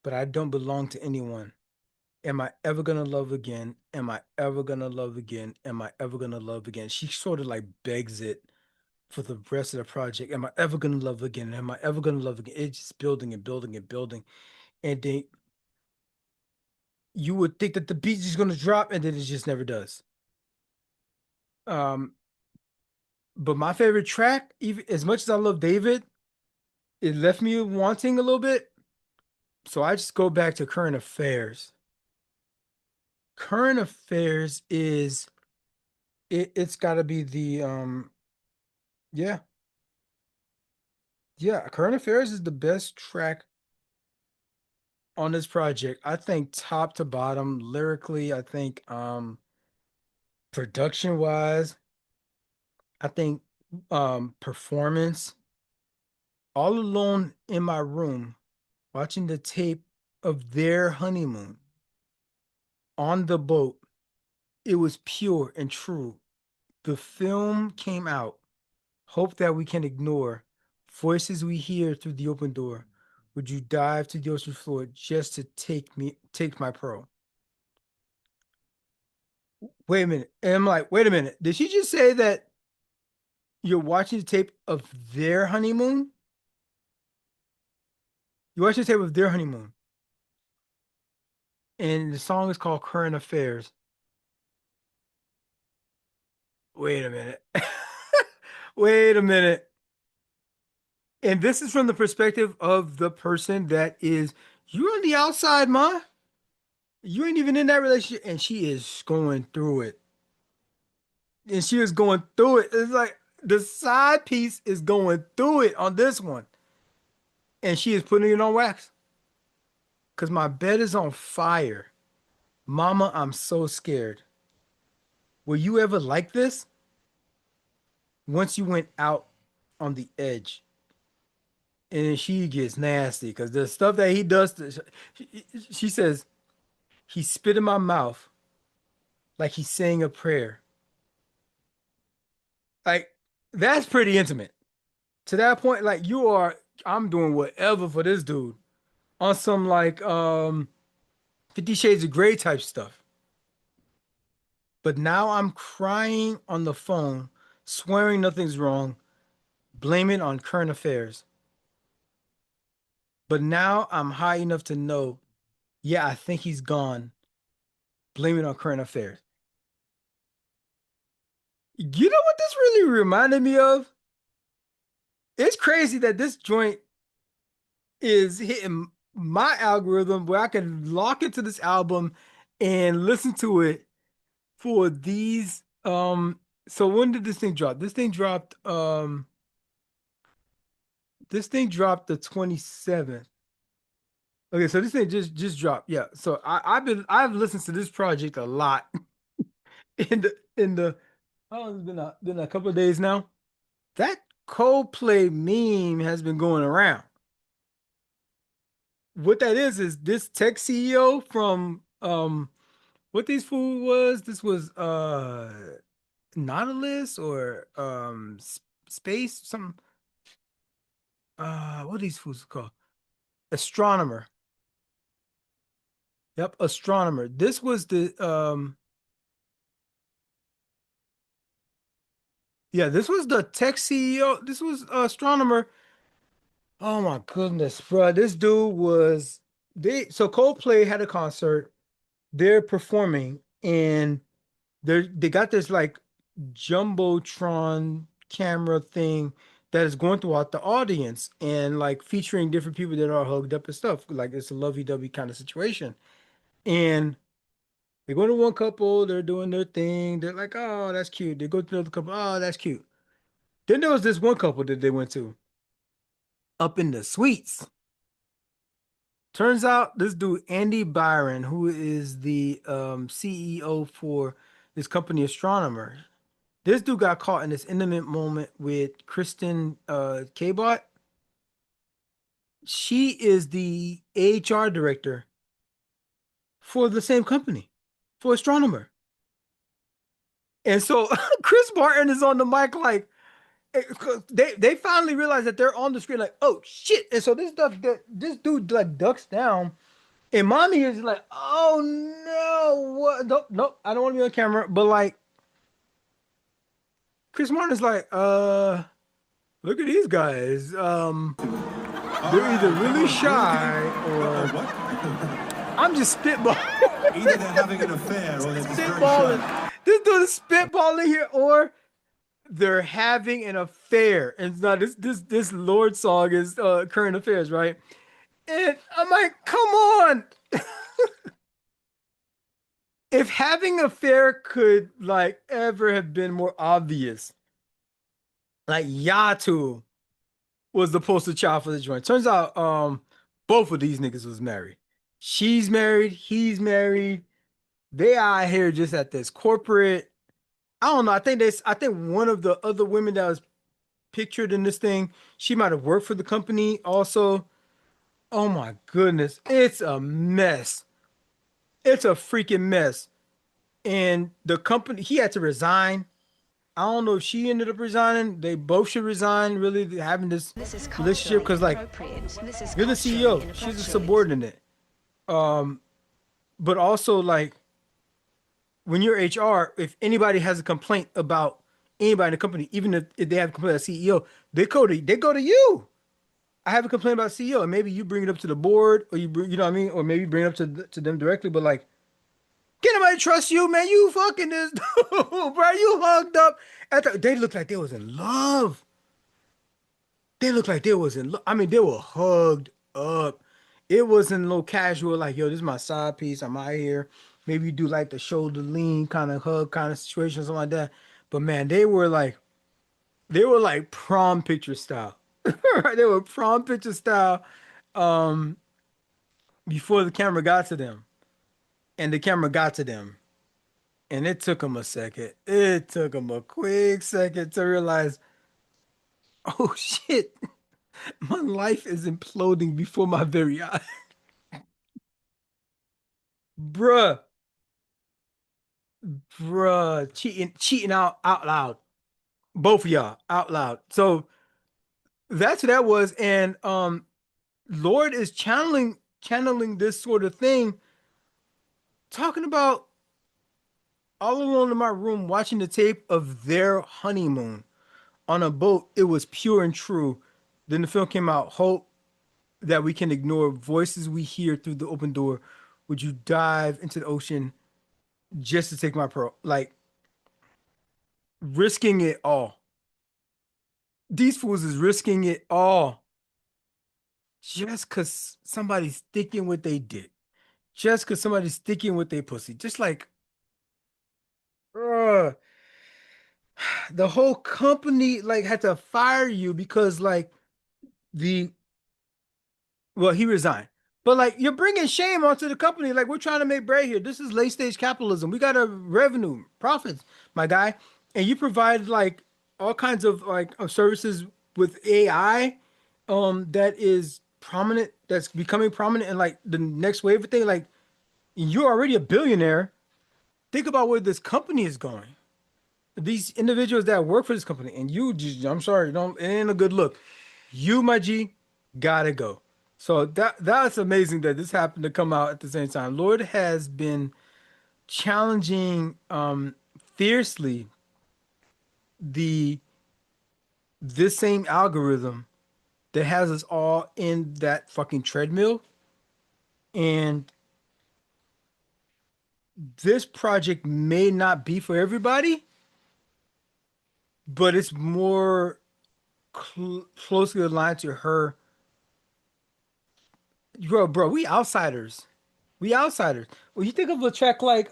S1: But I don't belong to anyone. Am I ever gonna love again? Am I ever gonna love again? Am I ever gonna love again? She sort of like begs it for the rest of the project. Am I ever gonna love again? Am I ever gonna love again? It's just building and building and building. And then you would think that the beat is gonna drop, and then it just never does. Um, but my favorite track, even as much as I love David, it left me wanting a little bit. So I just go back to Current Affairs. Current Affairs is it's gotta be the yeah. Yeah, Current Affairs is the best track on this project. I think top to bottom, lyrically, I think production wise, I think performance. All alone in my room, watching the tape of their honeymoon on the boat. It was pure and true. The film came out. Hope that we can ignore. Voices we hear through the open door. Would you dive to the ocean floor just to take my pearl? Wait a minute. And I'm like, wait a minute. Did she just say that you're watching the tape of their honeymoon? You're watching the tape of their honeymoon. And the song is called Current Affairs. Wait a minute. Wait a minute. And this is from the perspective of the person that is, you're on the outside, ma. You ain't even in that relationship. And she is going through it. And she is going through it. It's like the side piece is going through it on this one. And she is putting it on wax. Because my bed is on fire. Mama, I'm so scared. Were you ever like this? Once you went out on the edge. And then she gets nasty because the stuff that he does, she says, he spit in my mouth like he's saying a prayer. Like, that's pretty intimate. To that point, like I'm doing whatever for this dude on some like 50 Shades of Grey type stuff. But now I'm crying on the phone, swearing nothing's wrong, blaming on current affairs. But now I'm high enough to know, yeah, I think he's gone, blaming on current affairs. You know what this really reminded me of? It's crazy that this joint is hitting my algorithm where I can lock into this album and listen to it for these. So when did this thing drop? This thing dropped the 27th. Okay, so this thing just dropped. Yeah. So I've listened to this project a lot in the how long has it been a couple of days now? That Coldplay meme has been going around. What that is this tech CEO from what these food was? This was Nautilus or space some what are these foods called? Astronomer. Yep, astronomer. This was the yeah, this was the tech CEO. This was astronomer. Oh my goodness, bro. This dude was so Coldplay had a concert. They're performing and they got this like jumbotron camera thing that is going throughout the audience and like featuring different people that are hugged up and stuff. Like it's a lovey-dovey kind of situation. And they go to one couple, they're doing their thing. They're like, oh, that's cute. They go to another couple, oh, that's cute. Then there was this one couple that they went to up in the suites. Turns out this dude, Andy Byron, who is the CEO for this company Astronomer, this dude got caught in this intimate moment with Kristen K-Bot. She is the HR director for the same company, for Astronomer. And so Chris Martin is on the mic like, they finally realize that they're on the screen like, oh shit. And so this dude like ducks down and mommy is like, oh no, what? Nope, I don't want to be on camera. But like Chris Martin is like, look at these guys. They're either really shy or I'm just spitballing.
S12: Either they're having an affair or they're just very
S1: spitballing.
S12: shy.
S1: This dude is spitballing here, or they're having an affair. And now this Lorde song is current affairs, right? And I'm like, come on. If having an affair could like ever have been more obvious, like Yatu was the poster child for the joint. Turns out both of these niggas was married. She's married, he's married. They out here just at this corporate. I don't know. I think one of the other women that was pictured in this thing, she might have worked for the company also. Oh my goodness. It's a mess. It's a freaking mess. And the company, he had to resign. I don't know if she ended up resigning. They both should resign, really having this relationship because like you're the CEO, she's a subordinate. But also like when you're HR, if anybody has a complaint about anybody in the company, even if they have a complaint about CEO, they go to you. I have a complaint about CEO, and maybe you bring it up to the board, or you know what I mean, or maybe bring it up to them directly. But like, can nobody trust you, man? You fucking this dude, bro. You hugged up. They looked like they was in love. They looked like they was in love. I mean, they were hugged up. It wasn't no casual like, yo, this is my side piece. I'm out here. Maybe you do like the shoulder lean kind of hug kind of situation, something like that. But man, they were like prom picture style. Right? They were prom picture style before the camera got to them. And the camera got to them. And it took them a second. It took them a quick second to realize, oh shit, my life is imploding before my very eyes. Bruh. Bruh. Cheating out loud. Both of y'all out loud. So that's what that was. And Lorde is channeling this sort of thing, talking about all alone in my room watching the tape of their honeymoon on a boat. It was pure and true. Then the film came out. Hope that we can ignore voices we hear through the open door. Would you dive into the ocean just to take my pearl? Like risking it all. These fools is risking it all just because somebody's sticking with they dick. Just because somebody's sticking with their pussy. Just like, the whole company like had to fire you because like he resigned. But like you're bringing shame onto the company. Like we're trying to make bread here. This is late stage capitalism. We got a revenue, profits, my guy, and you provide like all kinds of services with AI, that is prominent. That's becoming prominent in like the next wave of thing. Like you're already a billionaire. Think about where this company is going. These individuals that work for this company, and you just, I'm sorry, don't, it ain't a good look. You, my G, gotta go. So that's amazing that this happened to come out at the same time. Lorde has been challenging fiercely the this same algorithm that has us all in that fucking treadmill. And this project may not be for everybody, but it's more closely aligned to her. Bro, we outsiders. We outsiders. When you think of a track like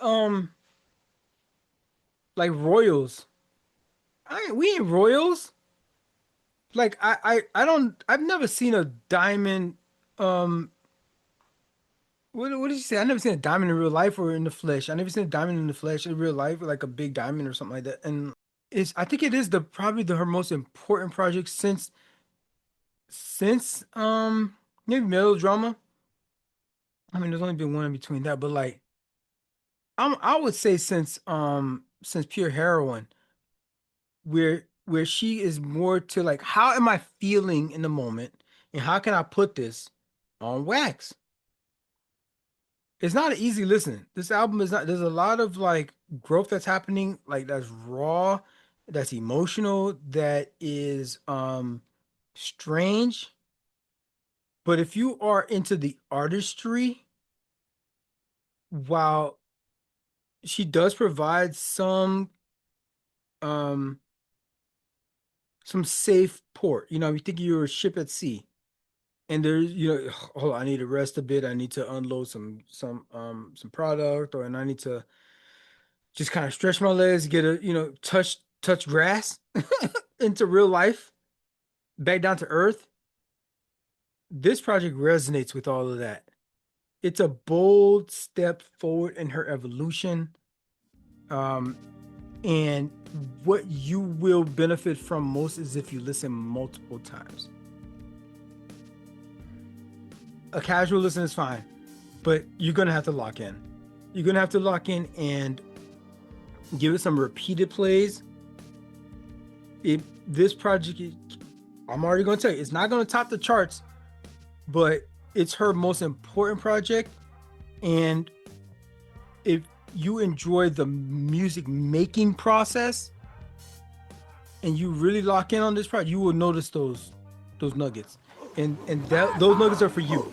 S1: Royals, we ain't Royals. Like I've never seen a diamond. What did you say? I've never seen a diamond in real life or in the flesh. I never seen a diamond in the flesh in real life, like a big diamond or something like that. And I think it is probably her most important project since maybe Melodrama. I mean, there's only been one in between that, but like I would say since Pure Heroine, where she is more to like how am I feeling in the moment and how can I put this on wax? It's not an easy listen. This album is not, there's a lot of like growth that's happening, like that's raw, that's emotional, that is strange. But if you are into the artistry, while she does provide um some safe port. You know, you think you're a ship at sea and there's, oh, I need to rest a bit. I need to unload some product, or and I need to just kind of stretch my legs, get a, touch grass into real life, back down to earth. This project resonates with all of that. It's a bold step forward in her evolution. And what you will benefit from most is if you listen multiple times. A casual listen is fine, but you're gonna have to lock in. You're gonna have to lock in and give it some repeated plays. This project, I'm already gonna tell you, it's not gonna top the charts, but it's her most important project. And if you enjoy the music making process and you really lock in on this project, you will notice those nuggets, and those nuggets are for you.